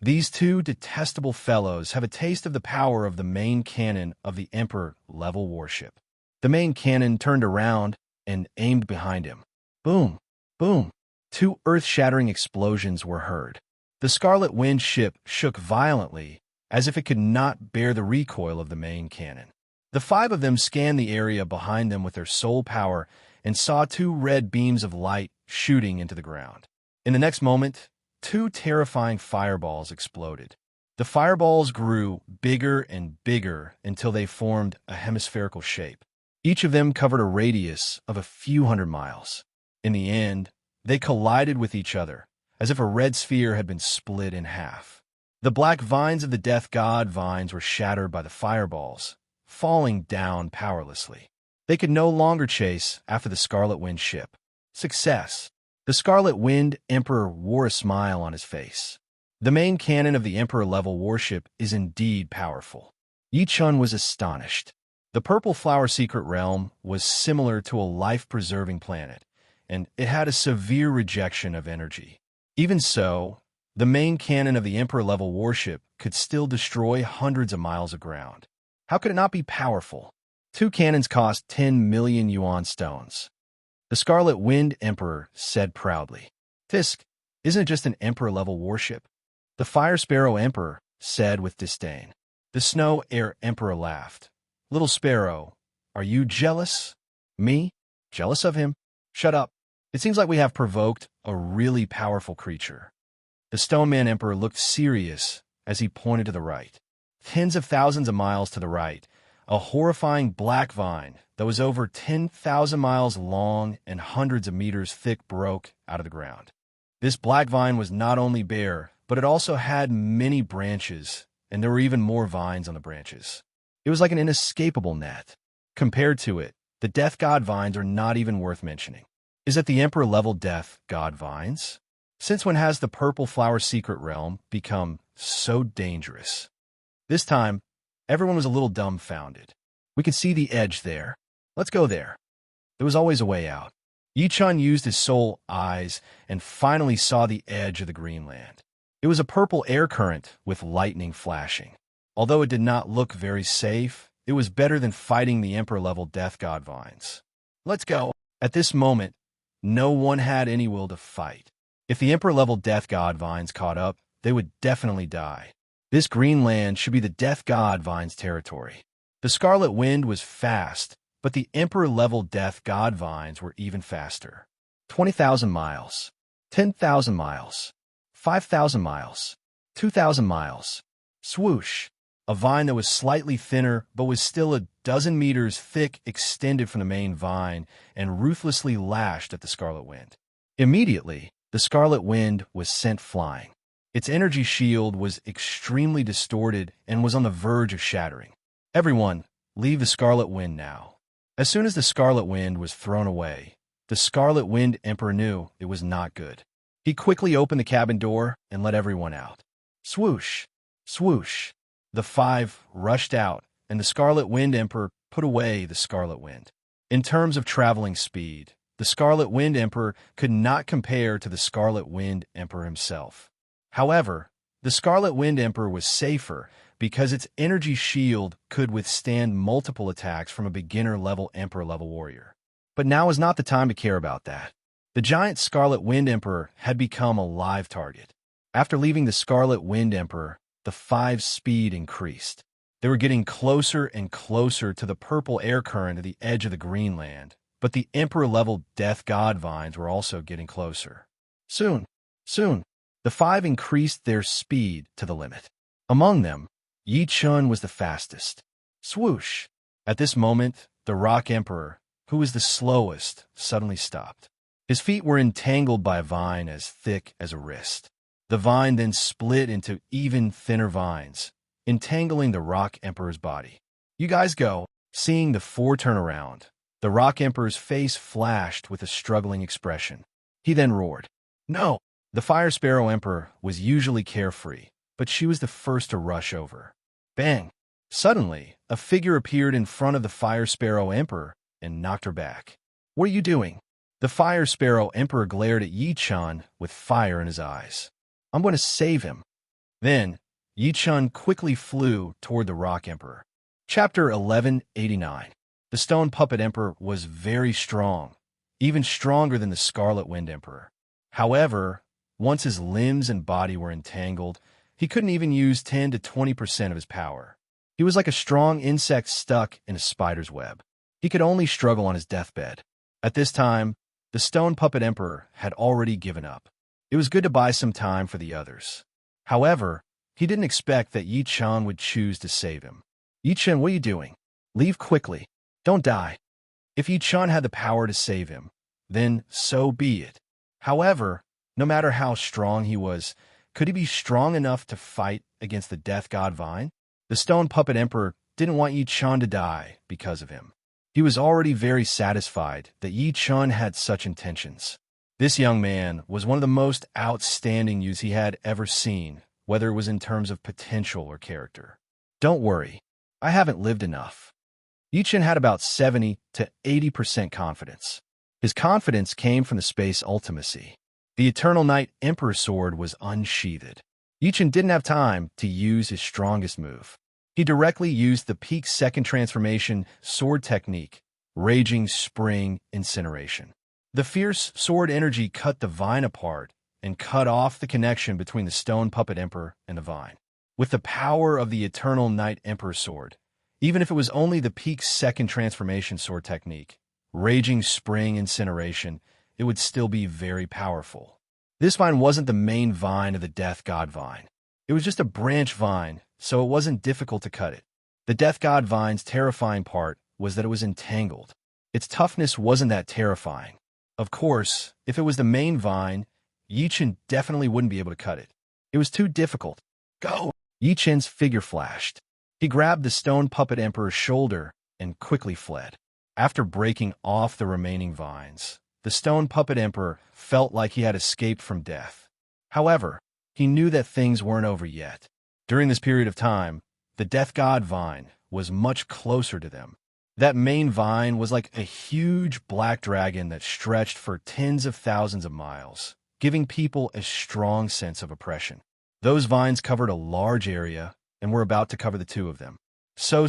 these two detestable fellows have a taste of the power of the main cannon of the Emperor-level warship." The main cannon turned around and aimed behind him. Boom, boom. Two earth-shattering explosions were heard. The Scarlet Wind ship shook violently, as if it could not bear the recoil of the main cannon. The five of them scanned the area behind them with their soul power and saw two red beams of light shooting into the ground. In the next moment, two terrifying fireballs exploded. The fireballs grew bigger and bigger until they formed a hemispherical shape. Each of them covered a radius of a few hundred miles. In the end, they collided with each other, as if a red sphere had been split in half. The black vines of the Death God vines were shattered by the fireballs, falling down powerlessly. They could no longer chase after the Scarlet Wind ship. Success! The Scarlet Wind Emperor wore a smile on his face. The main cannon of the Emperor-level warship is indeed powerful. Yi Chun was astonished. The Purple Flower Secret Realm was similar to a life-preserving planet, and it had a severe rejection of energy. Even so, the main cannon of the Emperor-level warship could still destroy hundreds of miles of ground. How could it not be powerful? Two cannons cost 10 million yuan stones. The Scarlet Wind Emperor said proudly. Tisk, isn't it just an Emperor-level warship? The Fire Sparrow Emperor said with disdain. The Snow Air Emperor laughed. Little Sparrow, are you jealous? Me? Jealous of him? Shut up. It seems like we have provoked a really powerful creature. The Stone Man Emperor looked serious as he pointed to the right. Tens of thousands of miles to the right, a horrifying black vine that was over 10,000 miles long and hundreds of meters thick broke out of the ground. This black vine was not only bare, but it also had many branches, and there were even more vines on the branches. It was like an inescapable net. Compared to it, the Death God vines are not even worth mentioning. Is it the Emperor-level Death God vines? Since when has the Purple Flower Secret Realm become so dangerous? This time, everyone was a little dumbfounded. We could see the edge there. Let's go there. There was always a way out. Yi Chun used his soul eyes and finally saw the edge of the green land. It was a purple air current with lightning flashing. Although it did not look very safe, it was better than fighting the Emperor-level Death God vines. Let's go. At this moment, no one had any will to fight. If the Emperor-level Death God vines caught up, they would definitely die. This green land should be the Death God vines' territory. The Scarlet Wind was fast, but the Emperor-level Death God vines were even faster. 20,000 miles, 10,000 miles, 5,000 miles, 2,000 miles. Swoosh! A vine that was slightly thinner but was still a dozen meters thick extended from the main vine and ruthlessly lashed at the Scarlet Wind. Immediately, the Scarlet Wind was sent flying. Its energy shield was extremely distorted and was on the verge of shattering. Everyone, leave the Scarlet Wind now. As soon as the Scarlet Wind was thrown away, the Scarlet Wind Emperor knew it was not good. He quickly opened the cabin door and let everyone out. Swoosh! Swoosh! The five rushed out, and the Scarlet Wind Emperor put away the Scarlet Wind. In terms of traveling speed, the Scarlet Wind Emperor could not compare to the Scarlet Wind Emperor himself. However, the Scarlet Wind Emperor was safer because its energy shield could withstand multiple attacks from a beginner-level Emperor-level warrior. But now is not the time to care about that. The giant Scarlet Wind Emperor had become a live target. After leaving the Scarlet Wind Emperor, the five's speed increased. They were getting closer and closer to the purple air current at the edge of the green land, but the Emperor-level Death God vines were also getting closer. Soon, the five increased their speed to the limit. Among them, Yi Chun was the fastest. Swoosh! At this moment, the Rock Emperor, who was the slowest, suddenly stopped. His feet were entangled by a vine as thick as a wrist. The vine then split into even thinner vines, entangling the Rock Emperor's body. You guys go. Seeing the four turn around, the Rock Emperor's face flashed with a struggling expression. He then roared. No! The Fire Sparrow Emperor was usually carefree, but she was the first to rush over. Bang! Suddenly, a figure appeared in front of the Fire Sparrow Emperor and knocked her back. What are you doing? The Fire Sparrow Emperor glared at Yi Chun with fire in his eyes. I'm going to save him. Then, Yi Chun quickly flew toward the Rock Emperor. Chapter 1189. The Stone Puppet Emperor was very strong, even stronger than the Scarlet Wind Emperor. However, once his limbs and body were entangled, he couldn't even use 10 to 20% of his power. He was like a strong insect stuck in a spider's web. He could only struggle on his deathbed. At this time, the Stone Puppet Emperor had already given up. It was good to buy some time for the others. However, he didn't expect that Yi Chun would choose to save him. Yi Chun, what are you doing? Leave quickly. Don't die. If Yi Chun had the power to save him, then so be it. However, no matter how strong he was, could he be strong enough to fight against the Death God Vine? The Stone Puppet Emperor didn't want Yi Chun to die because of him. He was already very satisfied that Yi Chun had such intentions. This young man was one of the most outstanding youths he had ever seen, whether it was in terms of potential or character. Don't worry, I haven't lived enough. Yi Chun had about 70 to 80% confidence. His confidence came from the space ultimacy. The Eternal Night Emperor Sword was unsheathed. Yi Chun didn't have time to use his strongest move. He directly used the peak second transformation sword technique, Raging Spring Incineration. The fierce sword energy cut the vine apart and cut off the connection between the Stone Puppet Emperor and the vine. With the power of the Eternal Night Emperor Sword, even if it was only the peak second transformation sword technique, Raging Spring Incineration, it would still be very powerful. This vine wasn't the main vine of the Death God Vine. It was just a branch vine, so it wasn't difficult to cut it. The Death God Vine's terrifying part was that it was entangled. Its toughness wasn't that terrifying. Of course, if it was the main vine, Yi Chun definitely wouldn't be able to cut it. It was too difficult. Go! Yi Chun's figure flashed. He grabbed the Stone Puppet Emperor's shoulder and quickly fled. After breaking off the remaining vines, the Stone Puppet Emperor felt like he had escaped from death. However, he knew that things weren't over yet. During this period of time, the Death God Vine was much closer to them. That main vine was like a huge black dragon that stretched for tens of thousands of miles, giving people a strong sense of oppression. Those vines covered a large area and were about to cover the two of them. So.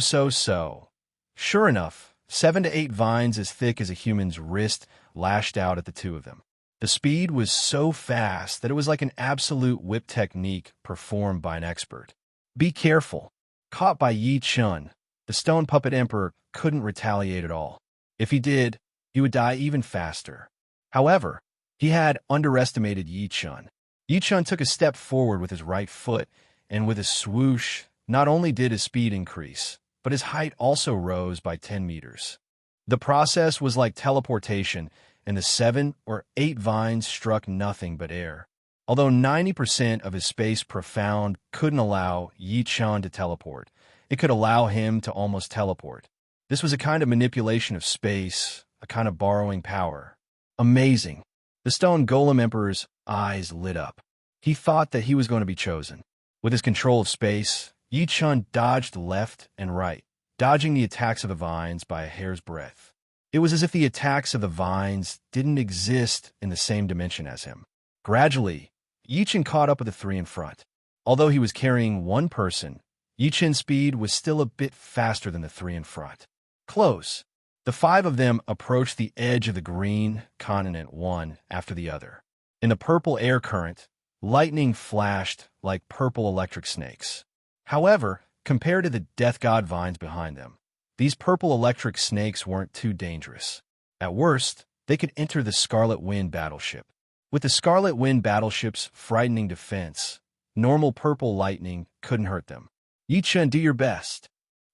Sure enough, 7 to 8 vines as thick as a human's wrist lashed out at the two of them. The speed was so fast that it was like an absolute whip technique performed by an expert. Be careful. Caught by Yi Chun, the stone puppet emperor couldn't retaliate at all. If he did, he would die even faster. However, he had underestimated Yi Chun. Yi Chun took a step forward with his right foot, and with a swoosh, not only did his speed increase, but his height also rose by 10 meters. The process was like teleportation, and the 7 or 8 vines struck nothing but air. Although 90% of his space profound couldn't allow Yi Chun to teleport, it could allow him to almost teleport. This was a kind of manipulation of space, a kind of borrowing power. Amazing. The stone golem emperor's eyes lit up. He thought that he was going to be chosen. With his control of space, Yi Chun dodged left and right, dodging the attacks of the vines by a hair's breadth. It was as if the attacks of the vines didn't exist in the same dimension as him. Gradually, Yi Chun caught up with the 3 in front. Although he was carrying one person, Yi Chun's speed was still a bit faster than the 3 in front. Close. The 5 of them approached the edge of the green continent one after the other. In the purple air current, lightning flashed like purple electric snakes. However, compared to the death god vines behind them, these purple electric snakes weren't too dangerous. At worst, they could enter the Scarlet Wind battleship. With the Scarlet Wind battleship's frightening defense, normal purple lightning couldn't hurt them. Yi Chun, do your best.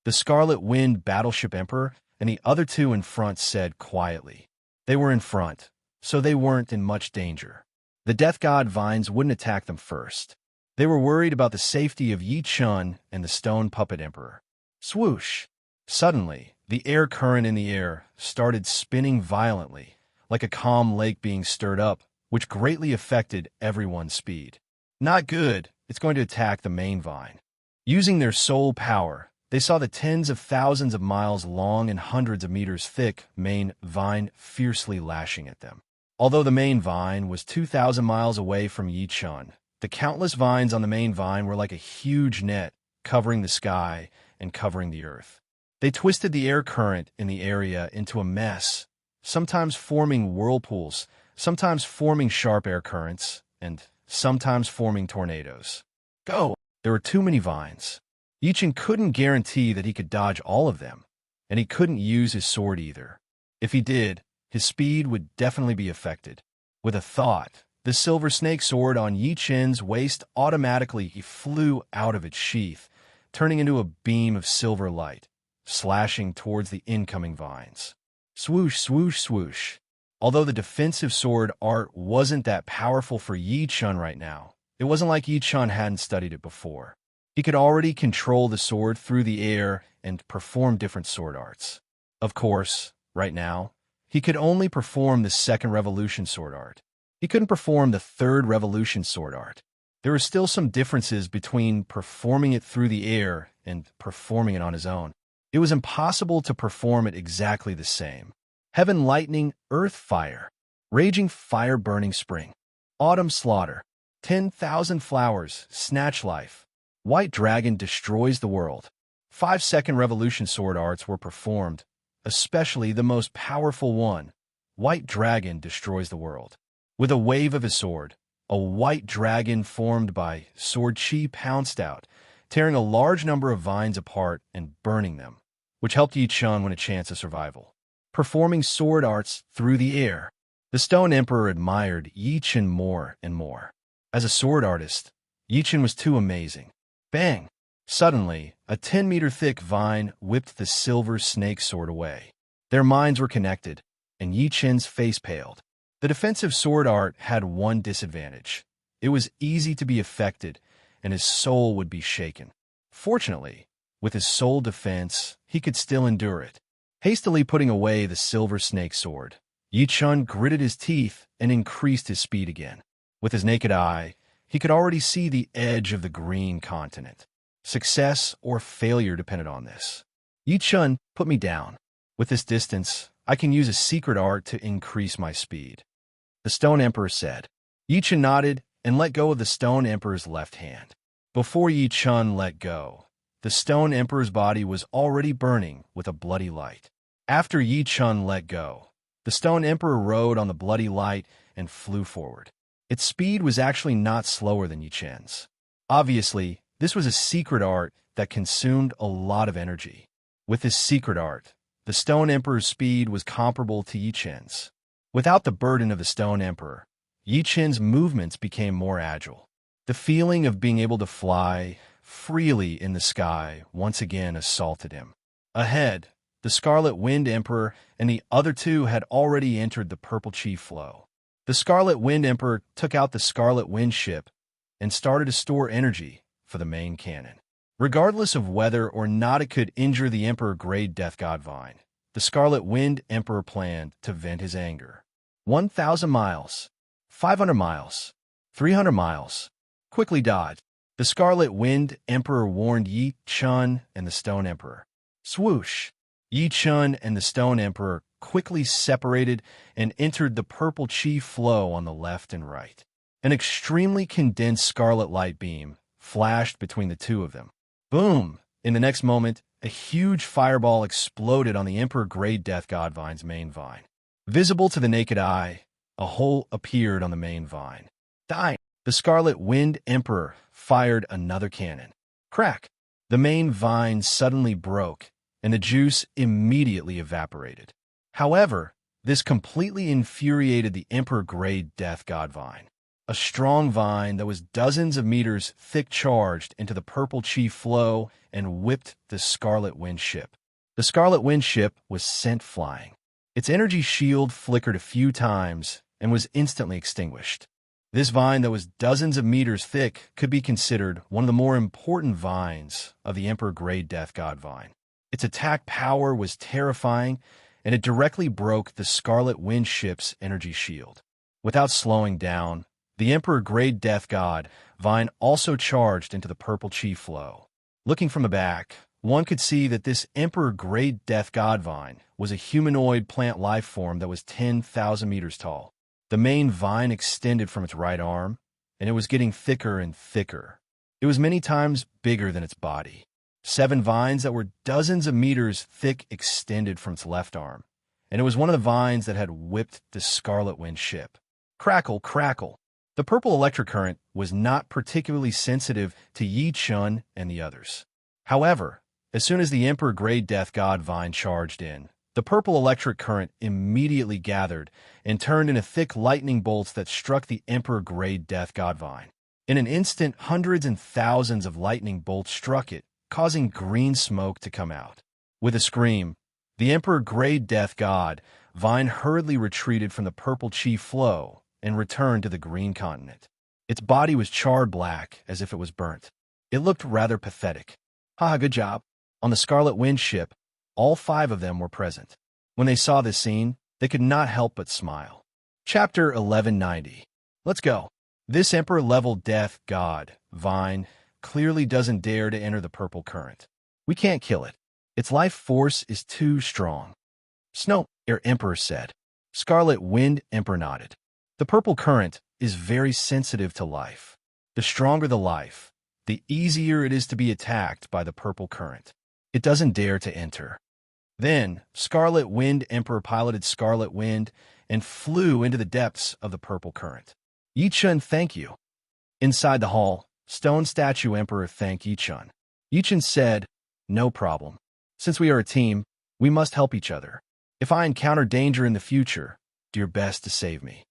The Scarlet Wind battleship emperor and the other 2 in front said quietly. They were in front, so they weren't in much danger. The death god vines wouldn't attack them first. They were worried about the safety of Yi Chun and the stone puppet emperor. Swoosh! Suddenly, the air current in the air started spinning violently, like a calm lake being stirred up, which greatly affected everyone's speed. Not good, it's going to attack the main vine. Using their soul power, they saw the tens of thousands of miles long and hundreds of meters thick main vine fiercely lashing at them. Although the main vine was 2,000 miles away from Yi Chun, the countless vines on the main vine were like a huge net covering the sky and covering the earth. They twisted the air current in the area into a mess, sometimes forming whirlpools, sometimes forming sharp air currents, and sometimes forming tornadoes. Go! There were too many vines. Yi Chun couldn't guarantee that he could dodge all of them, and he couldn't use his sword either. If he did, his speed would definitely be affected. With a thought, the silver snake sword on Yi Chun's waist automatically flew out of its sheath, turning into a beam of silver light, slashing towards the incoming vines. Swoosh, swoosh, swoosh. Although the defensive sword art wasn't that powerful for Yi Chun right now, it wasn't like Yi Chun hadn't studied it before. He could already control the sword through the air and perform different sword arts. Of course, right now, he could only perform the second revolution sword art. He couldn't perform the third revolution sword art. There were still some differences between performing it through the air and performing it on his own. It was impossible to perform it exactly the same. Heaven lightning, earth fire, raging fire burning spring, autumn slaughter, 10,000 flowers, snatch life, white dragon destroys the world. 5-second revolution sword arts were performed, especially the most powerful one, white dragon destroys the world. With a wave of his sword, a white dragon formed by sword chi pounced out, tearing a large number of vines apart and burning them, which helped Yi Chun win a chance of survival. Performing sword arts through the air, the Stone Emperor admired Yi Chun more and more. As a sword artist, Yi Chun was too amazing. Bang! Suddenly, a 10-meter thick vine whipped the silver snake sword away. Their minds were connected, and Yi Chun's face paled. The defensive sword art had one disadvantage. It was easy to be affected, and his soul would be shaken. Fortunately, with his soul defense, he could still endure it. Hastily putting away the silver snake sword, Yi Chun gritted his teeth and increased his speed again. With his naked eye, he could already see the edge of the green continent. Success or failure depended on this. Yi Chun, put me down. With this distance, I can use a secret art to increase my speed. The Stone Emperor said. Yi Chun nodded and let go of the Stone Emperor's left hand. Before Yi Chun let go, the Stone Emperor's body was already burning with a bloody light. After Yi Chun let go, the Stone Emperor rode on the bloody light and flew forward. Its speed was actually not slower than Yi Chen's. Obviously, this was a secret art that consumed a lot of energy. With this secret art, the Stone Emperor's speed was comparable to Yi Chen's. Without the burden of the Stone Emperor, Yi Chen's movements became more agile. The feeling of being able to fly freely in the sky once again assaulted him. Ahead, the Scarlet Wind Emperor and the other two had already entered the Purple Chi flow. The Scarlet Wind Emperor took out the Scarlet Wind ship and started to store energy for the main cannon. Regardless of whether or not it could injure the Emperor Grade Death God Vine, the Scarlet Wind Emperor planned to vent his anger. 1,000 miles, 500 miles, 300 miles. Quickly dodge. The Scarlet Wind Emperor warned Yi Chen and the Stone Emperor. Swoosh! Yi Chen and the Stone Emperor quickly separated and entered the Purple Chi flow on the left and right. An extremely condensed scarlet light beam flashed between the two of them. Boom! In the next moment, a huge fireball exploded on the Emperor Grade Death God Vine's main vine. Visible to the naked eye, a hole appeared on the main vine. Die! The Scarlet Wind Emperor fired another cannon. Crack! The main vine suddenly broke, and the juice immediately evaporated. However, this completely infuriated the Emperor Grade Death God Vine. A strong vine that was dozens of meters thick charged into the Purple Chi flow and whipped the Scarlet Wind ship. The Scarlet Wind ship was sent flying. Its energy shield flickered a few times and was instantly extinguished. This vine that was dozens of meters thick could be considered one of the more important vines of the Emperor Grade Death God Vine. Its attack power was terrifying, and it directly broke the Scarlet Wind ship's energy shield. Without slowing down, the Emperor Grade Death God Vine also charged into the Purple Chi flow. Looking from the back, one could see that this Emperor Grade Death God Vine was a humanoid plant life form that was 10,000 meters tall. The main vine extended from its right arm, and it was getting thicker and thicker. It was many times bigger than its body. 7 vines that were dozens of meters thick extended from its left arm, and it was one of the vines that had whipped the Scarlet Wind ship. Crackle, crackle. The purple electric current was not particularly sensitive to Yi Chen and the others. However, as soon as the Emperor Grade Death God Vine charged in, the purple electric current immediately gathered and turned into thick lightning bolts that struck the Emperor Grade Death God Vine. In an instant, hundreds and thousands of lightning bolts struck it, causing green smoke to come out. With a scream, the Emperor Grade Death God Vine hurriedly retreated from the Purple Chi flow and returned to the green continent. Its body was charred black as if it was burnt. It looked rather pathetic. Haha, good job. On the Scarlet Wind ship, all 5 of them were present. When they saw this scene, they could not help but smile. Chapter 1190. Let's go. This Emperor-level Death God Vine clearly doesn't dare to enter the purple current. We can't kill it. Its life force is too strong. Snow Air Emperor said. Scarlet Wind Emperor nodded. The purple current is very sensitive to life. The stronger the life, the easier it is to be attacked by the purple current. It doesn't dare to enter. Then, Scarlet Wind Emperor piloted Scarlet Wind and flew into the depths of the purple current. Yi Chen, thank you. Inside the hall, Stone Statue Emperor thanked Yi Chen. Yi Chen said, no problem. Since we are a team, we must help each other. If I encounter danger in the future, do your best to save me.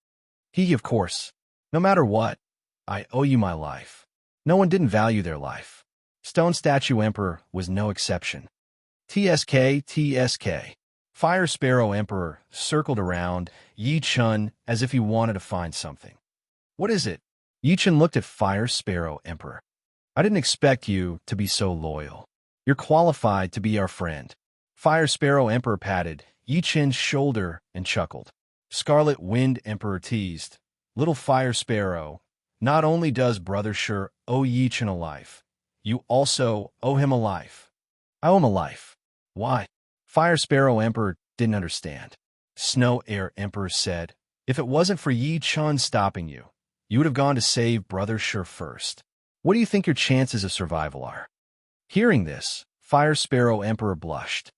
Of course. No matter what, I owe you my life. No one didn't value their life. Stone Statue Emperor was no exception. TSK. Fire Sparrow Emperor circled around Yi Chen as if he wanted to find something. What is it? Yi Chen looked at Fire Sparrow Emperor. I didn't expect you to be so loyal. You're qualified to be our friend. Fire Sparrow Emperor patted Yi Chen's shoulder and chuckled. Scarlet Wind Emperor teased. Little Fire Sparrow, not only does Brother Sure owe Yi Chen a life, you also owe him a life. I owe him a life. Why? Fire Sparrow Emperor didn't understand. Snow Air Emperor said, if it wasn't for Yi Chen stopping you, you would have gone to save Brother Sure first. What do you think your chances of survival are? Hearing this, Fire Sparrow Emperor blushed.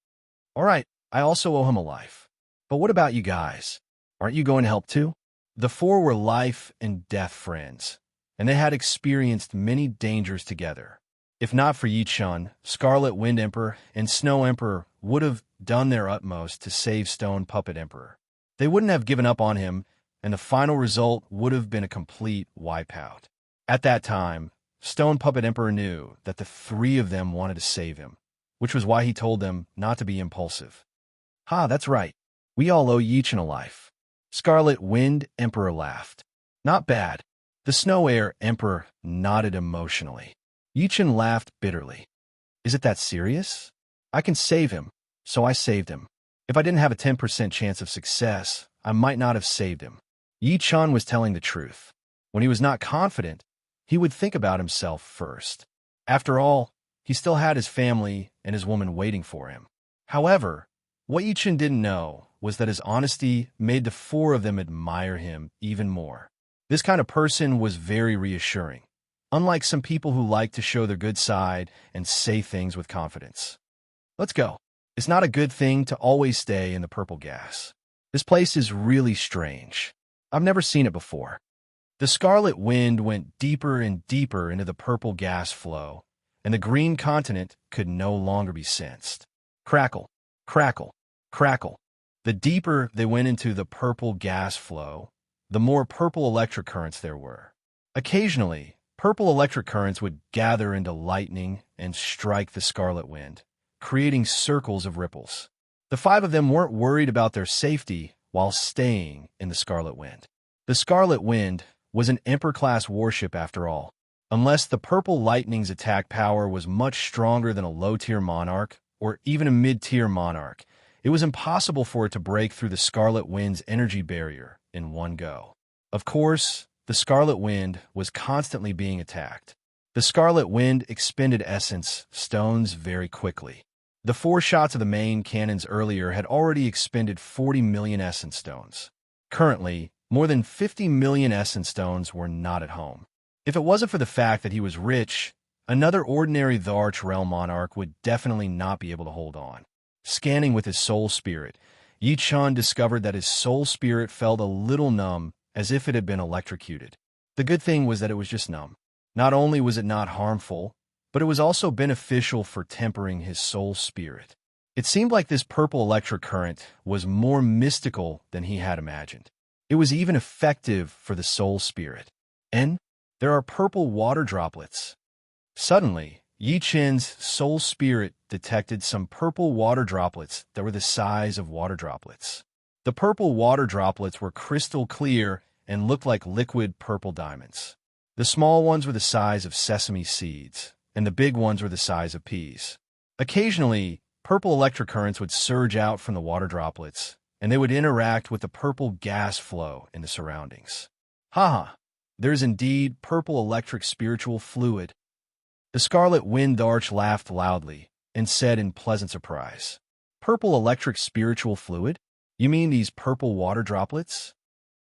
All right, I also owe him a life. But what about you guys? Aren't you going to help too? The four were life and death friends, and they had experienced many dangers together. If not for Yi Chun, Scarlet Wind Emperor and Snow Emperor would have done their utmost to save Stone Puppet Emperor. They wouldn't have given up on him, and the final result would have been a complete wipeout. At that time, Stone Puppet Emperor knew that the three of them wanted to save him, which was why he told them not to be impulsive. "Ha, that's right. We all owe Yi Chun a life." Scarlet Wind Emperor laughed. "Not bad." The Snow Air Emperor nodded emotionally. Yi Chun laughed bitterly. "Is it that serious? I can save him, so I saved him. If I didn't have a 10% chance of success, I might not have saved him." Yi Chun was telling the truth. When he was not confident, he would think about himself first. After all, he still had his family and his woman waiting for him. However, what Yi Chun didn't know was that his honesty made the four of them admire him even more. This kind of person was very reassuring, unlike some people who like to show their good side and say things with confidence. "Let's go. It's not a good thing to always stay in the purple gas. This place is really strange. I've never seen it before." The Scarlet Wind went deeper and deeper into the purple gas flow, and the green continent could no longer be sensed. Crackle, crackle, crackle. The deeper they went into the purple gas flow, the more purple electric currents there were. Occasionally, purple electric currents would gather into lightning and strike the Scarlet Wind, creating circles of ripples. The five of them weren't worried about their safety while staying in the Scarlet Wind. The Scarlet Wind was an Emperor-class warship after all. Unless the purple lightning's attack power was much stronger than a low-tier monarch or even a mid-tier monarch, it was impossible for it to break through the Scarlet Wind's energy barrier in one go. Of course, the Scarlet Wind was constantly being attacked. The Scarlet Wind expended essence stones very quickly. The 4 shots of the main cannons earlier had already expended 40 million essence stones. Currently, more than 50 million essence stones were not at home. If it wasn't for the fact that he was rich, another ordinary Tharch realm monarch would definitely not be able to hold on. Scanning with his soul spirit, Yi Chun discovered that his soul spirit felt a little numb, as if it had been electrocuted. The good thing was that it was just numb. Not only was it not harmful, but it was also beneficial for tempering his soul spirit. It seemed like this purple electric current was more mystical than he had imagined. It was even effective for the soul spirit. And there are purple water droplets. Suddenly, Yi Chun's soul spirit detected some purple water droplets that were the size of water droplets. The purple water droplets were crystal clear and looked like liquid purple diamonds. The small ones were the size of sesame seeds, and the big ones were the size of peas. Occasionally, purple electric currents would surge out from the water droplets, and they would interact with the purple gas flow in the surroundings. "Ha! There's indeed purple electric spiritual fluid." The Scarlet Wind Arch laughed loudly and said in pleasant surprise, "Purple electric spiritual fluid? You mean these purple water droplets?"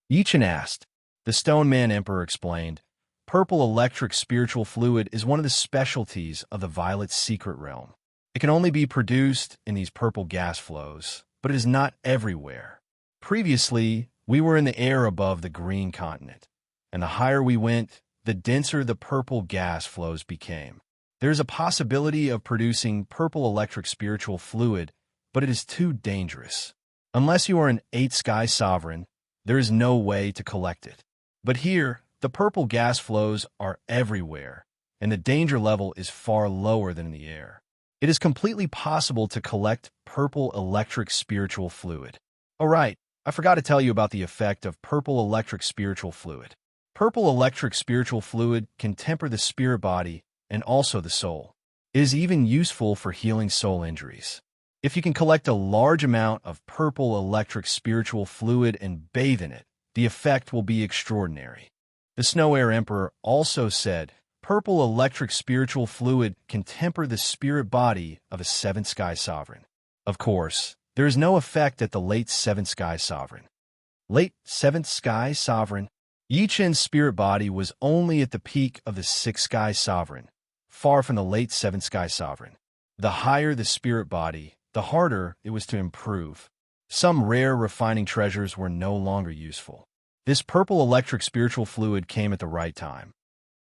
Yi Chun asked. The Stone Man Emperor explained, "Purple electric spiritual fluid is one of the specialties of the Violet Secret Realm. It can only be produced in these purple gas flows, but it is not everywhere. Previously, we were in the air above the green continent, and the higher we went, the denser the purple gas flows became. There is a possibility of producing purple electric spiritual fluid, but it is too dangerous. Unless you are an 8 sky sovereign, there is no way to collect it. But here, the purple gas flows are everywhere, and the danger level is far lower than in the air. It is completely possible to collect purple electric spiritual fluid." "All right, I forgot to tell you about the effect of purple electric spiritual fluid. Purple electric spiritual fluid can temper the spirit body and also the soul. It is even useful for healing soul injuries. If you can collect a large amount of purple electric spiritual fluid and bathe in it, the effect will be extraordinary." The Snow Air Emperor also said, "Purple electric spiritual fluid can temper the spirit body of a 7th sky sovereign." Of course, there is no effect at the late 7th sky sovereign. Late 7th sky sovereign? Yi Chun's spirit body was only at the peak of the 6th sky sovereign, far from the late 7th sky sovereign. The higher the spirit body, the harder it was to improve. Some rare refining treasures were no longer useful. This purple electric spiritual fluid came at the right time.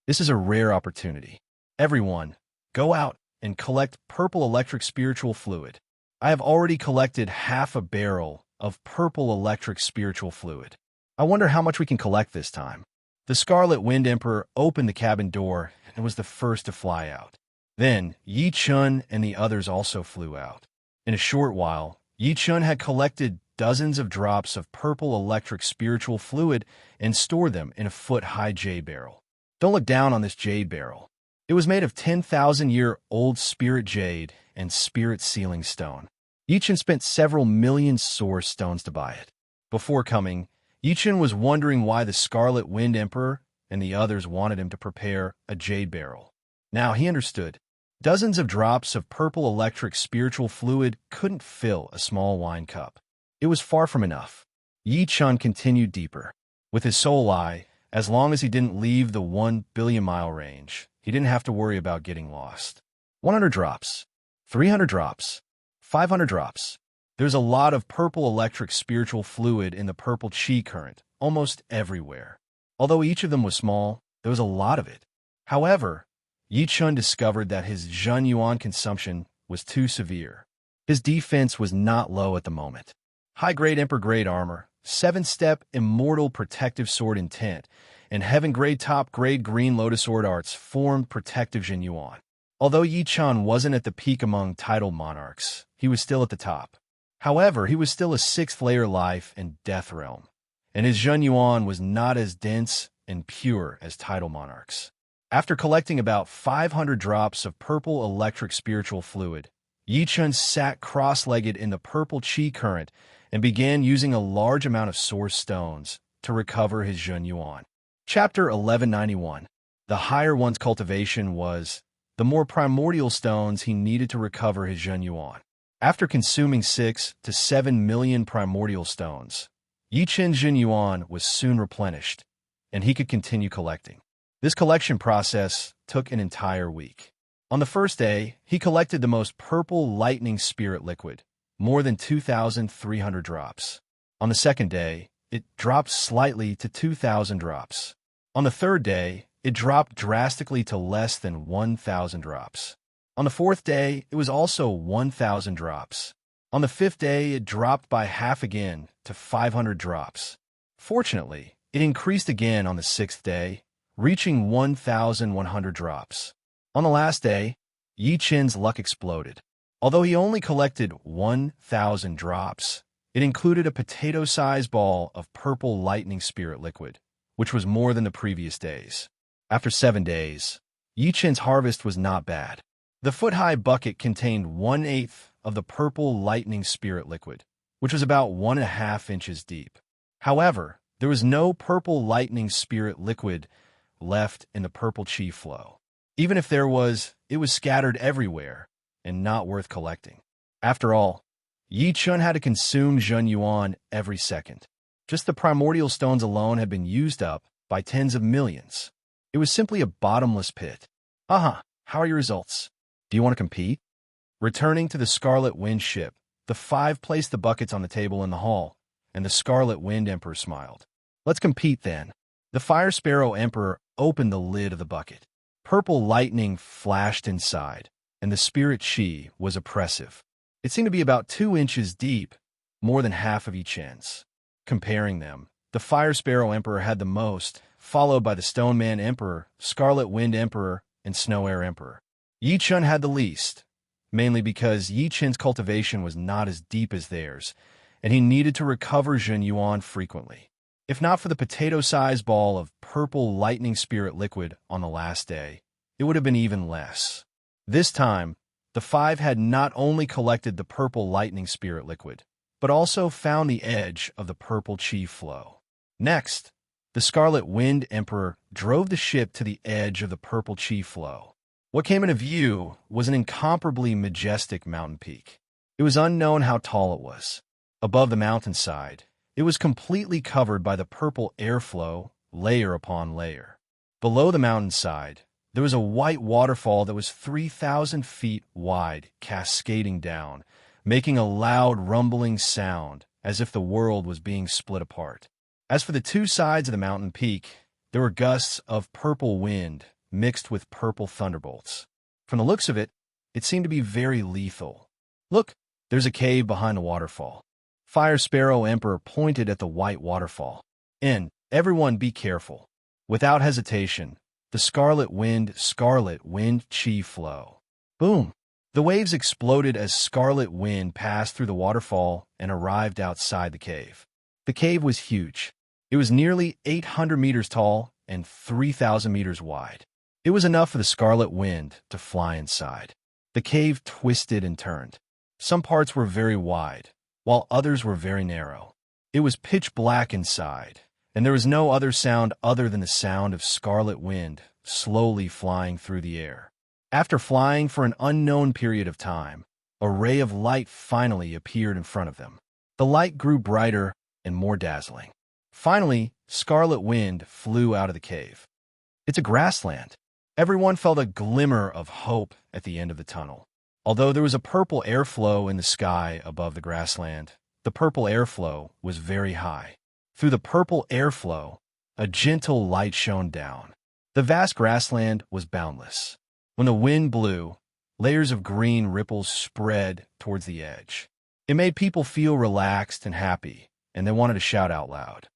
This is a rare opportunity. Everyone, go out and collect purple electric spiritual fluid. I have already collected half a barrel of purple electric spiritual fluid. I wonder how much we can collect this time. The Scarlet Wind Emperor opened the cabin door and was the first to fly out. Then, Yi Chun and the others also flew out. In a short while, Yi Chun had collected dozens of drops of purple electric spiritual fluid and stored them in a foot-high jade barrel. Don't look down on this jade barrel. It was made of 10,000-year-old spirit jade and spirit sealing stone. Yi Chun spent several million source stones to buy it. Before coming, Yi Chun was wondering why the Scarlet Wind Emperor and the others wanted him to prepare a jade barrel. Now he understood. Dozens of drops of purple electric spiritual fluid couldn't fill a small wine cup. It was far from enough. Yi Chun continued deeper. With his soul eye, as long as he didn't leave the 1 billion mile range, he didn't have to worry about getting lost. 100 drops. 300 drops. 500 drops. There's a lot of purple electric spiritual fluid in the purple chi current, almost everywhere. Although each of them was small, there was a lot of it. However, Yi Chun discovered that his Zhen Yuan consumption was too severe. His defense was not low at the moment. High-grade Emperor-grade armor, 7-step Immortal protective sword intent, and Heaven-grade top-grade green Lotus sword arts formed protective Zhen Yuan. Although Yi Chun wasn't at the peak among titled monarchs, he was still at the top. However, he was still a 6th-layer life and death realm, and his Zhen Yuan was not as dense and pure as title monarchs. After collecting about 500 drops of purple electric spiritual fluid, Yi Chun sat cross-legged in the purple chi current and began using a large amount of source stones to recover his Zhen Yuan. Chapter 1191. The higher one's cultivation was, the more primordial stones he needed to recover his Zhen Yuan. After consuming 6 to 7 million primordial stones, Yi Chun's Zhen Yuan was soon replenished, and he could continue collecting. This collection process took an entire week. On the first day, he collected the most purple lightning spirit liquid, more than 2,300 drops. On the second day, it dropped slightly to 2,000 drops. On the third day, it dropped drastically to less than 1,000 drops. On the fourth day, it was also 1,000 drops. On the fifth day, it dropped by half again to 500 drops. Fortunately, it increased again on the sixth day, reaching 1,100 drops. On the last day, Yi Chun's luck exploded. Although he only collected 1,000 drops, it included a potato-sized ball of purple lightning spirit liquid, which was more than the previous days. After 7 days, Yi Chun's harvest was not bad. The foot-high bucket contained 1/8 of the purple lightning spirit liquid, which was about 1.5 inches deep. However, there was no purple lightning spirit liquid left in the purple chi flow. Even if there was, it was scattered everywhere and not worth collecting. After all, Yi Chun had to consume Zhen Yuan every second. Just the primordial stones alone had been used up by tens of millions. It was simply a bottomless pit. How are your results? Do you want to compete? Returning to the Scarlet Wind ship, the 5 placed the buckets on the table in the hall, and the Scarlet Wind Emperor smiled. Let's compete then. The Fire Sparrow Emperor opened the lid of the bucket. Purple lightning flashed inside, and the spirit chi was oppressive. It seemed to be about 2 inches deep, more than half of each ends. Comparing them, the Fire Sparrow Emperor had the most, followed by the Stone Man Emperor, Scarlet Wind Emperor, and Snow Air Emperor. Yi Chun had the least, mainly because Yi Chun's cultivation was not as deep as theirs, and he needed to recover Zhen Yuan frequently. If not for the potato-sized ball of purple lightning spirit liquid on the last day, it would have been even less. This time, the 5 had not only collected the purple lightning spirit liquid, but also found the edge of the purple chi flow. Next, the Scarlet Wind Emperor drove the ship to the edge of the purple chi flow. What came into view was an incomparably majestic mountain peak. It was unknown how tall it was. Above the mountainside, it was completely covered by the purple airflow, layer upon layer. Below the mountainside, there was a white waterfall that was 3,000 feet wide, cascading down, making a loud rumbling sound as if the world was being split apart. As for the two sides of the mountain peak, there were gusts of purple wind mixed with purple thunderbolts. From the looks of it, it seemed to be very lethal. Look, there's a cave behind the waterfall. Fire Sparrow Emperor pointed at the white waterfall. And everyone be careful. Without hesitation, the scarlet wind chi flow. Boom! The waves exploded as scarlet wind passed through the waterfall and arrived outside the cave. The cave was huge. It was nearly 800 meters tall and 3,000 meters wide. It was enough for the scarlet wind to fly inside. The cave twisted and turned. Some parts were very wide, while others were very narrow. It was pitch black inside, and there was no other sound other than the sound of scarlet wind slowly flying through the air. After flying for an unknown period of time, a ray of light finally appeared in front of them. The light grew brighter and more dazzling. Finally, scarlet wind flew out of the cave. It's a grassland. Everyone felt a glimmer of hope at the end of the tunnel. Although there was a purple airflow in the sky above the grassland, the purple airflow was very high. Through the purple airflow, a gentle light shone down. The vast grassland was boundless. When the wind blew, layers of green ripples spread towards the edge. It made people feel relaxed and happy, and they wanted to shout out loud.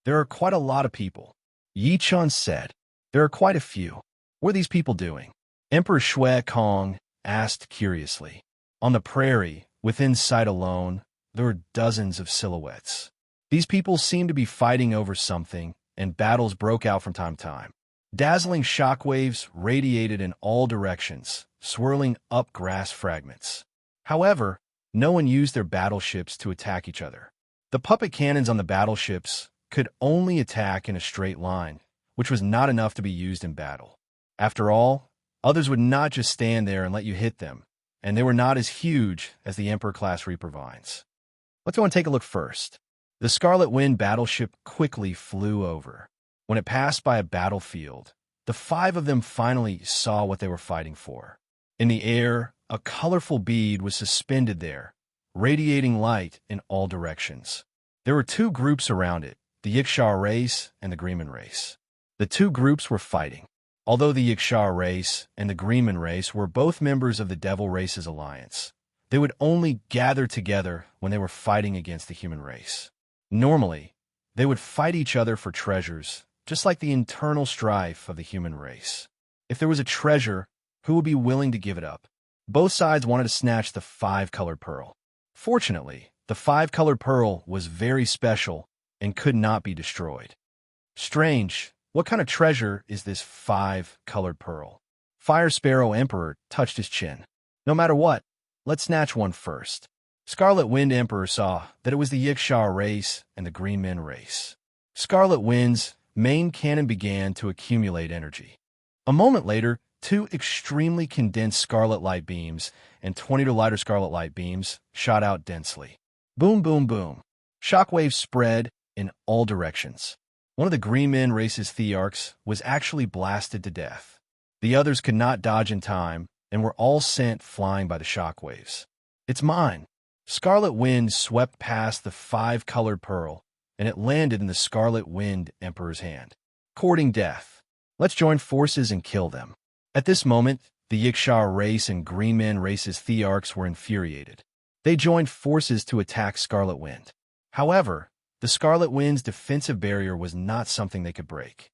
There are quite a lot of people. Yi Chun said. There are quite a few. What are these people doing? Emperor Shui Kong asked curiously. On the prairie, within sight alone, there were dozens of silhouettes. These people seemed to be fighting over something, and battles broke out from time to time. Dazzling shockwaves radiated in all directions, swirling up grass fragments. However, no one used their battleships to attack each other. The puppet cannons on the battleships could only attack in a straight line, which was not enough to be used in battle. After all, others would not just stand there and let you hit them, and they were not as huge as the Emperor-class Reaper Vines. Let's go and take a look first. The Scarlet Wind battleship quickly flew over. When it passed by a battlefield, the 5 of them finally saw what they were fighting for. In the air, a colorful bead was suspended there, radiating light in all directions. There were 2 groups around it, the Yiksha race and the Greenman race. The 2 groups were fighting. Although the Yiksha race and the Greenman race were both members of the Devil Race's alliance, they would only gather together when they were fighting against the human race. Normally, they would fight each other for treasures, just like the internal strife of the human race. If there was a treasure, who would be willing to give it up? Both sides wanted to snatch the 5-colored pearl. Fortunately, the 5-colored pearl was very special and could not be destroyed. Strange. What kind of treasure is this 5-colored pearl? Fire Sparrow Emperor touched his chin. No matter what, let's snatch one first. Scarlet Wind Emperor saw that it was the Yiksha race and the Green Men race. Scarlet Wind's main cannon began to accumulate energy. A moment later, 2 extremely condensed scarlet light beams and 20 to lighter scarlet light beams shot out densely. Boom, boom, boom. Shockwaves spread in all directions. One of the Green Men race's Thearchs was actually blasted to death. The others could not dodge in time and were all sent flying by the shockwaves. It's mine. Scarlet Wind swept past the 5-colored pearl, and it landed in the Scarlet Wind Emperor's hand. Courting death. Let's join forces and kill them. At this moment, the Yiksha race and Green Men race's Thearchs were infuriated. They joined forces to attack Scarlet Wind. However, the Scarlet Wind's defensive barrier was not something they could break.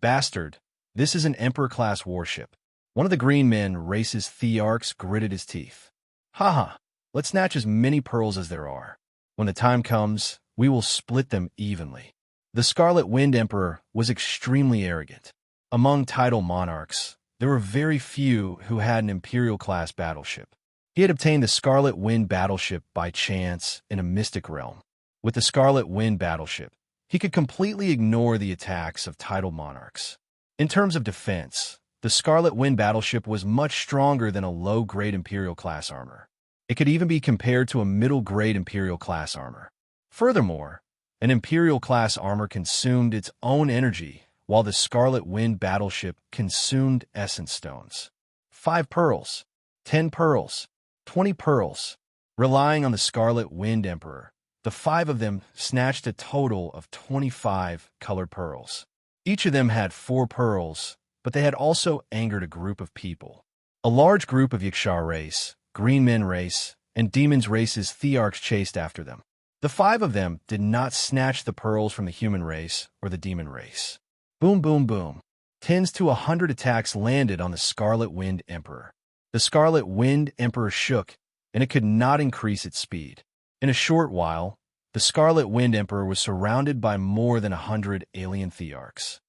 Bastard, this is an Emperor-class warship. One of the Green Men race's Thearchs gritted his teeth. Haha, let's snatch as many pearls as there are. When the time comes, we will split them evenly. The Scarlet Wind Emperor was extremely arrogant. Among title monarchs, there were very few who had an Imperial-class battleship. He had obtained the Scarlet Wind battleship by chance in a mystic realm. With the Scarlet Wind battleship, he could completely ignore the attacks of title monarchs. In terms of defense, the Scarlet Wind battleship was much stronger than a low-grade Imperial-class armor. It could even be compared to a middle-grade Imperial-class armor. Furthermore, an Imperial-class armor consumed its own energy, while the Scarlet Wind battleship consumed essence stones. 5 pearls, 10 pearls, 20 pearls. Relying on the Scarlet Wind Emperor, the 5 of them snatched a total of 25 colored pearls. Each of them had 4 pearls, but they had also angered a group of people. A large group of Yakshar race, Green Men race, and Demons race's Thearchs chased after them. The 5 of them did not snatch the pearls from the human race or the demon race. Boom, boom, boom. Tens to 100 attacks landed on the Scarlet Wind Emperor. The Scarlet Wind Emperor shook, and it could not increase its speed. In a short while, the Scarlet Wind Emperor was surrounded by more than 100 alien Thearchs.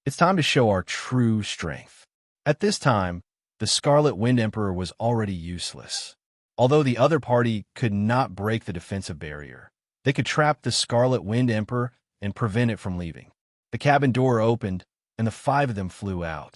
It's time to show our true strength. At this time, the Scarlet Wind Emperor was already useless. Although the other party could not break the defensive barrier, they could trap the Scarlet Wind Emperor and prevent it from leaving. The cabin door opened, and the 5 of them flew out.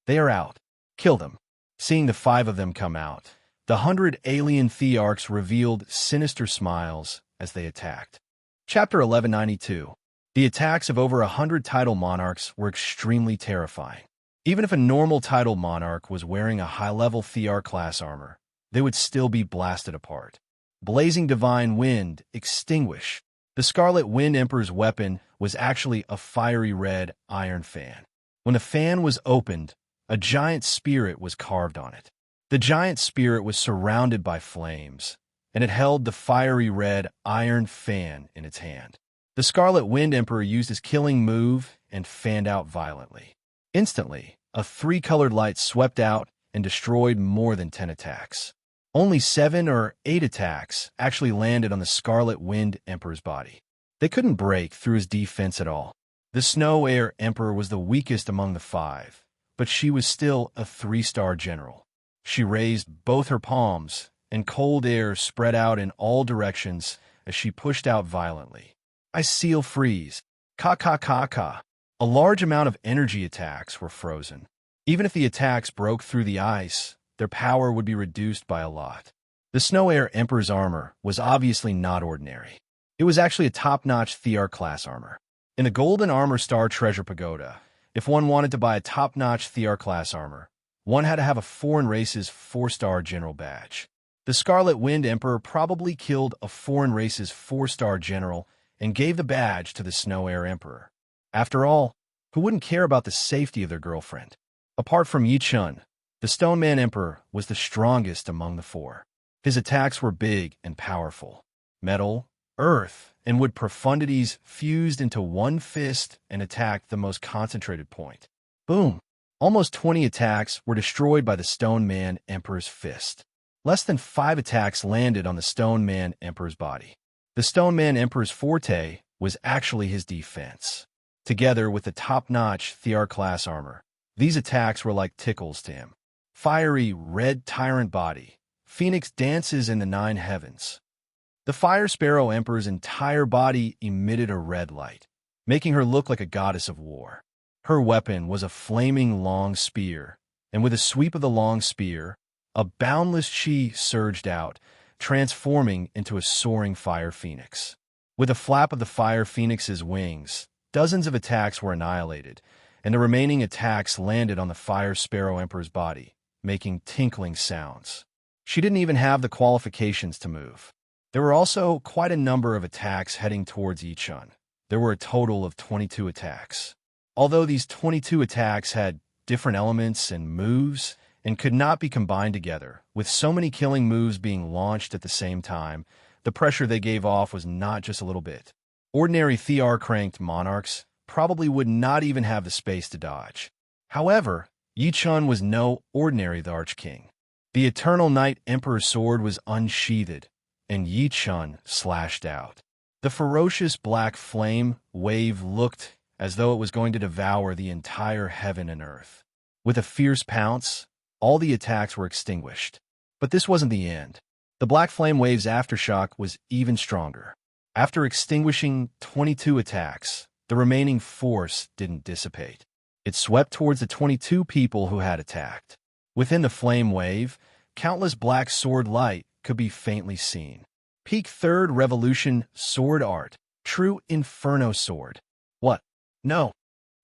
They are out. Kill them. Seeing the 5 of them come out, the 100 alien Thearchs revealed sinister smiles as they attacked. Chapter 1192. The attacks of over 100 tidal monarchs were extremely terrifying. Even if a normal tidal monarch was wearing a high-level Thearch class armor, they would still be blasted apart. Blazing Divine Wind, extinguish. The Scarlet Wind Emperor's weapon was actually a fiery red iron fan. When the fan was opened, a giant spirit was carved on it. The giant spirit was surrounded by flames, and it held the fiery red iron fan in its hand. The Scarlet Wind Emperor used his killing move and fanned out violently. Instantly, a 3-colored light swept out and destroyed more than 10 attacks. Only 7 or 8 attacks actually landed on the Scarlet Wind Emperor's body. They couldn't break through his defense at all. The Snow Air Emperor was the weakest among the 5, but she was still a 3-star general. She raised both her palms, and cold air spread out in all directions as she pushed out violently. I seal freeze. Ka ka ka ka. A large amount of energy attacks were frozen. Even if the attacks broke through the ice, their power would be reduced by a lot. The Snow Air Emperor's armor was obviously not ordinary. It was actually a top-notch Thearch class armor. In the Golden Armor Star Treasure Pagoda, if one wanted to buy a top-notch Thearch class armor, one had to have a foreign race's 4-star general badge. The Scarlet Wind Emperor probably killed a foreign race's 4-star general and gave the badge to the Snow Air Emperor. After all, who wouldn't care about the safety of their girlfriend? Apart from Yi Chun, the Stone Man Emperor was the strongest among the 4. His attacks were big and powerful. Metal, earth, and wood profundities fused into one fist and attacked the most concentrated point. Boom! Almost 20 attacks were destroyed by the Stone Man Emperor's fist. Less than 5 attacks landed on the Stone Man Emperor's body. The Stone Man Emperor's forte was actually his defense. Together with the top-notch Thearch class armor, these attacks were like tickles to him. Fiery red tyrant body. Phoenix dances in the 9 heavens. The Fire Sparrow Emperor's entire body emitted a red light, making her look like a goddess of war. Her weapon was a flaming long spear, and with a sweep of the long spear, a boundless chi surged out, transforming into a soaring fire phoenix. With a flap of the fire phoenix's wings, dozens of attacks were annihilated, and the remaining attacks landed on the Fire Sparrow Emperor's body, making tinkling sounds. She didn't even have the qualifications to move. There were also quite a number of attacks heading towards Yi Chun. There were a total of 22 attacks. Although these 22 attacks had different elements and moves and could not be combined together, with so many killing moves being launched at the same time, the pressure they gave off was not just a little bit. Ordinary Thearch-ranked monarchs probably would not even have the space to dodge. However, Yi Chun was no ordinary Thearch king. The Eternal Night Emperor's sword was unsheathed, and Yi Chun slashed out. The ferocious black flame wave looked as though it was going to devour the entire heaven and earth. With a fierce pounce, all the attacks were extinguished. But this wasn't the end. The black flame wave's aftershock was even stronger. After extinguishing 22 attacks, the remaining force didn't dissipate. It swept towards the 22 people who had attacked. Within the flame wave, countless black sword light could be faintly seen. Peak 3rd Revolution sword art. True Inferno sword. What? No.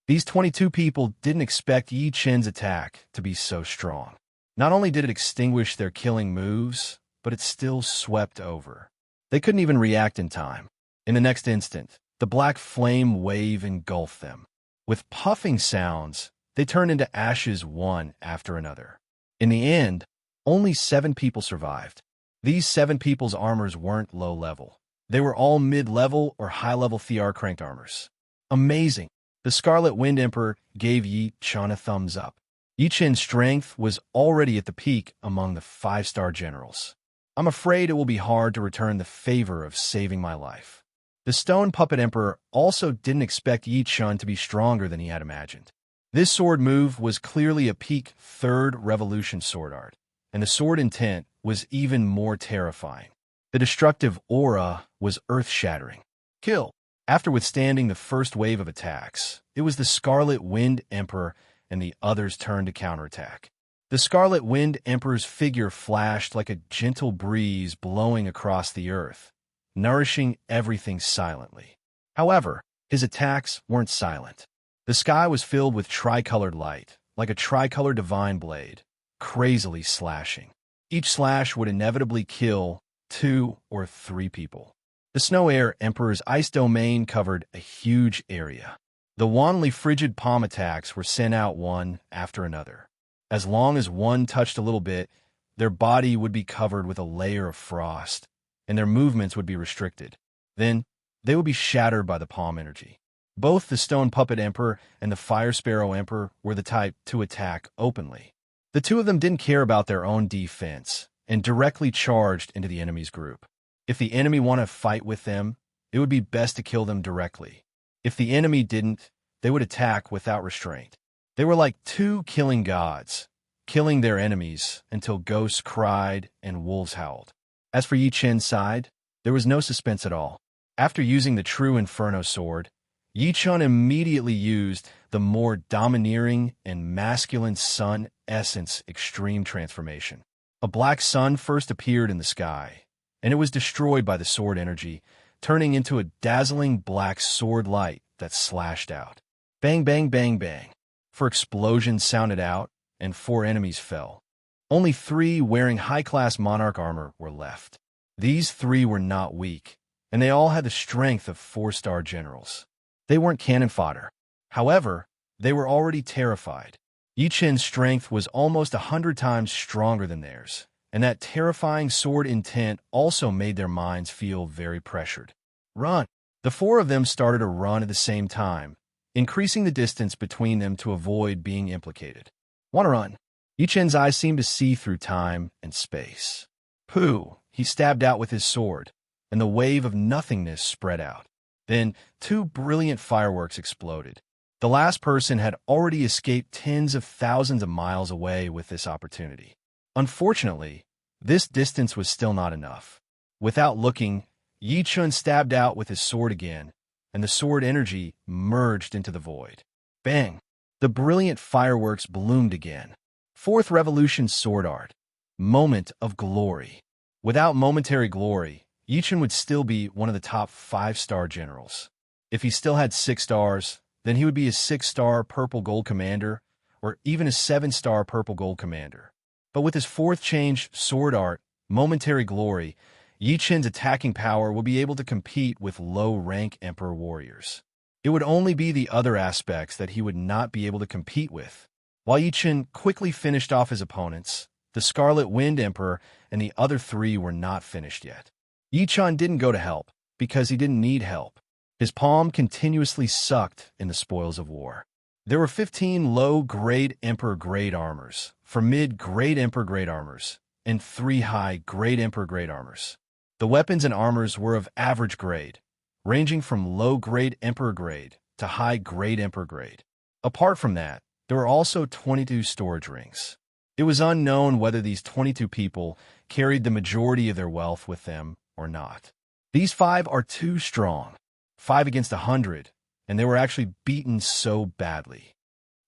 These 22 people didn't expect Yi Chun's attack to be so strong. Not only did it extinguish their killing moves, but it still swept over. They couldn't even react in time. In the next instant, the black flame wave engulfed them. With puffing sounds, they turned into ashes one after another. In the end, only 7 people survived. These 7 people's armors weren't low level. They were all mid-level or high-level Thear cranked armors. Amazing! The Scarlet Wind Emperor gave Yi Chen a thumbs up. Yi Chen's strength was already at the peak among the 5-star generals. I'm afraid it will be hard to return the favor of saving my life. The Stone Puppet Emperor also didn't expect Yi Chen to be stronger than he had imagined. This sword move was clearly a peak 3rd Revolution sword art, and the sword intent was even more terrifying. The destructive aura was earth-shattering. Kill! After withstanding the first wave of attacks, it was the Scarlet Wind Emperor and the others turned to counterattack. The Scarlet Wind Emperor's figure flashed like a gentle breeze blowing across the earth, nourishing everything silently. However, his attacks weren't silent. The sky was filled with tricolored light, like a tricolored divine blade, crazily slashing. Each slash would inevitably kill 2 or 3 people. The Snow Air Emperor's ice domain covered a huge area. The wantonly frigid palm attacks were sent out one after another. As long as one touched a little bit, their body would be covered with a layer of frost, and their movements would be restricted. Then, they would be shattered by the palm energy. Both the Stone Puppet Emperor and the Fire Sparrow Emperor were the type to attack openly. The two of them didn't care about their own defense and directly charged into the enemy's group. If the enemy wanted to fight with them, it would be best to kill them directly. If the enemy didn't, they would attack without restraint. They were like 2 killing gods, killing their enemies until ghosts cried and wolves howled. As for Yi Chen's side, there was no suspense at all. After using the true Inferno sword, Yi Chen immediately used the more domineering and masculine sun essence extreme transformation. A black sun first appeared in the sky, and it was destroyed by the sword energy, turning into a dazzling black sword light that slashed out. Bang, bang, bang, bang. 4 explosions sounded out, and 4 enemies fell. Only 3 wearing high-class monarch armor were left. These 3 were not weak, and they all had the strength of 4-star generals. They weren't cannon fodder. However, they were already terrified. Yi Chen's strength was almost 100 times stronger than theirs, and that terrifying sword intent also made their minds feel very pressured. Run! The 4 of them started a run at the same time, increasing the distance between them to avoid being implicated. Want to run? Yi Chen's eyes seemed to see through time and space. Pooh! He stabbed out with his sword, and the wave of nothingness spread out. Then 2 brilliant fireworks exploded. The last person had already escaped tens of thousands of miles away with this opportunity. Unfortunately, this distance was still not enough. Without looking, Yi Chen stabbed out with his sword again, and the sword energy merged into the void. Bang! The brilliant fireworks bloomed again. 4th Revolution sword art. Moment of glory. Without momentary glory, Yi Chen would still be one of the top 5-star generals. If he still had 6 stars, then he would be a 6-star purple gold commander, or even a 7-star purple gold commander. But with his 4th changed sword art, momentary glory, Yi Chen's attacking power will be able to compete with low-rank Emperor warriors. It would only be the other aspects that he would not be able to compete with. While Yi Chen quickly finished off his opponents, the Scarlet Wind Emperor and the other 3 were not finished yet. Yi Chen didn't go to help, because he didn't need help. His palm continuously sucked in the spoils of war. There were 15 low-grade Emperor-grade armors, 4 mid-grade Emperor-grade armors, and 3 high-grade Emperor-grade armors. The weapons and armors were of average grade, ranging from low-grade Emperor-grade to high-grade Emperor-grade. Apart from that, there were also 22 storage rings. It was unknown whether these 22 people carried the majority of their wealth with them or not. These 5 are too strong, 5 against 100, and they were actually beaten so badly.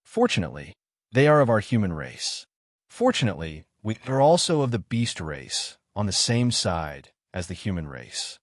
Fortunately, they are of our human race. Fortunately, we are also of the beast race, on the same side as the human race.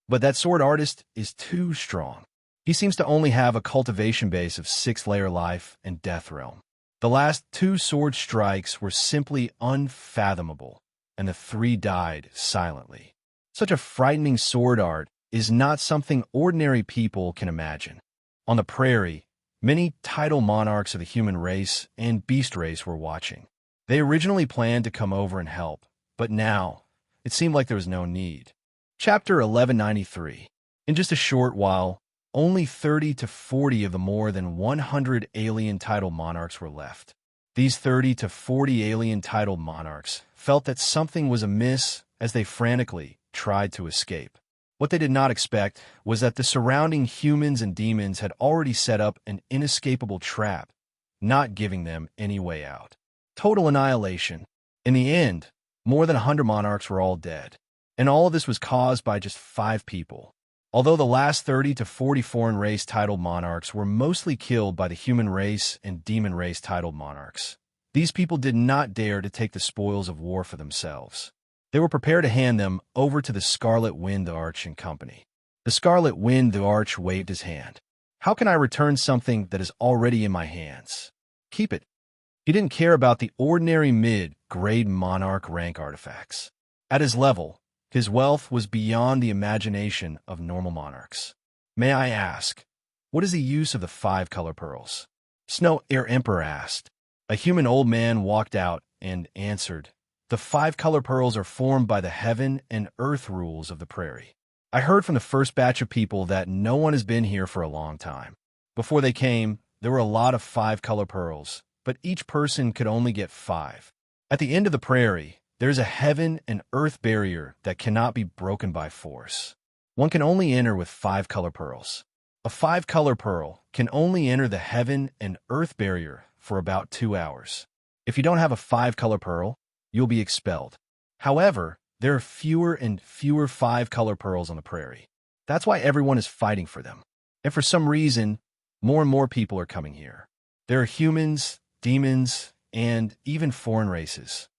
But that sword artist is too strong. He seems to only have a cultivation base of 6-layer life and death realm. The last 2 sword strikes were simply unfathomable, and the 3 died silently. Such a frightening sword art is not something ordinary people can imagine. On the prairie, many title monarchs of the human race and beast race were watching. They originally planned to come over and help, but now it seemed like there was no need. Chapter 1193. In just a short while, only 30 to 40 of the more than 100 alien title monarchs were left. These 30 to 40 alien titled monarchs felt that something was amiss as they frantically tried to escape. What they did not expect was that the surrounding humans and demons had already set up an inescapable trap, not giving them any way out. Total annihilation. In the end, more than 100 monarchs were all dead, and all of this was caused by just 5 people. Although the last 30 to 40 foreign race titled monarchs were mostly killed by the human race and demon race titled monarchs, these people did not dare to take the spoils of war for themselves. They were prepared to hand them over to the Scarlet Wind the Arch and company. The Scarlet Wind the Arch waved his hand. How can I return something that is already in my hands? Keep it. He didn't care about the ordinary mid-grade monarch rank artifacts. At his level, his wealth was beyond the imagination of normal monarchs. May I ask, what is the use of the 5 color pearls? Snow Air Emperor asked. A human old man walked out and answered, the 5 color pearls are formed by the heaven and earth rules of the prairie. I heard from the first batch of people that no one has been here for a long time. Before they came, there were a lot of 5 color pearls, but each person could only get 5. At the end of the prairie, there's a heaven and earth barrier that cannot be broken by force. One can only enter with 5 color pearls. A 5 color pearl can only enter the heaven and earth barrier for about 2 hours. If you don't have a 5 color pearl, you'll be expelled. However, there are fewer and fewer 5 color pearls on the prairie. That's why everyone is fighting for them. And for some reason, more and more people are coming here. There are humans, demons, and even foreign races.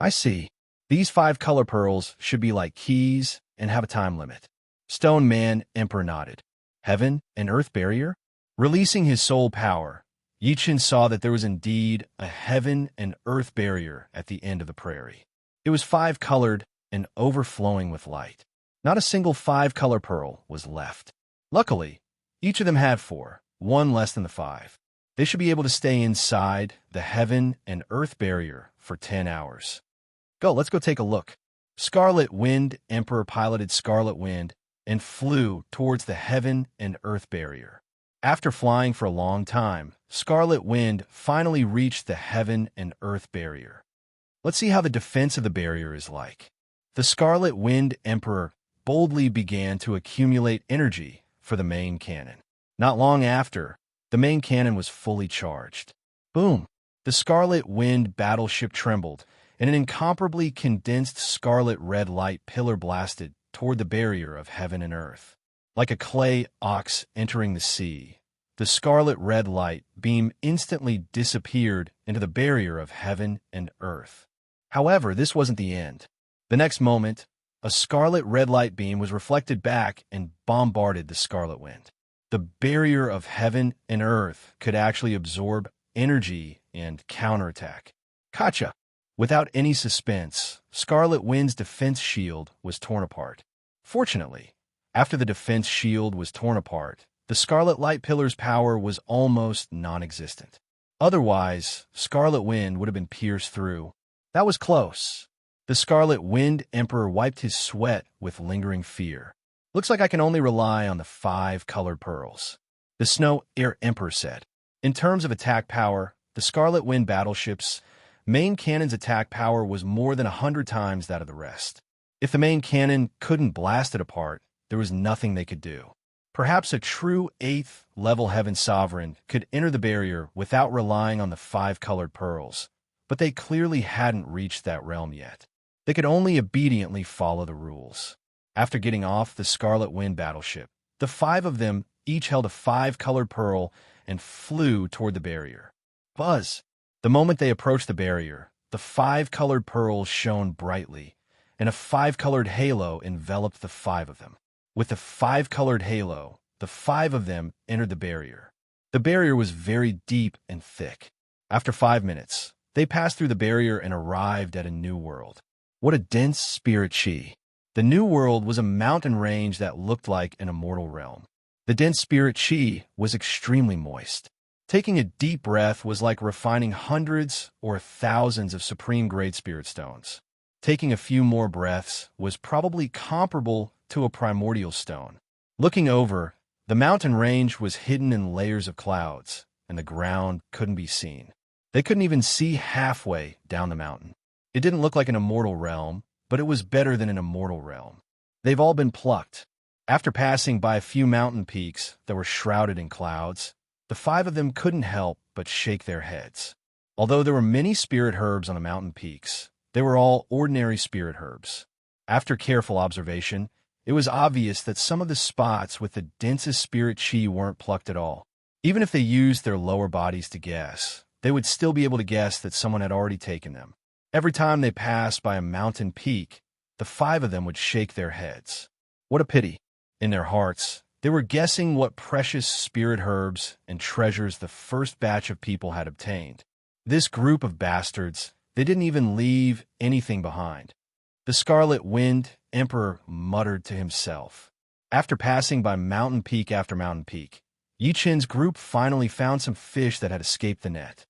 I see. These 5 color pearls should be like keys and have a time limit. Stone Man Emperor nodded. Heaven and earth barrier? Releasing his soul power, Yichin saw that there was indeed a heaven and earth barrier at the end of the prairie. It was 5-colored and overflowing with light. Not a single 5-color pearl was left. Luckily, each of them had 4, one less than the 5. They should be able to stay inside the heaven and earth barrier for 10 hours. Let's go take a look. Scarlet Wind Emperor piloted Scarlet Wind and flew towards the heaven and earth barrier. After flying for a long time, Scarlet Wind finally reached the heaven and earth barrier. Let's see how the defense of the barrier is like. The Scarlet Wind Emperor boldly began to accumulate energy for the main cannon. Not long after, the main cannon was fully charged. Boom! The Scarlet Wind battleship trembled, and an incomparably condensed scarlet red light pillar blasted toward the barrier of heaven and earth. Like a clay ox entering the sea, the scarlet red light beam instantly disappeared into the barrier of heaven and earth. However, this wasn't the end. The next moment, a scarlet red light beam was reflected back and bombarded the Scarlet Wind. The barrier of heaven and earth could actually absorb energy and counterattack. Gotcha! Without any suspense, Scarlet Wind's defense shield was torn apart. Fortunately, after the defense shield was torn apart, the Scarlet Light Pillar's power was almost non-existent. Otherwise, Scarlet Wind would have been pierced through. That was close. The Scarlet Wind Emperor wiped his sweat with lingering fear. Looks like I can only rely on the 5 colored pearls. The Snow Air Emperor said. In terms of attack power, the Scarlet Wind battleship's main cannon's attack power was more than 100 times that of the rest. If the main cannon couldn't blast it apart, there was nothing they could do. Perhaps a true 8th level Heaven Sovereign could enter the barrier without relying on the 5 colored pearls, but they clearly hadn't reached that realm yet. They could only obediently follow the rules. After getting off the Scarlet Wind battleship, the 5 of them each held a 5-colored pearl and flew toward the barrier. Buzz! The moment they approached the barrier, the 5-colored pearls shone brightly, and a 5-colored halo enveloped the 5 of them. With the 5-colored halo, the 5 of them entered the barrier. The barrier was very deep and thick. After 5 minutes, they passed through the barrier and arrived at a new world. What a dense spirit chi! The new world was a mountain range that looked like an immortal realm. The dense spirit chi was extremely moist. Taking a deep breath was like refining hundreds or thousands of supreme-grade spirit stones. Taking a few more breaths was probably comparable to a primordial stone. Looking over, the mountain range was hidden in layers of clouds, and the ground couldn't be seen. They couldn't even see halfway down the mountain. It didn't look like an immortal realm, but it was better than an immortal realm. They've all been plucked. After passing by a few mountain peaks that were shrouded in clouds, the five of them couldn't help but shake their heads. Although there were many spirit herbs on the mountain peaks, they were all ordinary spirit herbs. After careful observation, it was obvious that some of the spots with the densest spirit chi weren't plucked at all. Even if they used their lower bodies to guess, they would still be able to guess that someone had already taken them. Every time they passed by a mountain peak, the five of them would shake their heads. What a pity. In their hearts, they were guessing what precious spirit herbs and treasures the first batch of people had obtained. This group of bastards, they didn't even leave anything behind. The Scarlet Wind Emperor muttered to himself. After passing by mountain peak after mountain peak, Yi Chen's group finally found some fish that had escaped the net.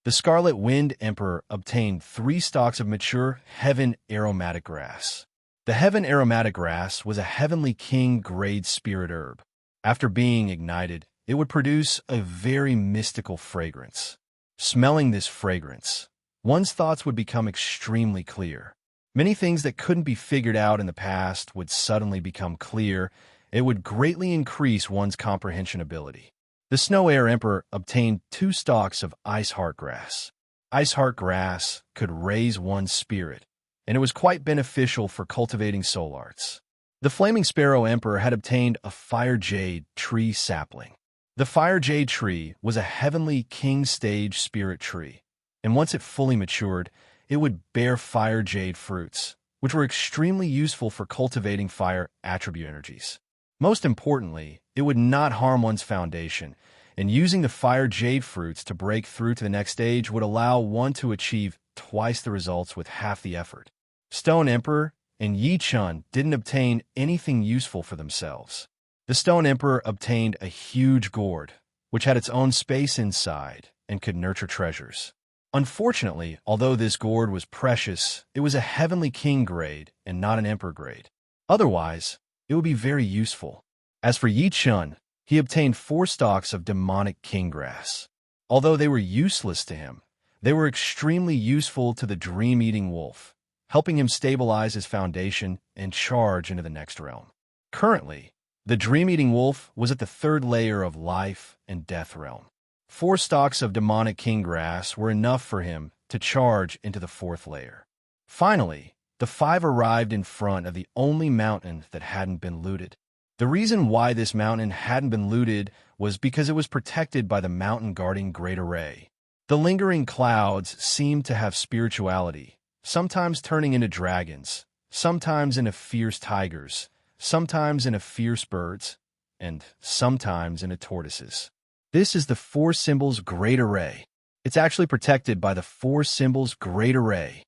The Scarlet Wind Emperor obtained 3 stalks of mature heaven aromatic grass. The heaven aromatic grass was a heavenly king-grade spirit herb. After being ignited, it would produce a very mystical fragrance. Smelling this fragrance, one's thoughts would become extremely clear. Many things that couldn't be figured out in the past would suddenly become clear. It would greatly increase one's comprehension ability. The Snow Air Emperor obtained 2 stalks of Ice Heart Grass. Ice Heart Grass could raise one's spirit, and it was quite beneficial for cultivating soul arts. The Flaming Sparrow Emperor had obtained a Fire Jade tree sapling. The Fire Jade tree was a heavenly king stage spirit tree, and once it fully matured, it would bear Fire Jade fruits, which were extremely useful for cultivating fire attribute energies. Most importantly, it would not harm one's foundation, and using the Fire Jade fruits to break through to the next stage would allow one to achieve twice the results with half the effort. Stone Emperor and Yi Chun didn't obtain anything useful for themselves. The Stone Emperor obtained a huge gourd, which had its own space inside and could nurture treasures. Unfortunately, although this gourd was precious, it was a heavenly king grade and not an emperor grade. Otherwise, it would be very useful. As for Yi Chun, he obtained 4 stalks of demonic king grass. Although they were useless to him, they were extremely useful to the dream-eating wolf, helping him stabilize his foundation and charge into the next realm. Currently, the dream-eating wolf was at the 3rd layer of life and death realm. 4 stalks of demonic king grass were enough for him to charge into the 4th layer. Finally, the 5 arrived in front of the only mountain that hadn't been looted. The reason why this mountain hadn't been looted was because it was protected by the mountain-guarding Great Array. The lingering clouds seemed to have spirituality, sometimes turning into dragons, sometimes into fierce tigers, sometimes into fierce birds, and sometimes into tortoises. This is the 4 Symbols Great Array. It's actually protected by the 4 Symbols Great Array.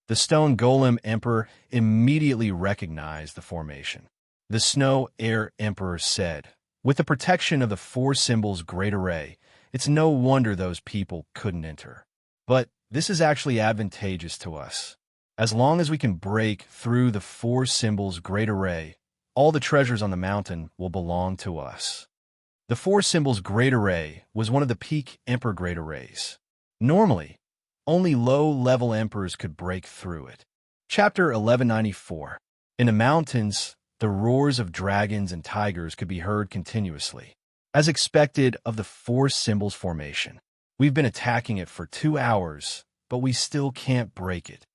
The Stone Golem Emperor immediately recognized the formation. The Snow Air Emperor said, "With the protection of the 4 Symbols Great Array, it's no wonder those people couldn't enter. But this is actually advantageous to us. As long as we can break through the 4 Symbols Great Array, all the treasures on the mountain will belong to us." The 4 Symbols Great Array was one of the peak Emperor Great Arrays. Normally, only low-level emperors could break through it. Chapter 1194. In the mountains, the roars of dragons and tigers could be heard continuously. As expected of the 4 Symbols formation, we've been attacking it for 2 hours, but we still can't break it.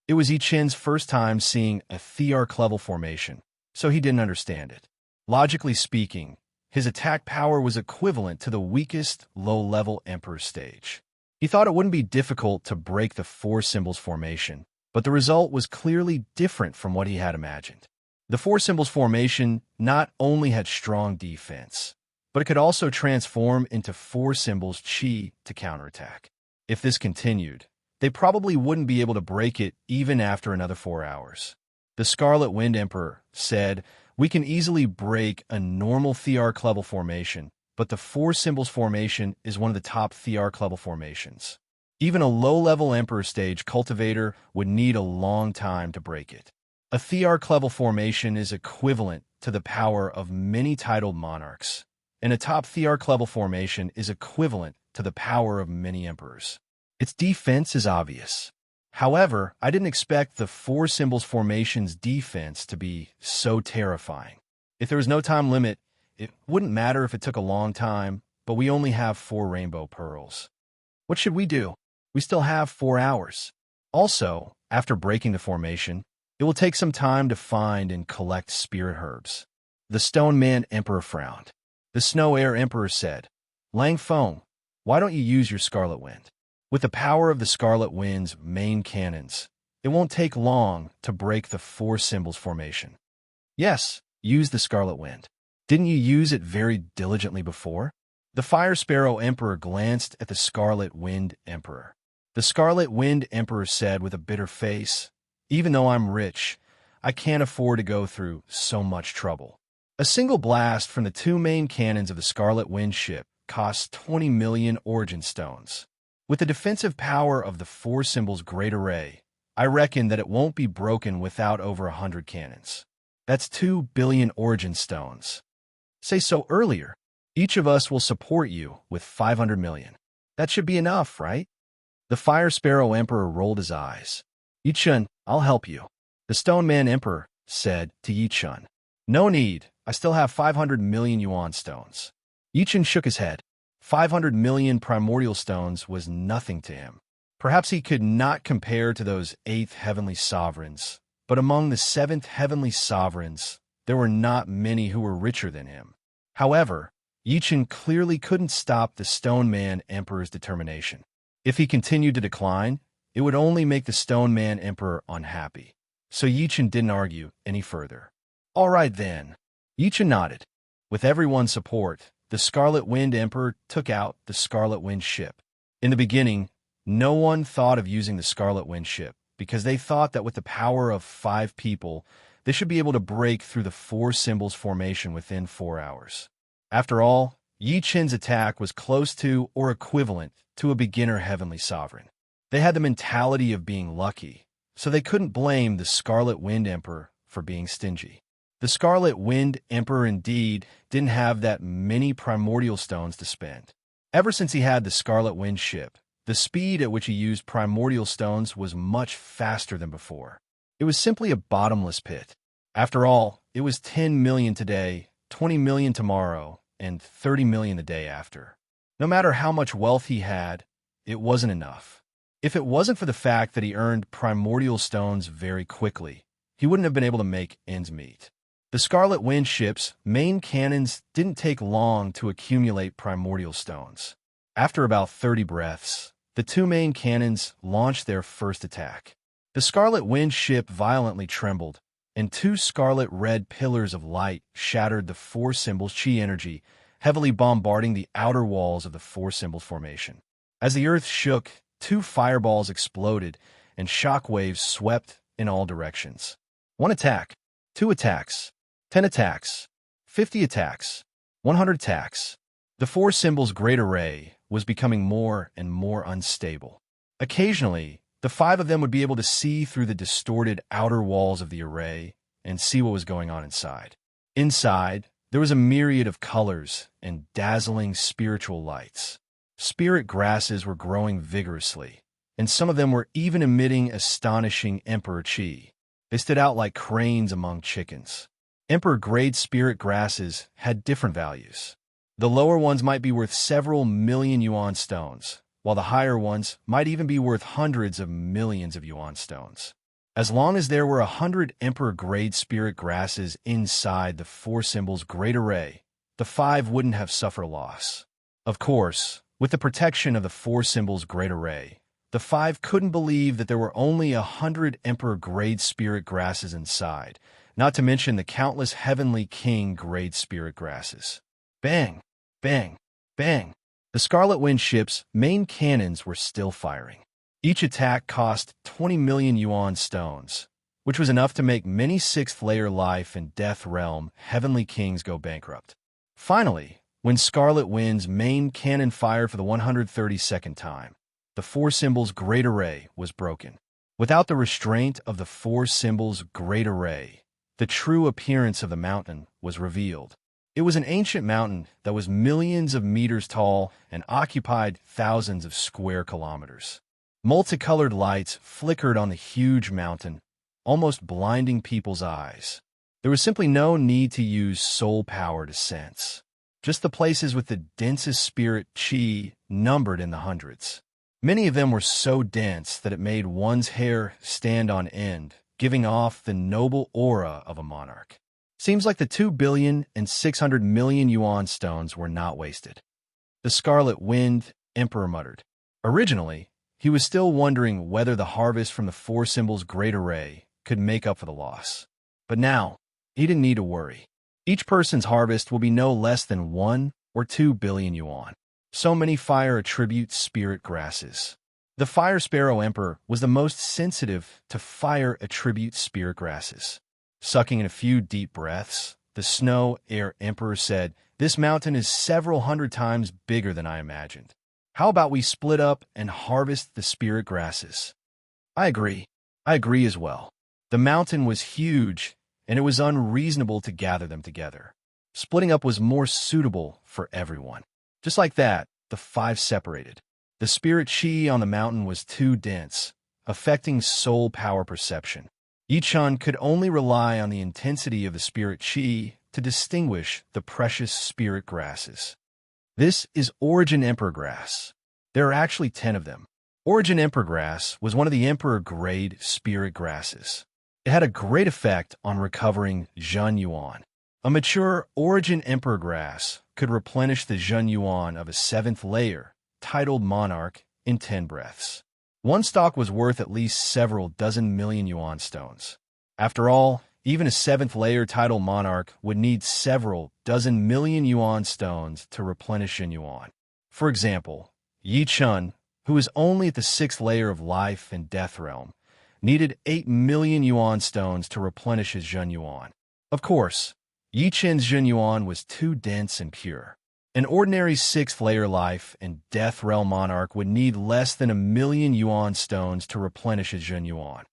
It was Yi Chen's first time seeing a Thearch level formation, so he didn't understand it. Logically speaking, his attack power was equivalent to the weakest low-level Emperor stage. He thought it wouldn't be difficult to break the 4 Symbols formation, but the result was clearly different from what he had imagined. The 4 Symbols formation not only had strong defense, but it could also transform into 4 Symbols Chi to counterattack. If this continued, they probably wouldn't be able to break it even after another 4 hours. The Scarlet Wind Emperor said, "We can easily break a normal Thearch level formation, but the Four Symbols formation is one of the top Thearch level formations. Even a low-level Emperor stage cultivator would need a long time to break it. A Thearch level formation is equivalent to the power of many titled monarchs, and a top Thearch level formation is equivalent to the power of many emperors. Its defense is obvious. However, I didn't expect the Four Symbols formation's defense to be so terrifying. If there was no time limit, it wouldn't matter if it took a long time, but we only have 4 rainbow pearls. What should we do? We still have 4 hours. Also, after breaking the formation, it will take some time to find and collect spirit herbs." The Stone Man Emperor frowned. The Snow Air Emperor said, "Lang Feng, why don't you use your Scarlet Wind? With the power of the Scarlet Wind's main cannons, it won't take long to break the Four Symbols formation." "Yes, use the Scarlet Wind. Didn't you use it very diligently before?" The Fire Sparrow Emperor glanced at the Scarlet Wind Emperor. The Scarlet Wind Emperor said with a bitter face, "Even though I'm rich, I can't afford to go through so much trouble. A single blast from the 2 main cannons of the Scarlet Wind ship costs 20 million origin stones. With the defensive power of the Four Symbols Great Array, I reckon that it won't be broken without over 100 cannons. That's 2 billion origin stones. Say so earlier. Each of us will support you with 500 million. That should be enough, right?" The Fire Sparrow Emperor rolled his eyes. "Yichun, I'll help you." The Stone Man Emperor said to Yichun, "No need. I still have 500 million yuan stones." Yichun shook his head. 500 million primordial stones was nothing to him. Perhaps he could not compare to those 8th heavenly sovereigns, but among the 7th heavenly sovereigns, there were not many who were richer than him. However, Yichun clearly couldn't stop the Stone Man Emperor's determination. If he continued to decline, it would only make the Stone Man Emperor unhappy. So Yichun didn't argue any further. "All right then." Yichun nodded. With everyone's support, the Scarlet Wind Emperor took out the Scarlet Wind ship. In the beginning, no one thought of using the Scarlet Wind ship because they thought that with the power of 5 people, they should be able to break through the Four Symbols formation within 4 hours. After all, Yichun's attack was close to or equivalent to a beginner heavenly sovereign. They had the mentality of being lucky, so they couldn't blame the Scarlet Wind Emperor for being stingy. The Scarlet Wind Emperor indeed didn't have that many primordial stones to spend. Ever since he had the Scarlet Wind ship, the speed at which he used primordial stones was much faster than before. It was simply a bottomless pit. After all, it was 10 million today, 20 million tomorrow, and 30 million the day after. No matter how much wealth he had, it wasn't enough. If it wasn't for the fact that he earned primordial stones very quickly, he wouldn't have been able to make ends meet. The Scarlet Wind ship's main cannons didn't take long to accumulate primordial stones. After about 30 breaths, the 2 main cannons launched their first attack. The Scarlet Wind ship violently trembled, and 2 scarlet-red pillars of light shattered the Four Symbols chi energy, heavily bombarding the outer walls of the Four Symbols formation. As the earth shook, 2 fireballs exploded, and shock waves swept in all directions. 1 attack, 2 attacks, 10 attacks, 50 attacks, 100 attacks. The Four Symbols Great Array was becoming more and more unstable. Occasionally, the 5 of them would be able to see through the distorted outer walls of the array and see what was going on inside. Inside, there was a myriad of colors and dazzling spiritual lights. Spirit grasses were growing vigorously, and some of them were even emitting astonishing Emperor Chi. They stood out like cranes among chickens. Emperor-grade spirit grasses had different values. The lower ones might be worth several million yuan stones, while the higher ones might even be worth hundreds of millions of yuan stones. As long as there were 100 Emperor-grade spirit grasses inside the Four Symbols Great Array, the 5 wouldn't have suffered loss. Of course, with the protection of the Four Symbols Great Array, the 5 couldn't believe that there were only 100 Emperor-grade spirit grasses inside, not to mention the countless Heavenly King-grade spirit grasses. Bang! Bang! Bang! The Scarlet Wind ship's main cannons were still firing. Each attack cost 20 million yuan stones, which was enough to make many sixth-layer life and death realm heavenly kings go bankrupt. Finally, when Scarlet Wind's main cannon fired for the 132nd time, the four symbols' great array was broken. Without the restraint of the four symbols' great array, the true appearance of the mountain was revealed. It was an ancient mountain that was millions of meters tall and occupied thousands of square kilometers. Multicolored lights flickered on the huge mountain, almost blinding people's eyes. There was simply no need to use soul power to sense. Just the places with the densest spirit chi numbered in the hundreds. Many of them were so dense that it made one's hair stand on end, giving off the noble aura of a monarch. Seems like the 2,600,000,000 yuan stones were not wasted. The Scarlet Wind Emperor muttered. Originally, he was still wondering whether the harvest from the four symbols' great array could make up for the loss. But now, he didn't need to worry. Each person's harvest will be no less than 1 or 2 billion yuan. So many fire attribute spirit grasses. The Fire Sparrow Emperor was the most sensitive to fire attribute spirit grasses. Sucking in a few deep breaths, the Snow Air Emperor said, "This mountain is several hundred times bigger than I imagined. How about we split up and harvest the spirit grasses?" I agree as well. The mountain was huge, and it was unreasonable to gather them together. Splitting up was more suitable for everyone. Just like that, the five separated. The spirit chi on the mountain was too dense, affecting soul power perception. Yichun could only rely on the intensity of the spirit chi to distinguish the precious spirit grasses. This is Origin Emperor Grass. There are actually 10 of them. Origin Emperor Grass was one of the Emperor-grade spirit grasses. It had a great effect on recovering Zhen Yuan. A mature Origin Emperor Grass could replenish the Zhen Yuan of a 7th layer, titled Monarch, in 10 breaths. One stock was worth at least several dozen million yuan stones. After all, even a 7th layer title monarch would need several dozen million yuan stones to replenish in yuan. For example, Yi Chun, who was only at the 6th layer of life and death realm, needed 8 million yuan stones to replenish his Zhen Yuan. Of course, Yi Chun's Zhen Yuan was too dense and pure. An ordinary 6th layer life and death realm monarch would need less than 1 million yuan stones to replenish his Zhen Yuan.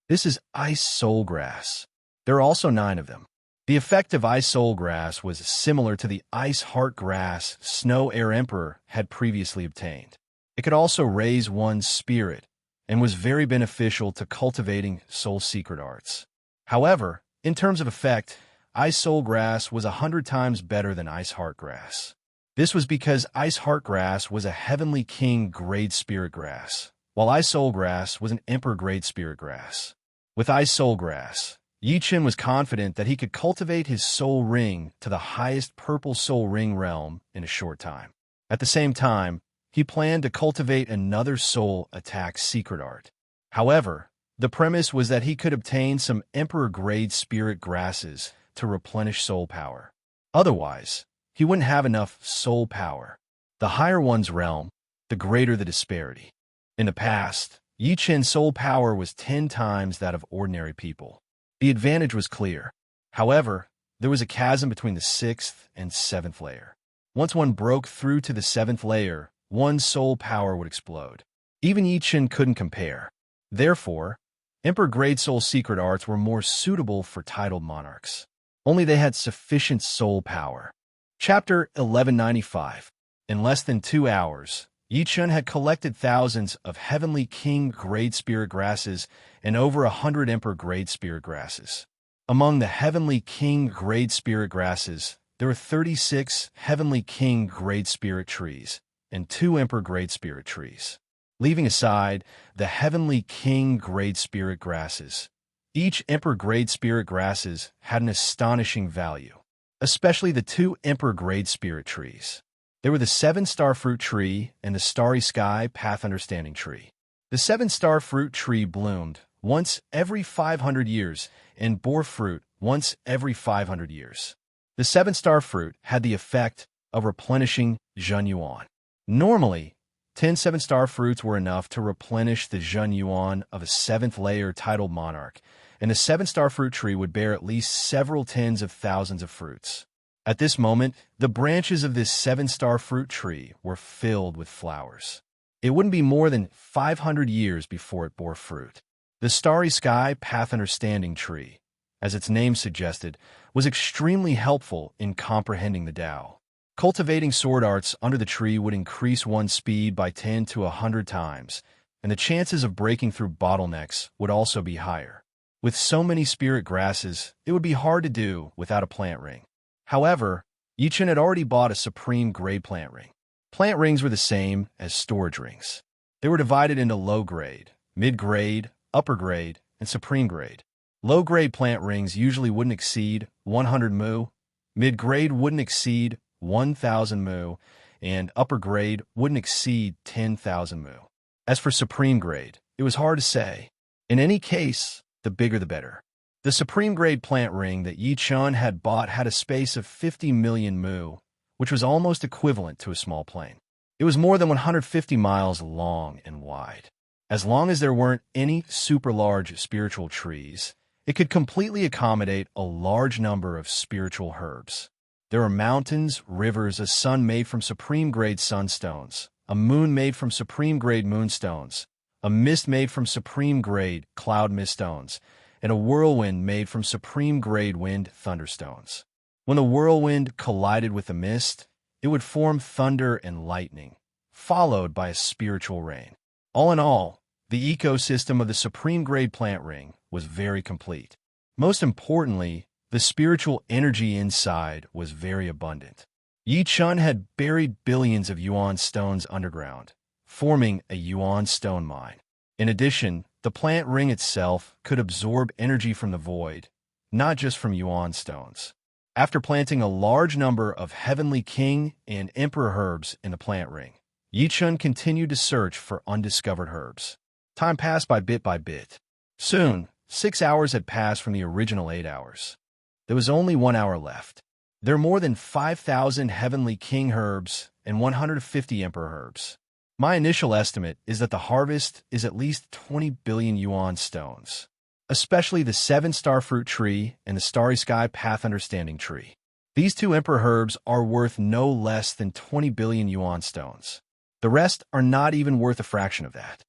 This is Ice Soul Grass. There are also 9 of them. The effect of Ice Soul Grass was similar to the Ice Heart Grass Snow Air Emperor had previously obtained. It could also raise one's spirit and was very beneficial to cultivating soul secret arts. However, in terms of effect, Ice Soul Grass was 100 times better than Ice Heart Grass. This was because Ice Heart Grass was a Heavenly King grade spirit grass, while Ice Soul Grass was an Emperor grade spirit grass. With Ice Soul Grass, Yi Chen was confident that he could cultivate his soul ring to the highest purple soul ring realm in a short time. At the same time, he planned to cultivate another soul attack secret art. However, the premise was that he could obtain some Emperor grade spirit grasses to replenish soul power. Otherwise, he wouldn't have enough soul power. The higher one's realm, the greater the disparity. In the past, Yi Chen's soul power was 10 times that of ordinary people. The advantage was clear. However, there was a chasm between the 6th and 7th layer. Once one broke through to the 7th layer, one's soul power would explode. Even Yi Chen couldn't compare. Therefore, Emperor-grade soul secret arts were more suitable for titled monarchs. Only they had sufficient soul power. Chapter 1195. In less than 2 hours, Yi Chen had collected thousands of Heavenly King-grade spirit grasses and over 100 Emperor-grade spirit grasses. Among the Heavenly King-grade spirit grasses, there were 36 Heavenly King-grade spirit trees and 2 Emperor-grade spirit trees. Leaving aside the Heavenly King-grade spirit grasses, each Emperor-grade spirit grasses had an astonishing value, especially the 2 Emperor-grade spirit trees. There were the 7-star fruit tree and the Starry Sky Path Understanding tree. The 7-star fruit tree bloomed once every 500 years and bore fruit once every 500 years. The 7-star fruit had the effect of replenishing Zhen Yuan. Normally, 10 seven-star fruits were enough to replenish the Zhen Yuan of a 7th layer titled monarch, and the 7-star fruit tree would bear at least several tens of thousands of fruits. At this moment, the branches of this 7-star fruit tree were filled with flowers. It wouldn't be more than 500 years before it bore fruit. The starry sky path understanding tree, as its name suggested, was extremely helpful in comprehending the Tao. Cultivating sword arts under the tree would increase one's speed by 10 to 100 times, and the chances of breaking through bottlenecks would also be higher. With so many spirit grasses, it would be hard to do without a plant ring. However, Yichen had already bought a supreme grade plant ring. Plant rings were the same as storage rings. They were divided into low grade, mid grade, upper grade, and supreme grade. Low grade plant rings usually wouldn't exceed 100 mu, mid grade wouldn't exceed 1,000 mu, and upper grade wouldn't exceed 10,000 mu. As for supreme grade, it was hard to say. In any case, the bigger the better. The supreme grade plant ring that Yi Chun had bought had a space of 50 million mu, which was almost equivalent to a small plane. It was more than 150 miles long and wide. As long as there weren't any super large spiritual trees, it could completely accommodate a large number of spiritual herbs. There are mountains, rivers, a sun made from supreme grade sunstones, a moon made from supreme grade moonstones, a mist made from supreme grade cloud miststones, and a whirlwind made from supreme grade wind thunderstones. When the whirlwind collided with the mist, it would form thunder and lightning, followed by a spiritual rain. All in all, the ecosystem of the supreme grade plant ring was very complete. Most importantly, the spiritual energy inside was very abundant. Yi Chun had buried billions of yuan stones underground, forming a yuan stone mine. In addition, the plant ring itself could absorb energy from the void, not just from yuan stones. After planting a large number of heavenly king and emperor herbs in the plant ring, Yi Chun continued to search for undiscovered herbs. Time passed by bit. Soon, 6 hours had passed from the original 8 hours. There was only 1 hour left. There are more than 5,000 heavenly king herbs and 150 emperor herbs. My initial estimate is that the harvest is at least 20 billion yuan stones, especially the 7-star fruit tree and the starry sky path understanding tree. These 2 emperor herbs are worth no less than 20 billion yuan stones. The rest are not even worth a fraction of that.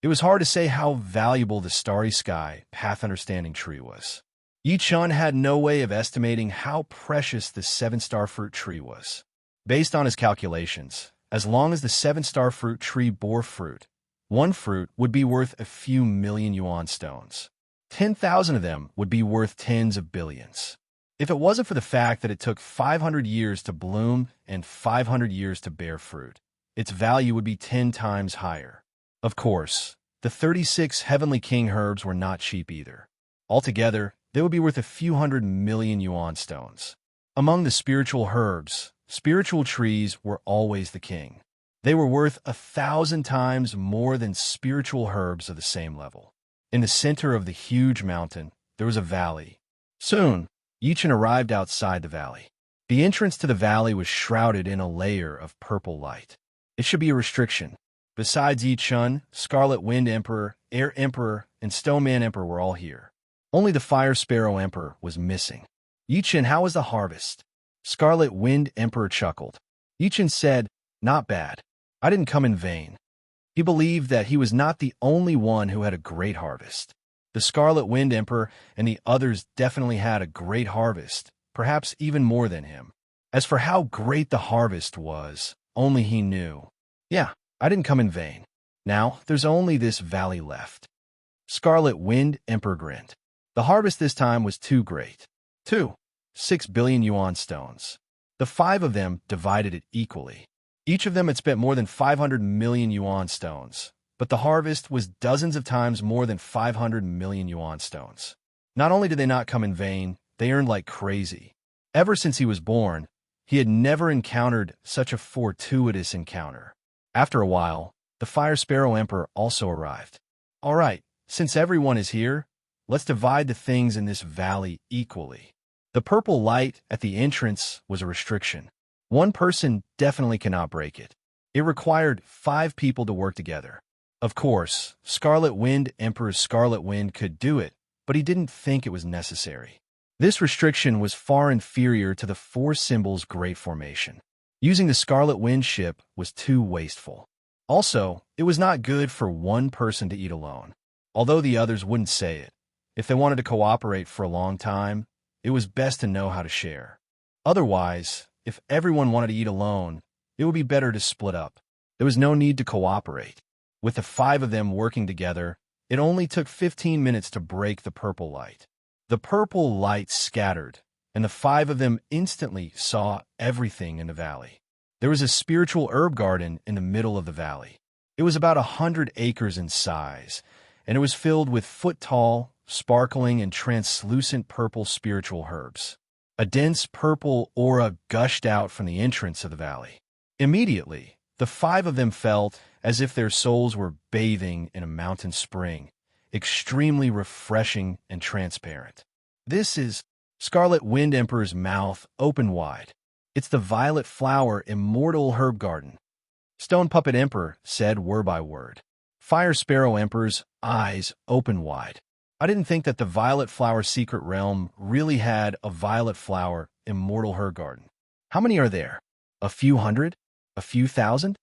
It was hard to say how valuable the starry sky path understanding tree was. Yi Chun had no way of estimating how precious the 7-star fruit tree was. Based on his calculations, as long as the 7-star fruit tree bore fruit, one fruit would be worth a few million yuan stones. 10,000 of them would be worth tens of billions. If it wasn't for the fact that it took 500 years to bloom and 500 years to bear fruit, its value would be 10 times higher. Of course, the 36 heavenly king herbs were not cheap either. Altogether, they would be worth a few 100 million yuan stones. Among the spiritual herbs, spiritual trees were always the king. They were worth 1,000 times more than spiritual herbs of the same level. In the center of the huge mountain, there was a valley. Soon, Yi Chun arrived outside the valley. The entrance to the valley was shrouded in a layer of purple light. It should be a restriction. Besides Yi Chun, Scarlet Wind Emperor, Air Emperor, and Stone Man Emperor were all here. Only the Fire Sparrow Emperor was missing. Yi Chun, how was the harvest? Scarlet Wind Emperor chuckled. Yi Chun said, "Not bad. I didn't come in vain." He believed that he was not the only one who had a great harvest. The Scarlet Wind Emperor and the others definitely had a great harvest, perhaps even more than him. As for how great the harvest was, only he knew. Yeah, I didn't come in vain. Now, there's only this valley left. Scarlet Wind Emperor grinned. The harvest this time was too great. 6 billion yuan stones. The 5 of them divided it equally. Each of them had spent more than 500 million yuan stones, but the harvest was dozens of times more than 500 million yuan stones. Not only did they not come in vain, they earned like crazy. Ever since he was born, he had never encountered such a fortuitous encounter. After a while, the Fire Sparrow Emperor also arrived. All right, since everyone is here, let's divide the things in this valley equally. The purple light at the entrance was a restriction. One person definitely cannot break it. It required 5 people to work together. Of course, Scarlet Wind Emperor Scarlet Wind could do it, but he didn't think it was necessary. This restriction was far inferior to the 4 symbols Great Formation. Using the Scarlet Wind ship was too wasteful. Also, it was not good for one person to eat alone. Although the others wouldn't say it, if they wanted to cooperate for a long time, it was best to know how to share. Otherwise, if everyone wanted to eat alone, it would be better to split up. There was no need to cooperate. With the 5 of them working together, it only took 15 minutes to break the purple light. The purple light scattered, and the 5 of them instantly saw everything in the valley. There was a spiritual herb garden in the middle of the valley. It was about 100 acres in size, and it was filled with foot-tall, sparkling and translucent purple spiritual herbs. A dense purple aura gushed out from the entrance of the valley. Immediately, the 5 of them felt as if their souls were bathing in a mountain spring, extremely refreshing and transparent. This is Scarlet Wind Emperor's mouth open wide. It's the violet flower Immortal herb garden. Stone Puppet Emperor said word by word. Fire Sparrow Emperor's eyes open wide. I didn't think that the Violet Flower Secret Realm really had a Violet Flower Immortal herb garden. How many are there? A few hundred? A few thousand?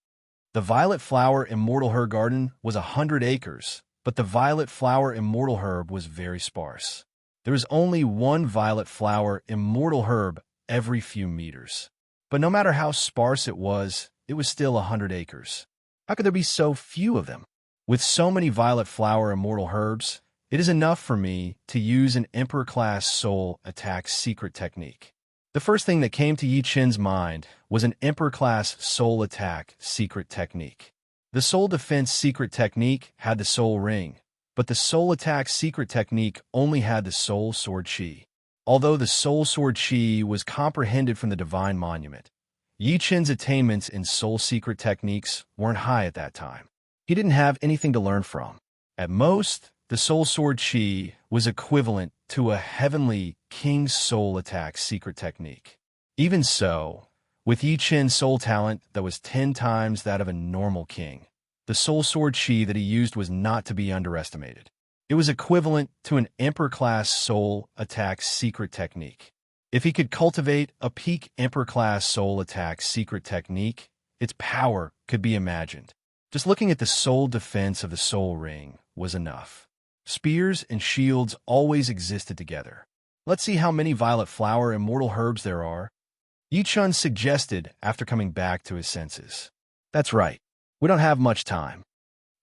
The Violet Flower Immortal herb garden was 100 acres, but the Violet Flower Immortal herb was very sparse. There was only one Violet Flower Immortal herb every few meters. But no matter how sparse it was still 100 acres. How could there be so few of them? With so many Violet Flower Immortal herbs, it is enough for me to use an Emperor-class soul attack secret technique. The first thing that came to Yi Chen's mind was an Emperor-class soul attack secret technique. The soul defense secret technique had the soul ring, but the soul attack secret technique only had the soul sword chi. Although the soul sword chi was comprehended from the divine monument, Yi Chen's attainments in soul secret techniques weren't high at that time. He didn't have anything to learn from. At most, the soul sword chi was equivalent to a heavenly king's soul attack secret technique. Even so, with Yi Chen's soul talent that was 10 times that of a normal king, the soul sword chi that he used was not to be underestimated. It was equivalent to an Emperor-class soul attack secret technique. If he could cultivate a peak Emperor-class soul attack secret technique, its power could be imagined. Just looking at the soul defense of the soul ring was enough. Spears and shields always existed together. Let's see how many Violet Flower Immortal herbs there are. Yi Chen suggested after coming back to his senses. That's right. We don't have much time.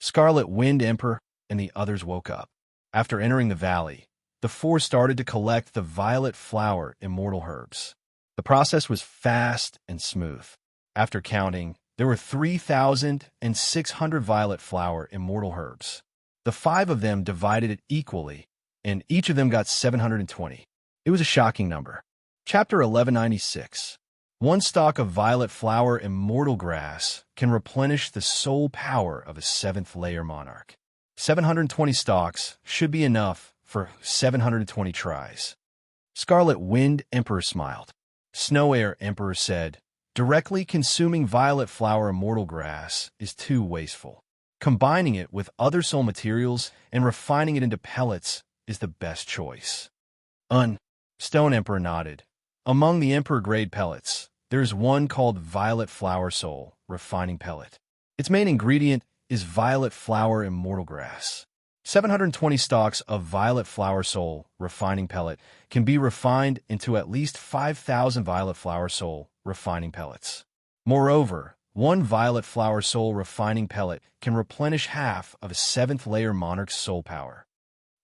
Scarlet Wind Emperor and the others woke up. After entering the valley, the 4 started to collect the Violet Flower Immortal herbs. The process was fast and smooth. After counting, there were 3,600 Violet Flower Immortal herbs. The 5 of them divided it equally, and each of them got 720. It was a shocking number. Chapter 1196. 1 stalk of Violet Flower Immortal Grass can replenish the soul power of a 7th layer monarch. 720 stalks should be enough for 720 tries. Scarlet Wind Emperor smiled. Snow Air Emperor said, directly consuming Violet Flower Immortal Grass is too wasteful. Combining it with other soul materials and refining it into pellets is the best choice. Stone Emperor nodded. Among the Emperor-grade pellets, there is one called Violet Flower Soul Refining Pellet. Its main ingredient is Violet Flower Immortal Grass. 720 stalks of Violet Flower Soul Refining Pellet can be refined into at least 5,000 Violet Flower Soul Refining Pellets. Moreover, 1 Violet Flower Soul Refining Pellet can replenish half of a 7th layer monarch's soul power.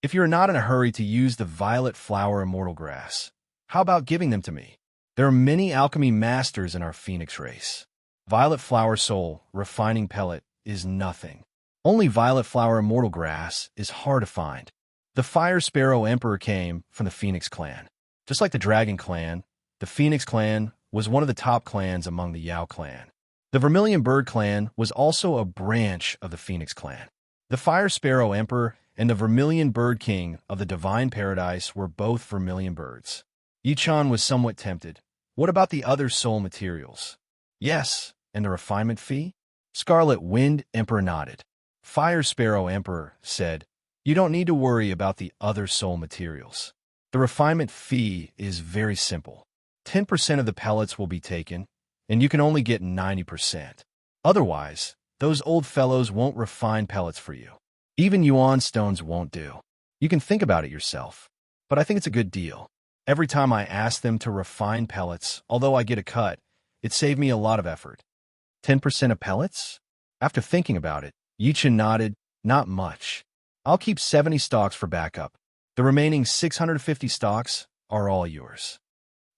If you're not in a hurry to use the Violet Flower Immortal Grass, how about giving them to me? There are many alchemy masters in our Phoenix race. Violet Flower Soul Refining Pellet is nothing. Only Violet Flower Immortal Grass is hard to find. The Fire Sparrow Emperor came from the Phoenix clan. Just like the Dragon clan, the Phoenix clan was one of the top clans among the Yao clan. The Vermilion Bird clan was also a branch of the Phoenix clan. The Fire Sparrow Emperor and the Vermilion Bird King of the Divine Paradise were both vermilion birds. Yi Chen was somewhat tempted. What about the other soul materials? Yes, and the refinement fee? Scarlet Wind Emperor nodded. Fire Sparrow Emperor said, "You don't need to worry about the other soul materials. The refinement fee is very simple. 10% of the pellets will be taken, and you can only get 90%. Otherwise, those old fellows won't refine pellets for you. Even yuan stones won't do. You can think about it yourself. But I think it's a good deal. Every time I ask them to refine pellets, although I get a cut, it saved me a lot of effort." 10% of pellets? After thinking about it, Yichen nodded, "Not much. I'll keep 70 stalks for backup. The remaining 650 stalks are all yours."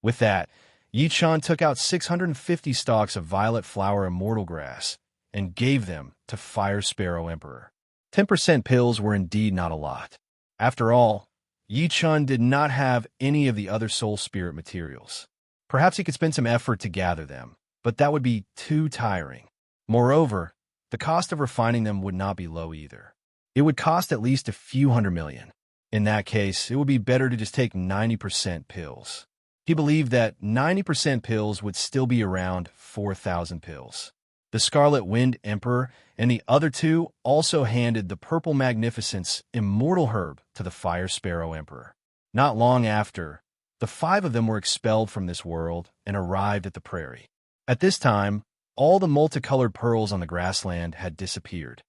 With that, Yichen took out 650 stalks of violet flower immortal grass and gave them to Fire Sparrow Emperor. 10% pills were indeed not a lot. After all, Yichen did not have any of the other soul spirit materials. Perhaps he could spend some effort to gather them, but that would be too tiring. Moreover, the cost of refining them would not be low either. It would cost at least a few $100 million. In that case, it would be better to just take 90% pills. He believed that 90% pills would still be around 4,000 pills. The Scarlet Wind Emperor and the other two also handed the Purple Magnificence Immortal Herb to the Fire Sparrow Emperor. Not long after, the 5 of them were expelled from this world and arrived at the prairie. At this time, all the multicolored pearls on the grassland had disappeared.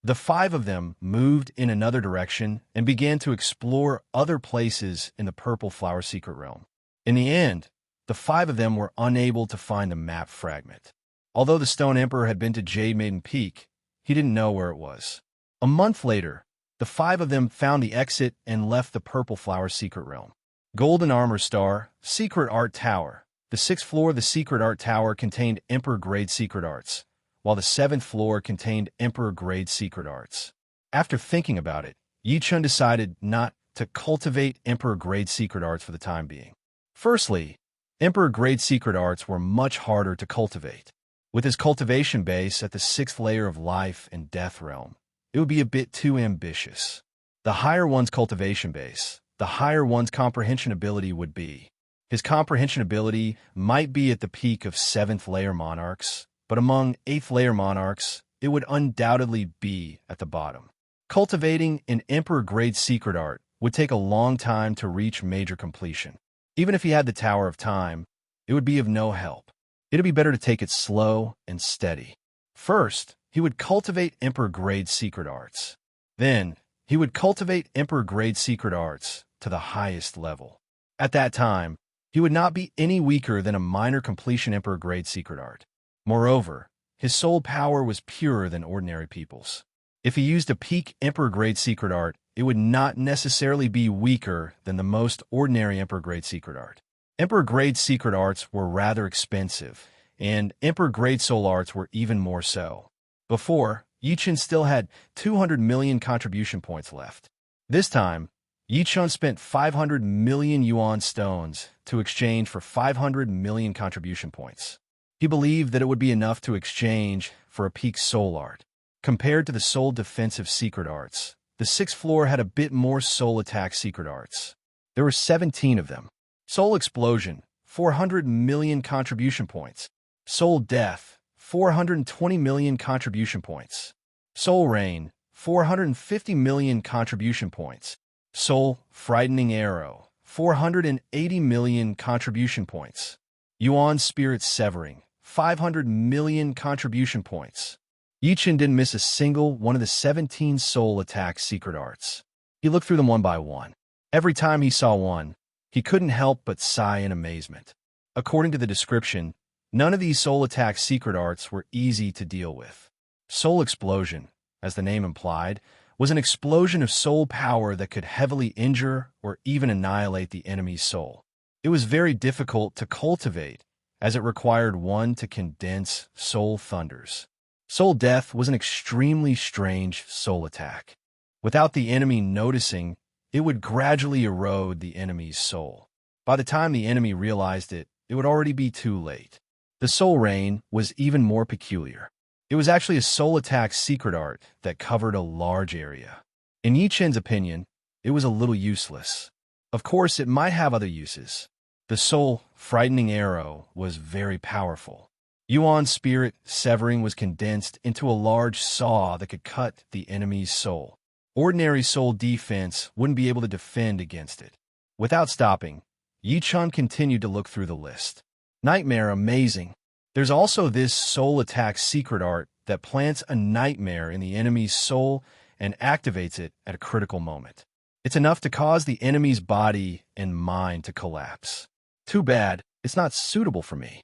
The 5 of them moved in another direction and began to explore other places in the Purple Flower Secret Realm. In the end, the 5 of them were unable to find the map fragment. Although the Stone Emperor had been to Jade Maiden Peak, he didn't know where it was. A month later, the 5 of them found the exit and left the Purple Flower Secret Realm. Golden Armor Star, Secret Art Tower. The 6th floor of the Secret Art Tower contained Emperor-grade secret arts, while the 7th floor contained Emperor-grade secret arts. After thinking about it, Yichen decided not to cultivate Emperor-grade secret arts for the time being. Firstly, Emperor-grade secret arts were much harder to cultivate. With his cultivation base at the 6th layer of life and death realm, it would be a bit too ambitious. The higher one's cultivation base, the higher one's comprehension ability would be. His comprehension ability might be at the peak of 7th layer monarchs, but among 8th layer monarchs, it would undoubtedly be at the bottom. Cultivating an Emperor-grade secret art would take a long time to reach major completion. Even if he had the Tower of Time, it would be of no help. It'd be better to take it slow and steady. First, he would cultivate Emperor-grade secret arts. Then, he would cultivate Emperor-grade secret arts to the highest level. At that time, he would not be any weaker than a minor completion Emperor-grade secret art. Moreover, his soul power was purer than ordinary people's. If he used a peak Emperor-grade secret art, it would not necessarily be weaker than the most ordinary Emperor-grade secret art. Emperor-grade secret arts were rather expensive, and Emperor-grade soul arts were even more so. Before, Yichen still had 200 million contribution points left. This time, Yichen spent 500 million yuan stones to exchange for 500 million contribution points. He believed that it would be enough to exchange for a peak soul art. Compared to the soul defensive secret arts, the 6th floor had a bit more soul attack secret arts. There were 17 of them. Soul Explosion, 400 million contribution points. Soul Death, 420 million contribution points. Soul Rain, 450 million contribution points. Soul Frightening Arrow, 480 million contribution points. Yuan Spirit Severing, 500 million contribution points. Yichen didn't miss a single one of the 17 soul attack secret arts. He looked through them one by one. Every time he saw one, he couldn't help but sigh in amazement. According to the description, none of these soul attack secret arts were easy to deal with. Soul Explosion, as the name implied, was an explosion of soul power that could heavily injure or even annihilate the enemy's soul. It was very difficult to cultivate, as it required one to condense soul thunders. Soul Death was an extremely strange soul attack. Without the enemy noticing, it would gradually erode the enemy's soul. By the time the enemy realized it, it would already be too late. The Soul Rain was even more peculiar. It was actually a soul attack secret art that covered a large area. In Yichen's opinion, it was a little useless. Of course, it might have other uses. The Soul Frightening Arrow was very powerful. Yuan's spirit severing was condensed into a large saw that could cut the enemy's soul. Ordinary soul defense wouldn't be able to defend against it. Without stopping, Yi-Chun continued to look through the list. Nightmare, amazing. There's also this soul attack secret art that plants a nightmare in the enemy's soul and activates it at a critical moment. It's enough to cause the enemy's body and mind to collapse. Too bad, it's not suitable for me.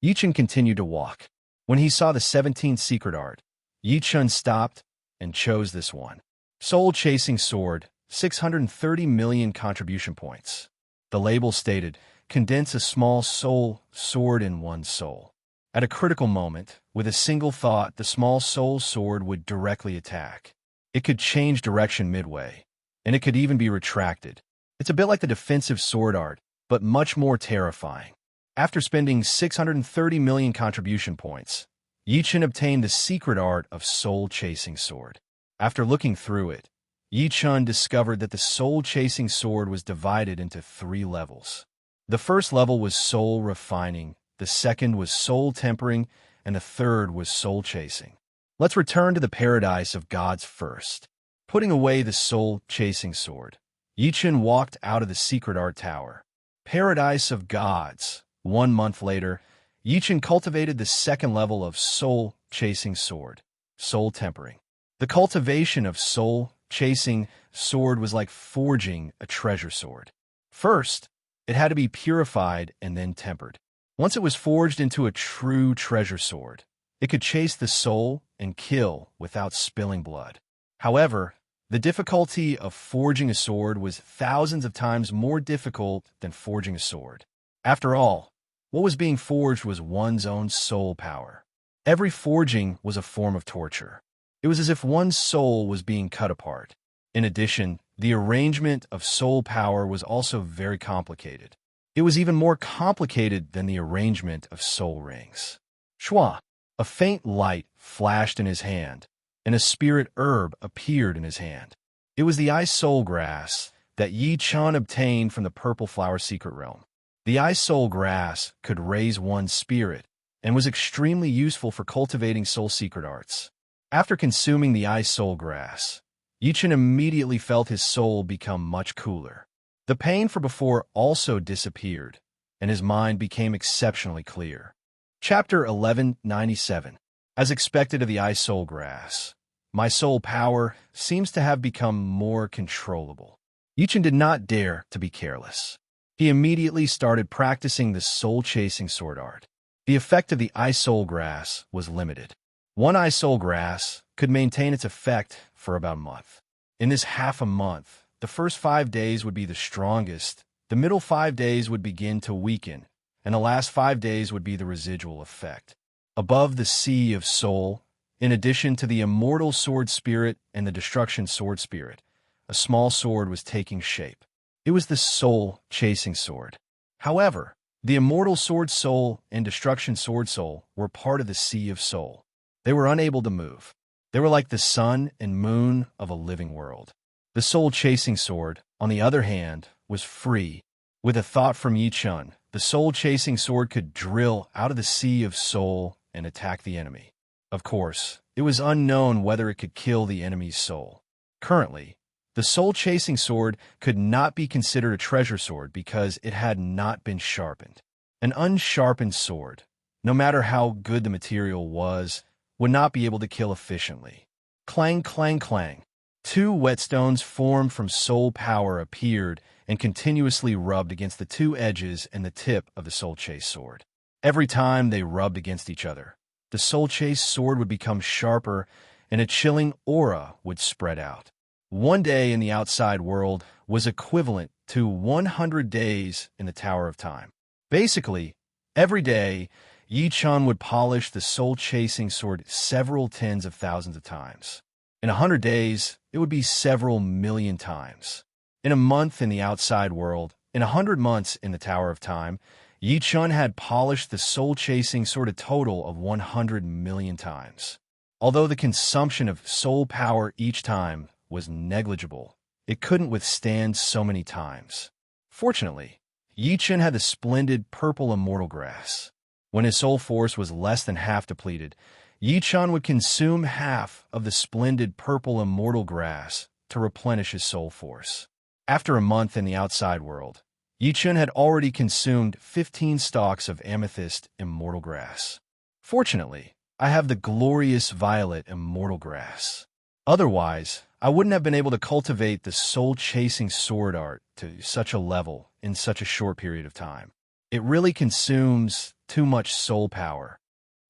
Yi-Chun continued to walk. When he saw the 17th secret art, Yi-Chun stopped and chose this one. Soul Chasing Sword, 630 million contribution points. The label stated, condense a small soul sword in one soul. At a critical moment, with a single thought, the small soul sword would directly attack. It could change direction midway, and it could even be retracted. It's a bit like the defensive sword art, but much more terrifying. After spending 630 million contribution points, Yi-Chun obtained the secret art of Soul Chasing Sword. After looking through it, Yi-Chun discovered that the Soul Chasing Sword was divided into 3 levels. The first level was Soul Refining, the second was Soul Tempering, and the third was Soul Chasing. Let's return to the Paradise of Gods first. Putting away the Soul Chasing Sword, Yi-Chun walked out of the secret art tower. Paradise of Gods. 1 month later, Yi-Chun cultivated the second level of Soul Chasing Sword, Soul Tempering. The cultivation of Soul Chasing Sword was like forging a treasure sword. First, it had to be purified and then tempered. Once it was forged into a true treasure sword, it could chase the soul and kill without spilling blood. However, the difficulty of forging a sword was thousands of times more difficult than forging a sword. After all, what was being forged was one's own soul power. Every forging was a form of torture. It was as if one's soul was being cut apart. In addition, the arrangement of soul power was also very complicated. It was even more complicated than the arrangement of soul rings. Shwa! A faint light flashed in his hand, and a spirit herb appeared in his hand. It was the ice soul grass that Yi-Chun obtained from the purple flower secret realm. The ice soul grass could raise one's spirit and was extremely useful for cultivating soul secret arts. After consuming the ice soul grass, Yi-Chun immediately felt his soul become much cooler. The pain from before also disappeared, and his mind became exceptionally clear. Chapter 1197. As expected of the ice soul grass, my soul power seems to have become more controllable. Yi-Chun did not dare to be careless. He immediately started practicing the soul-chasing sword art. The effect of the ice soul grass was limited. One ice soul grass could maintain its effect for about a month. In this half a month, the first 5 days would be the strongest, the middle 5 days would begin to weaken, and the last 5 days would be the residual effect. Above the sea of soul, in addition to the immortal sword spirit and the destruction sword spirit, a small sword was taking shape. It was the soul-chasing sword. However, the immortal sword soul and destruction sword soul were part of the sea of soul. They were unable to move. They were like the sun and moon of a living world. The soul-chasing sword, on the other hand, was free. With a thought from Yi-Chun, the soul-chasing sword could drill out of the sea of soul and attack the enemy. Of course, it was unknown whether it could kill the enemy's soul. Currently, the soul-chasing sword could not be considered a treasure sword because it had not been sharpened. An unsharpened sword, no matter how good the material was, would not be able to kill efficiently. Clang, clang, clang. 2 whetstones formed from soul power appeared and continuously rubbed against the 2 edges and the tip of the soul-chase sword. Every time they rubbed against each other, the soul-chase sword would become sharper and a chilling aura would spread out. 1 day in the outside world was equivalent to 100 days in the Tower of Time. Basically, every day, Yi-Chun would polish the soul-chasing sword several tens of thousands of times. In 100 days, it would be several million times. In a month in the outside world, in 100 months in the Tower of Time, Yi-Chun had polished the soul-chasing sword a total of 100 million times. Although the consumption of soul power each time was negligible, it couldn't withstand so many times. Fortunately, Yi-Chun had the splendid purple immortal grass. When his soul force was less than half depleted, Yi-Chun would consume half of the splendid purple immortal grass to replenish his soul force. After a month in the outside world, Yi-Chun had already consumed 15 stalks of amethyst immortal grass. Fortunately, I have the glorious violet immortal grass. Otherwise, I wouldn't have been able to cultivate the soul-chasing sword art to such a level in such a short period of time. It really consumes too much soul power.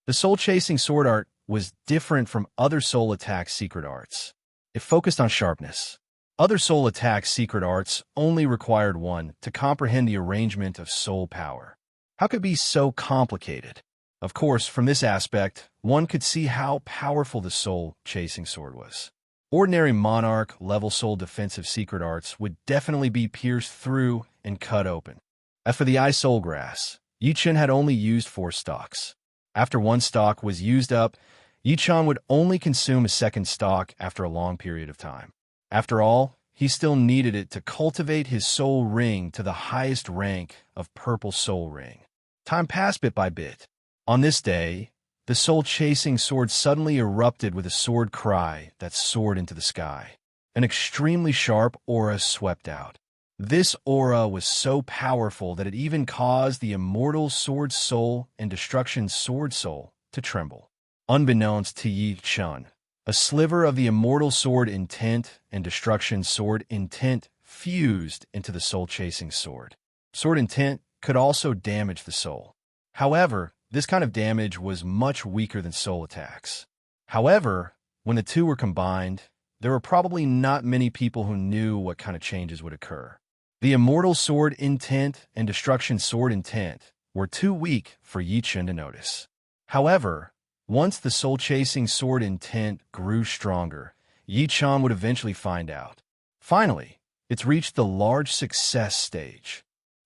The soul-chasing sword art was different from other soul attack secret arts. It focused on sharpness. Other soul attack secret arts only required one to comprehend the arrangement of soul power. How could it be so complicated? Of course, from this aspect, one could see how powerful the soul-chasing sword was. Ordinary monarch-level soul defensive secret arts would definitely be pierced through and cut open. As for the eye soul grass, Yi-Chun had only used 4 stalks. After one stalk was used up, Yi-Chun would only consume a second stalk after a long period of time. After all, he still needed it to cultivate his soul ring to the highest rank of purple soul ring. Time passed bit by bit. On this day, the soul-chasing sword suddenly erupted with a sword cry that soared into the sky. An extremely sharp aura swept out. This aura was so powerful that it even caused the immortal sword soul and destruction sword soul to tremble. Unbeknownst to Yi-Chun, a sliver of the immortal sword intent and destruction sword intent fused into the soul-chasing sword. Sword intent could also damage the soul. However, this kind of damage was much weaker than soul attacks. However, when the two were combined, there were probably not many people who knew what kind of changes would occur. The immortal sword intent and destruction sword intent were too weak for Yi-Chun to notice. However, once the soul-chasing sword intent grew stronger, Yi-Chun would eventually find out. Finally, it's reached the large success stage.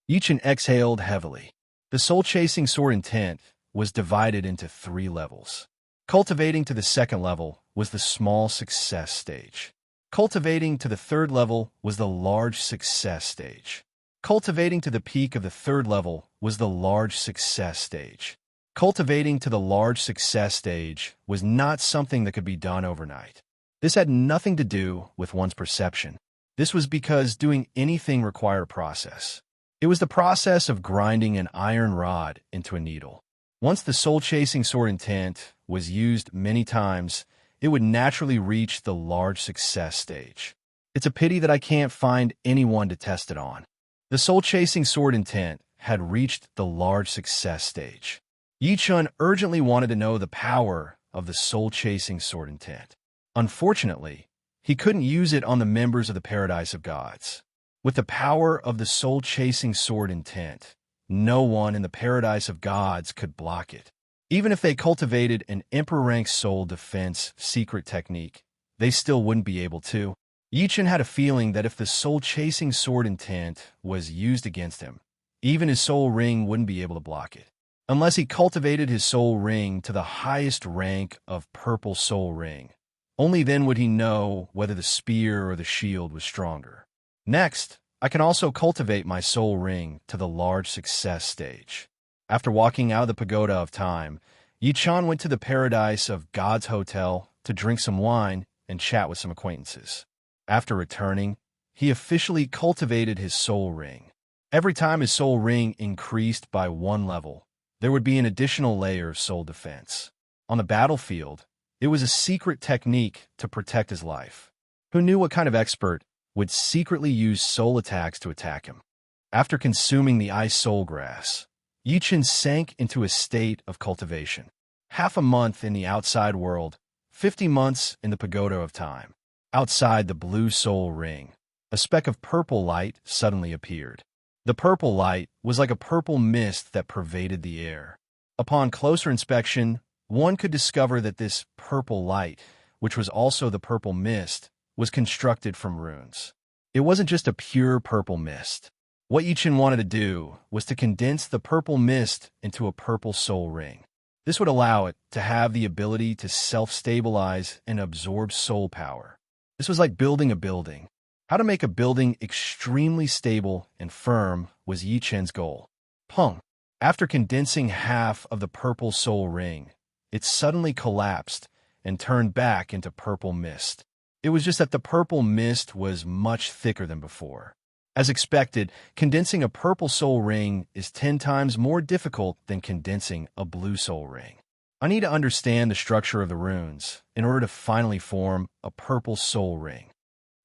Yi-Chun exhaled heavily. The soul-chasing sword intent was divided into 3 levels. Cultivating to the second level was the small success stage. Cultivating to the third level was the large success stage. Cultivating to the peak of the third level was the large success stage. Cultivating to the large success stage was not something that could be done overnight. This had nothing to do with one's perception. This was because doing anything required a process. It was the process of grinding an iron rod into a needle. Once the soul-chasing sword intent was used many times, it would naturally reach the large success stage. It's a pity that I can't find anyone to test it on. The soul-chasing sword intent had reached the large success stage. Yi-Chun urgently wanted to know the power of the soul-chasing sword intent. Unfortunately, he couldn't use it on the members of the Paradise of Gods. With the power of the soul-chasing sword intent, no one in the Paradise of Gods could block it. Even if they cultivated an Emperor-rank soul defense secret technique, they still wouldn't be able to. Yi-Chun had a feeling that if the soul-chasing sword intent was used against him, even his soul ring wouldn't be able to block it. Unless he cultivated his soul ring to the highest rank of purple soul ring, only then would he know whether the spear or the shield was stronger. Next, I can also cultivate my soul ring to the large success stage. After walking out of the Pagoda of Time, Yi-Chun went to the Paradise of God's Hotel to drink some wine and chat with some acquaintances. After returning, he officially cultivated his soul ring. Every time his soul ring increased by 1 level, there would be an additional layer of soul defense. On the battlefield, it was a secret technique to protect his life. Who knew what kind of expert would secretly use soul attacks to attack him? After consuming the ice soul grass, Yi-Chun sank into a state of cultivation. Half a month in the outside world, 50 months in the Pagoda of Time. Outside the blue soul ring, a speck of purple light suddenly appeared. The purple light was like a purple mist that pervaded the air. Upon closer inspection, one could discover that this purple light, which was also the purple mist, was constructed from runes. It wasn't just a pure purple mist. What Yi-Chun wanted to do was to condense the purple mist into a purple soul ring. This would allow it to have the ability to self-stabilize and absorb soul power. This was like building a building. How to make a building extremely stable and firm was Yi-Chun's goal. Pung. After condensing half of the purple soul ring, it suddenly collapsed and turned back into purple mist. It was just that the purple mist was much thicker than before. As expected, condensing a purple soul ring is 10 times more difficult than condensing a blue soul ring. I need to understand the structure of the runes in order to finally form a purple soul ring.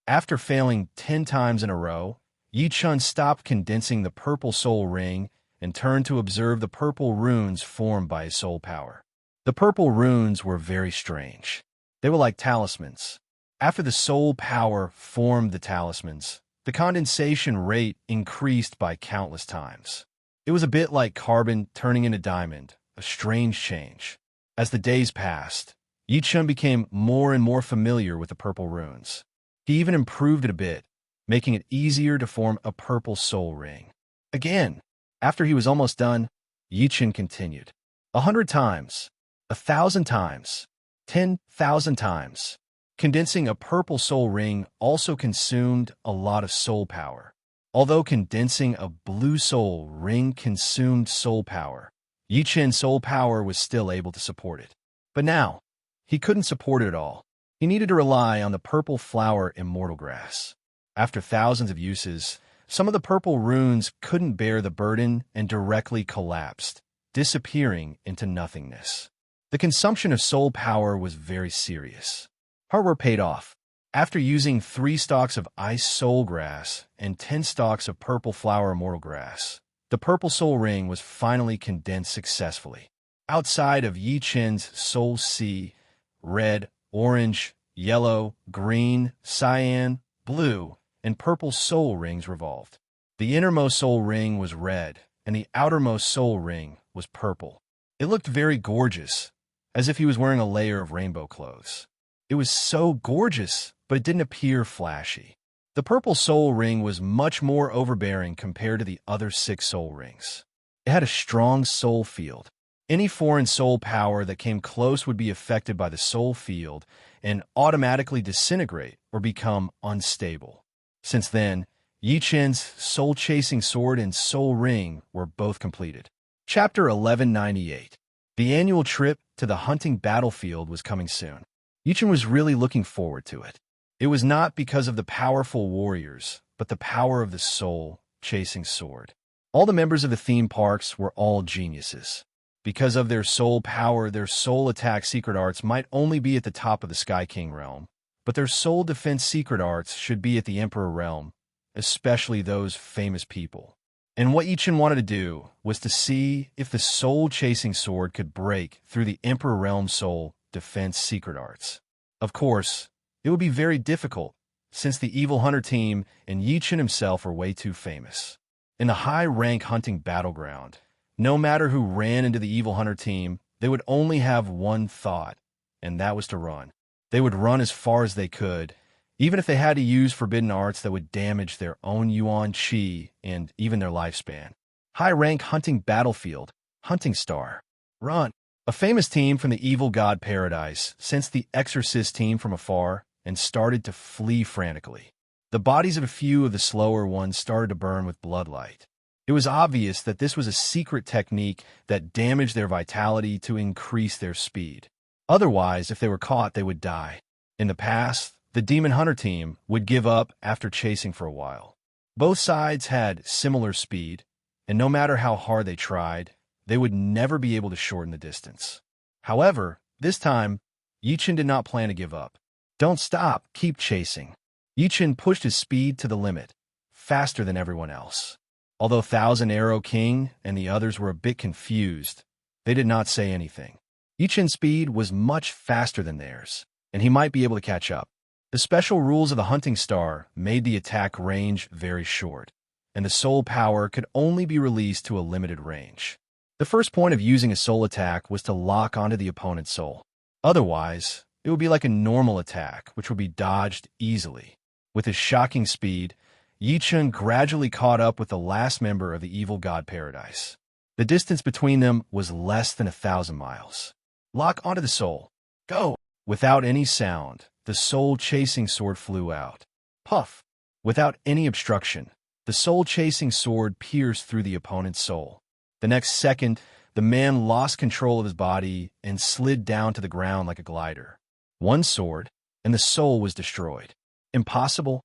After failing 10 times in a row, Yi-Chun stopped condensing the purple soul ring and turned to observe the purple runes formed by his soul power. The purple runes were very strange. They were like talismans. After the soul power formed the talismans, the condensation rate increased by countless times. It was a bit like carbon turning into diamond, a strange change. As the days passed, Yi-Chun became more and more familiar with the purple runes. He even improved it a bit, making it easier to form a purple soul ring. Again, after he was almost done, Yi-Chun continued. 100 times, 1,000 times, 10,000 times. Condensing a purple soul ring also consumed a lot of soul power. Although condensing a blue soul ring consumed soul power, Yi-Chun's soul power was still able to support it. But now, he couldn't support it at all. He needed to rely on the purple flower Immortal grass. After thousands of uses, some of the purple runes couldn't bear the burden and directly collapsed, disappearing into nothingness. The consumption of soul power was very serious. Hard work paid off. After using 3 stalks of ice soul grass and 10 stalks of purple flower Immortal grass, the purple soul ring was finally condensed successfully. Outside of Yi-Chun's soul sea, red, orange, yellow, green, cyan, blue, and purple soul rings revolved. The innermost soul ring was red, and the outermost soul ring was purple. It looked very gorgeous, as if he was wearing a layer of rainbow clothes. It was so gorgeous, but it didn't appear flashy. The purple soul ring was much more overbearing compared to the other 6 soul rings. It had a strong soul field. Any foreign soul power that came close would be affected by the soul field and automatically disintegrate or become unstable. Since then, Yi-Chun's soul-chasing sword and soul ring were both completed. Chapter 1198. The annual trip to the hunting battlefield was coming soon. Yi-Chun was really looking forward to it. It was not because of the powerful warriors, but the power of the soul-chasing sword. All the members of the theme parks were all geniuses. Because of their soul power, their soul attack secret arts might only be at the top of the Sky King realm, but their soul defense secret arts should be at the Emperor realm, especially those famous people. And what Yi-Chun wanted to do was to see if the soul-chasing sword could break through the Emperor realm soul defense secret arts. Of course, it would be very difficult, since the Evil Hunter team and Yi-Chun himself are way too famous. In the high-rank hunting battleground, no matter who ran into the Evil Hunter team, they would only have one thought, and that was to run. They would run as far as they could, even if they had to use forbidden arts that would damage their own Yuan Qi and even their lifespan. High-rank hunting battlefield, hunting star, run. A famous team from the evil god Paradise sensed the exorcist team from afar and started to flee frantically. The bodies of a few of the slower ones started to burn with bloodlight. It was obvious that this was a secret technique that damaged their vitality to increase their speed. Otherwise, if they were caught, they would die. In the past, the Demon Hunter team would give up after chasing for a while. Both sides had similar speed, and no matter how hard they tried, they would never be able to shorten the distance. However, this time, Yi-Chun did not plan to give up. Don't stop, keep chasing. Yi-Chun pushed his speed to the limit, faster than everyone else. Although Thousand Arrow King and the others were a bit confused, they did not say anything. Yi-Chun's speed was much faster than theirs, and he might be able to catch up. The special rules of the hunting star made the attack range very short, and the soul power could only be released to a limited range. The first point of using a soul attack was to lock onto the opponent's soul. Otherwise, it would be like a normal attack, which would be dodged easily. With his shocking speed, Yi-Chun gradually caught up with the last member of the evil god Paradise. The distance between them was less than 1,000 miles. Lock onto the soul. Go! Without any sound, the soul-chasing sword flew out. Puff! Without any obstruction, the soul-chasing sword pierced through the opponent's soul. The next second, the man lost control of his body and slid down to the ground like a glider. One sword, and the soul was destroyed. Impossible?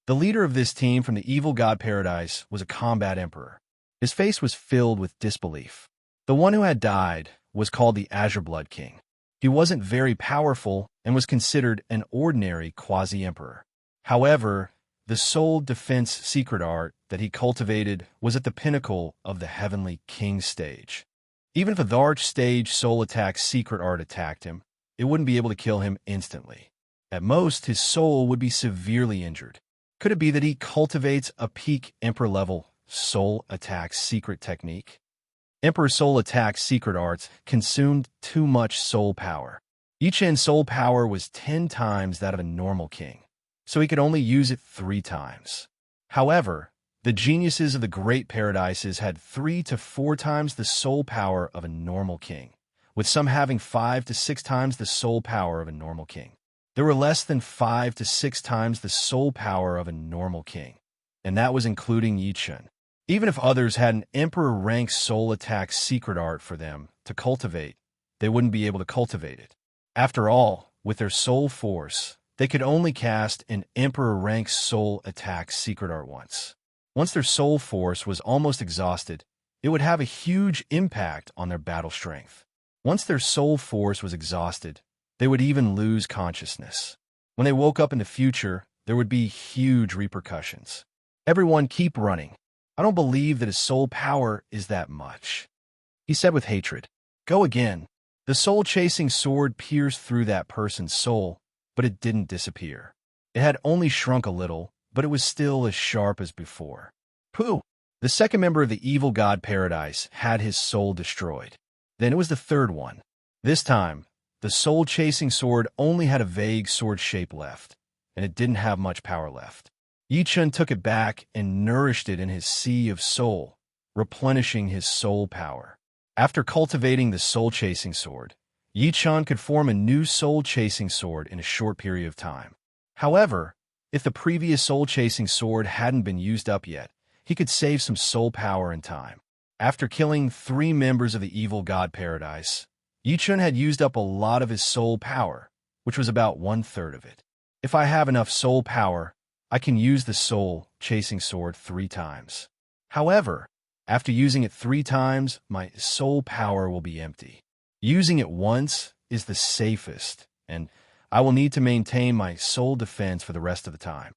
The leader of this team from the evil god Paradise was a combat emperor. His face was filled with disbelief. The one who had died was called the Azure Blood King. He wasn't very powerful and was considered an ordinary quasi-emperor. However, the soul defense secret art that he cultivated was at the pinnacle of the Heavenly King stage. Even if a Tharch stage soul attack secret art attacked him, it wouldn't be able to kill him instantly. At most, his soul would be severely injured. Could it be that he cultivates a peak Emperor-level soul attack secret technique? Emperor soul attack secret arts consumed too much soul power. Yichun's soul power was 10 times that of a normal king, so he could only use it 3 times. However, the geniuses of the Great Paradises had 3 to 4 times the soul power of a normal king, with some having 5 to 6 times the soul power of a normal king. There were less than 5 to 6 times the soul power of a normal king, and that was including Yichun. Even if others had an Emperor-rank soul attack secret art for them to cultivate, they wouldn't be able to cultivate it. After all, with their soul force, they could only cast an Emperor-rank soul attack secret art once. Once their soul force was almost exhausted, it would have a huge impact on their battle strength. Once their soul force was exhausted, they would even lose consciousness. When they woke up in the future, there would be huge repercussions. Everyone keep running. I don't believe that his soul power is that much, he said with hatred. Go again. The soul-chasing sword pierced through that person's soul, but it didn't disappear. It had only shrunk a little, but it was still as sharp as before. Pooh! The second member of the evil god Paradise had his soul destroyed. Then it was the third one. This time, the soul-chasing sword only had a vague sword shape left, and it didn't have much power left. Yichun took it back and nourished it in his sea of soul, replenishing his soul power. After cultivating the soul-chasing sword, Yichun could form a new soul-chasing sword in a short period of time. However, if the previous soul-chasing sword hadn't been used up yet, he could save some soul power and time. After killing 3 members of the evil god Paradise, Yichun had used up a lot of his soul power, which was about 1/3 of it. If I have enough soul power, I can use the soul-chasing sword 3 times. However, after using it 3 times, my soul power will be empty. Using it once is the safest, and I will need to maintain my soul defense for the rest of the time.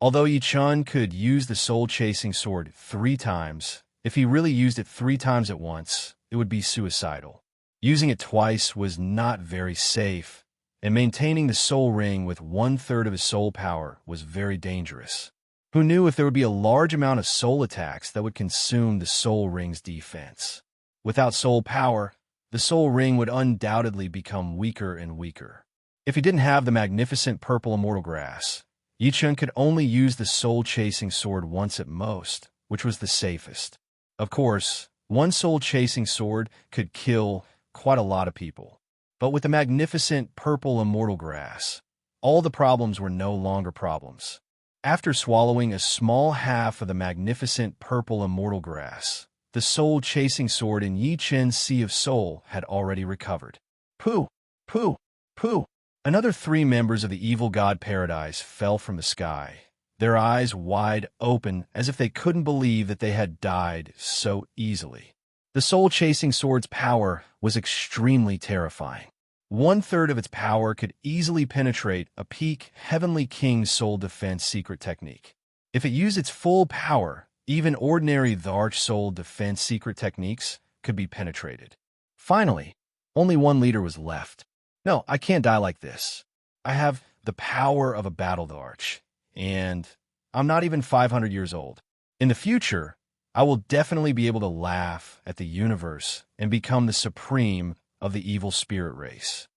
Although Yichun could use the soul-chasing sword 3 times, if he really used it 3 times at once, it would be suicidal. Using it twice was not very safe, and maintaining the soul ring with 1/3 of his soul power was very dangerous. Who knew if there would be a large amount of soul attacks that would consume the soul ring's defense? Without soul power, the soul ring would undoubtedly become weaker and weaker. If he didn't have the magnificent purple immortal grass, Yichun could only use the soul-chasing sword once at most, which was the safest. Of course, one soul-chasing sword could kill quite a lot of people. But with the magnificent purple immortal grass, all the problems were no longer problems. After swallowing a small half of the magnificent purple immortal grass, the soul-chasing sword in Yichun's Sea of Soul had already recovered. Pooh! Pooh! Pooh! Another 3 members of the evil god Paradise fell from the sky, their eyes wide open as if they couldn't believe that they had died so easily. The soul-chasing sword's power was extremely terrifying. 1/3 of its power could easily penetrate a peak Heavenly King soul defense secret technique. If it used its full power, even ordinary Tharch soul defense secret techniques could be penetrated. Finally, only one leader was left. No, I can't die like this. I have the power of a battle Tharch, and I'm not even 500 years old. In the future, I will definitely be able to laugh at the universe and become the supreme of the evil spirit race.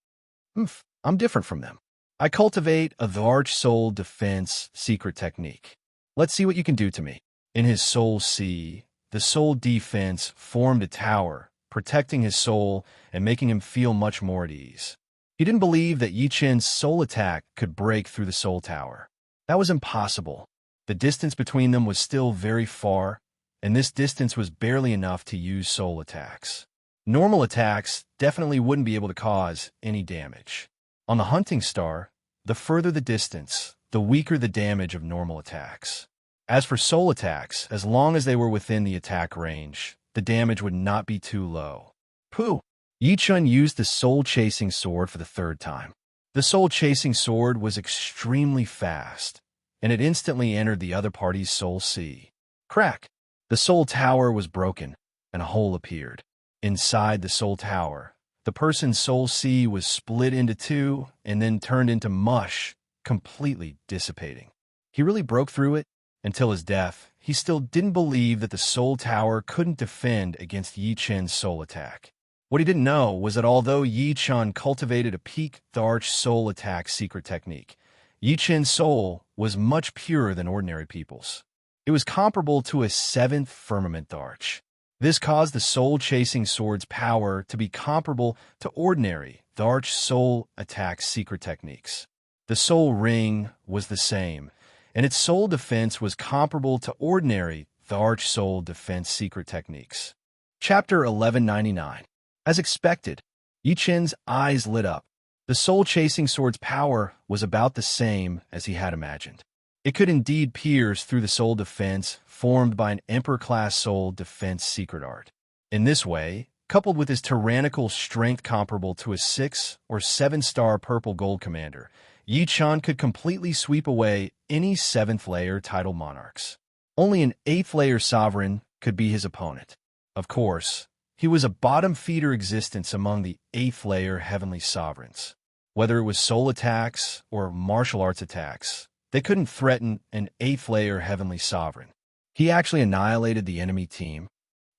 I'm different from them. I cultivate a Tharch soul defense secret technique. Let's see what you can do to me. In his soul sea, the soul defense formed a tower, protecting his soul and making him feel much more at ease. He didn't believe that Yichun's soul attack could break through the soul tower. That was impossible. The distance between them was still very far, and this distance was barely enough to use soul attacks. Normal attacks definitely wouldn't be able to cause any damage. On the hunting star, the further the distance, the weaker the damage of normal attacks. As for soul attacks, as long as they were within the attack range, the damage would not be too low. Pooh! Yi-Chun used the soul-chasing sword for the third time. The soul-chasing sword was extremely fast, and it instantly entered the other party's soul sea. Crack! The soul tower was broken, and a hole appeared. Inside the soul tower, the person's soul sea was split into two and then turned into mush, completely dissipating. He really broke through it. Until his death, he still didn't believe that the soul tower couldn't defend against Yi-Chun's soul attack. What he didn't know was that although Yi-Chun cultivated a peak Dharch soul attack secret technique, Yi-Chun's soul was much purer than ordinary people's. It was comparable to a 7th firmament Dharch. This caused the soul-chasing sword's power to be comparable to ordinary Dharch soul attack secret techniques. The soul ring was the same, and its soul defense was comparable to ordinary Dharch soul defense secret techniques. Chapter 1199. As expected, Yi-Chun's eyes lit up. The soul-chasing sword's power was about the same as he had imagined. It could indeed pierce through the soul defense formed by an Emperor-class soul defense secret art. In this way, coupled with his tyrannical strength comparable to a 6 or 7-star purple gold commander, Yi-Chun could completely sweep away any 7th-layer title monarchs. Only an 8th-layer sovereign could be his opponent. Of course, he was a bottom-feeder existence among the 8th-layer heavenly sovereigns. Whether it was soul attacks or martial arts attacks, they couldn't threaten an 8th-layer heavenly sovereign. He actually annihilated the enemy team.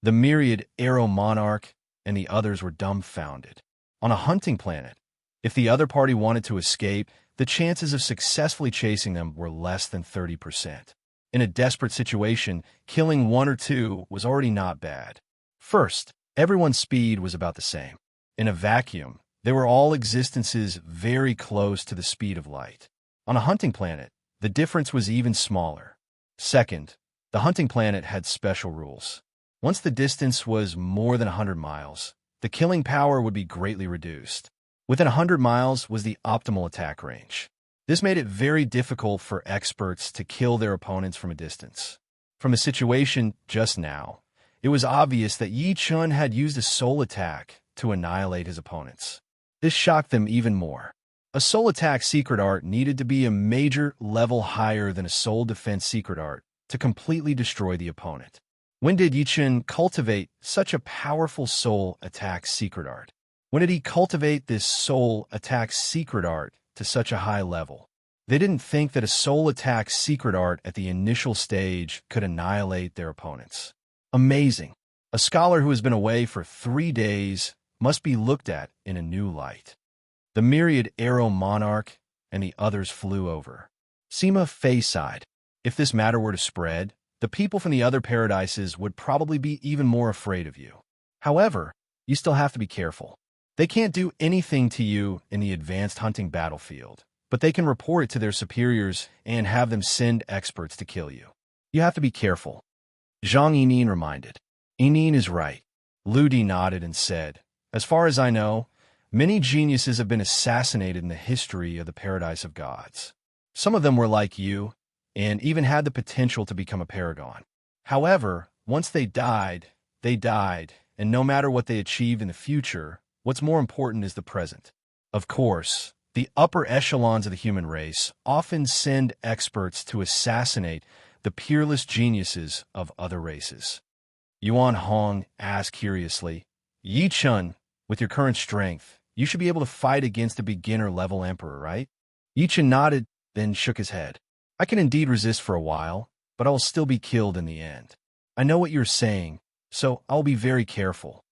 The myriad arrow monarch and the others were dumbfounded. On a hunting planet, if the other party wanted to escape, the chances of successfully chasing them were less than 30%. In a desperate situation, killing 1 or 2 was already not bad. First, everyone's speed was about the same. In a vacuum, they were all existences very close to the speed of light. On a hunting planet, the difference was even smaller. Second, the hunting planet had special rules. Once the distance was more than 100 miles, the killing power would be greatly reduced. Within 100 miles was the optimal attack range. This made it very difficult for experts to kill their opponents from a distance. From the situation just now, it was obvious that Yi-Chun had used a soul attack to annihilate his opponents. This shocked them even more. A soul attack secret art needed to be a major level higher than a soul defense secret art to completely destroy the opponent. When did Yi-Chun cultivate such a powerful soul attack secret art? When did he cultivate this soul attack secret art to such a high level? They didn't think that a soul attack secret art at the initial stage could annihilate their opponents. Amazing. A scholar who has been away for 3 days must be looked at in a new light. The myriad arrow monarch and the others flew over. Sima Fei sighed. If this matter were to spread, the people from the other paradises would probably be even more afraid of you. However, you still have to be careful. They can't do anything to you in the advanced hunting battlefield, but they can report it to their superiors and have them send experts to kill you. You have to be careful. Zhang Yinin reminded. Yinin is right. Lu Di nodded and said, as far as I know, many geniuses have been assassinated in the history of the Paradise of Gods. Some of them were like you, and even had the potential to become a paragon. However, once they died, and no matter what they achieve in the future, what's more important is the present. Of course, the upper echelons of the human race often send experts to assassinate the peerless geniuses of other races. Yuan Hong asked curiously, Yi-Chun, with your current strength, you should be able to fight against a beginner-level emperor, right? Yi-Chun nodded, then shook his head. I can indeed resist for a while, but I will still be killed in the end. I know what you're saying, so I'll be very careful.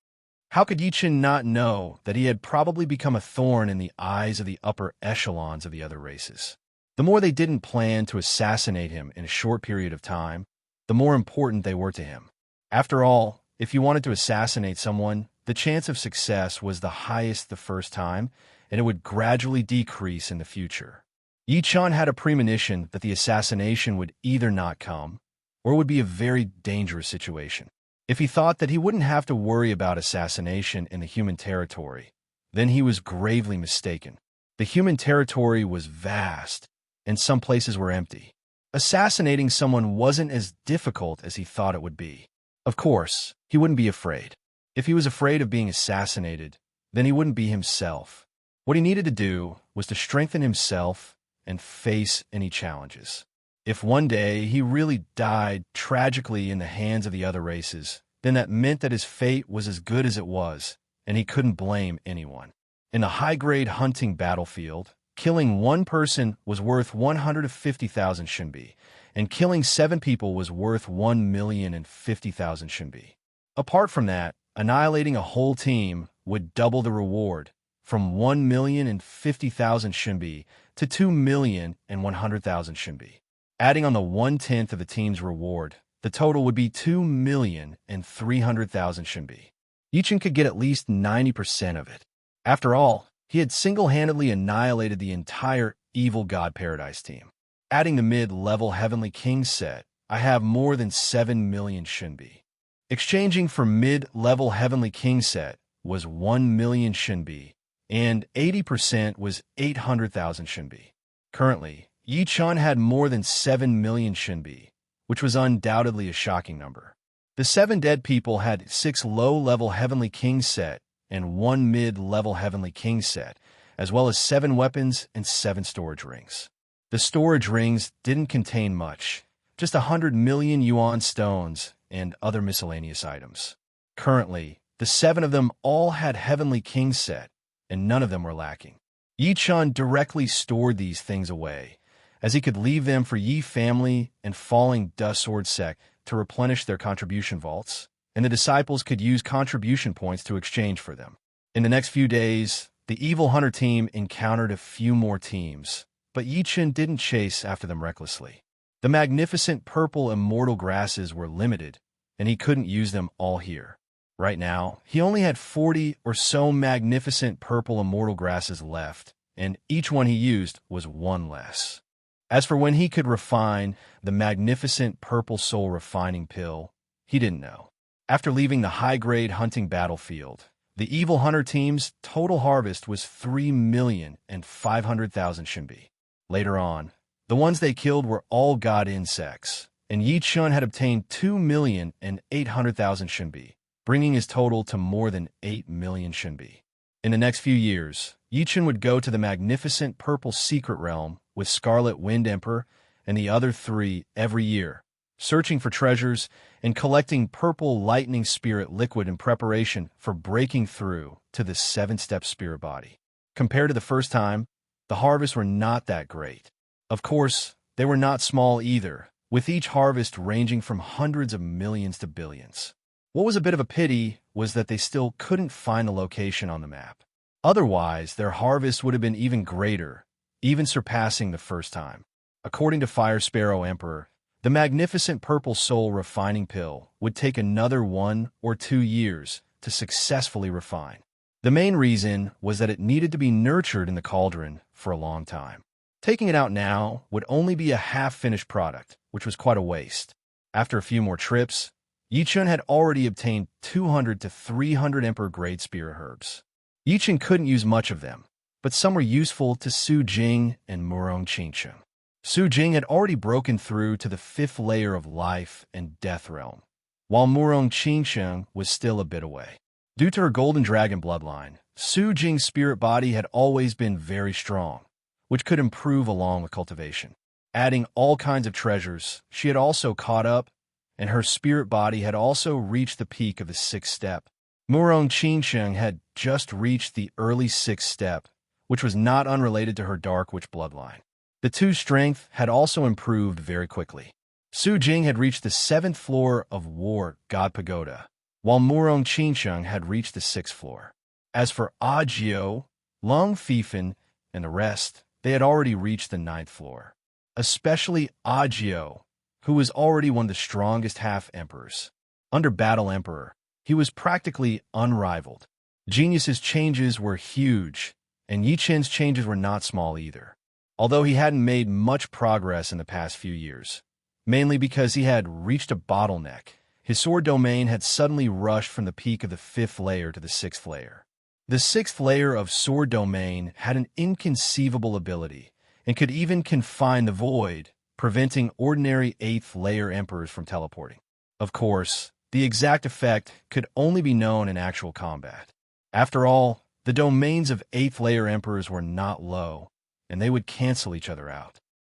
How could Yi-Chun not know that he had probably become a thorn in the eyes of the upper echelons of the other races? The more they didn't plan to assassinate him in a short period of time, the more important they were to him. After all, if you wanted to assassinate someone, the chance of success was the highest the first time, and it would gradually decrease in the future. Yi-Chun had a premonition that the assassination would either not come, or it would be a very dangerous situation. If he thought that he wouldn't have to worry about assassination in the human territory, then he was gravely mistaken. The human territory was vast, and some places were empty. Assassinating someone wasn't as difficult as he thought it would be. Of course, he wouldn't be afraid. If he was afraid of being assassinated, then he wouldn't be himself. What he needed to do was to strengthen himself and face any challenges. If one day he really died tragically in the hands of the other races, then that meant that his fate was as good as it was, and he couldn't blame anyone. In a high-grade hunting battlefield, killing one person was worth 150,000 shinbi, and killing 7 people was worth 1,050,000 shinbi. Apart from that, annihilating a whole team would double the reward, from 1,050,000 shinbi to 2,100,000 shinbi. Adding on the 1/10 of the team's reward, the total would be 2,300,000 shinbi. Yichin could get at least 90% of it. After all, he had single-handedly annihilated the entire Evil God Paradise team. Adding the mid-level Heavenly King set, I have more than 7 million shinbi. Exchanging for mid-level Heavenly King set was 1 million shinbi, and 80% was 800,000 shinbi. Currently, Yi-chan had more than 7 million shinbi, which was undoubtedly a shocking number. The 7 dead people had 6 low-level Heavenly King set and 1 mid-level Heavenly King set, as well as 7 weapons and 7 storage rings. The storage rings didn't contain much, just 100 million yuan stones and other miscellaneous items. Currently, the 7 of them all had Heavenly King set, and none of them were lacking. Yi-chan directly stored these things away, as he could leave them for Yi family and Falling Dust Sword Sect to replenish their contribution vaults, and the disciples could use contribution points to exchange for them. In the next few days, the Evil Hunter team encountered a few more teams, but Yi-chan didn't chase after them recklessly. The magnificent purple immortal grasses were limited, and he couldn't use them all here. Right now, he only had 40 or so magnificent purple immortal grasses left, and each one he used was 1 less. As for when he could refine the magnificent purple soul refining pill, he didn't know. After leaving the high-grade hunting battlefield, the Evil Hunter team's total harvest was 3,500,000 shinbi. Later on, the ones they killed were all god insects, and Yi-chan had obtained 2,800,000 shinbi, bringing his total to more than 8 million shinbi. In the next few years, Yi-chan would go to the magnificent purple secret realm with Scarlet Wind Emperor and the other 3 every year, searching for treasures and collecting purple lightning spirit liquid in preparation for breaking through to the 7-step spirit body. Compared to the first time, the harvests were not that great. Of course, they were not small either, with each harvest ranging from hundreds of millions to billions. What was a bit of a pity was that they still couldn't find the location on the map. Otherwise, their harvest would have been even greater, even surpassing the first time. According to Fire Sparrow Emperor, the magnificent purple soul refining pill would take another 1 or 2 years to successfully refine. The main reason was that it needed to be nurtured in the cauldron for a long time. Taking it out now would only be a half-finished product, which was quite a waste. After a few more trips, Yi-chan had already obtained 200 to 300 Emperor-grade spirit herbs. Yi-chan couldn't use much of them, but some were useful to Su Jing and Murong Qingcheng. Su Jing had already broken through to the 5th layer of life and death realm, while Murong Qingcheng was still a bit away. Due to her golden dragon bloodline, Su Jing's spirit body had always been very strong, which could improve along with cultivation. Adding all kinds of treasures, she had also caught up, and her spirit body had also reached the peak of the 6th step. Murong Qingcheng had just reached the early 6th step, which was not unrelated to her Dark Witch bloodline. The 2's strength had also improved very quickly. Su Jing had reached the 7th floor of War God Pagoda, while Murong Qingcheng had reached the 6th floor. As for Ajio, Lung Fifan, and the rest, they had already reached the 9th floor. Especially Ajio, who was already one of the strongest half-emperors. Under Battle Emperor, he was practically unrivaled. Genius's changes were huge, and Yi-chan's changes were not small either. Although he hadn't made much progress in the past few years, mainly because he had reached a bottleneck. His sword domain had suddenly rushed from the peak of the 5th layer to the 6th layer. The 6th layer of sword domain had an inconceivable ability and could even confine the void, preventing ordinary 8th layer emperors from teleporting. Of course, the exact effect could only be known in actual combat. After all, the domains of 8th layer emperors were not low, and they would cancel each other out.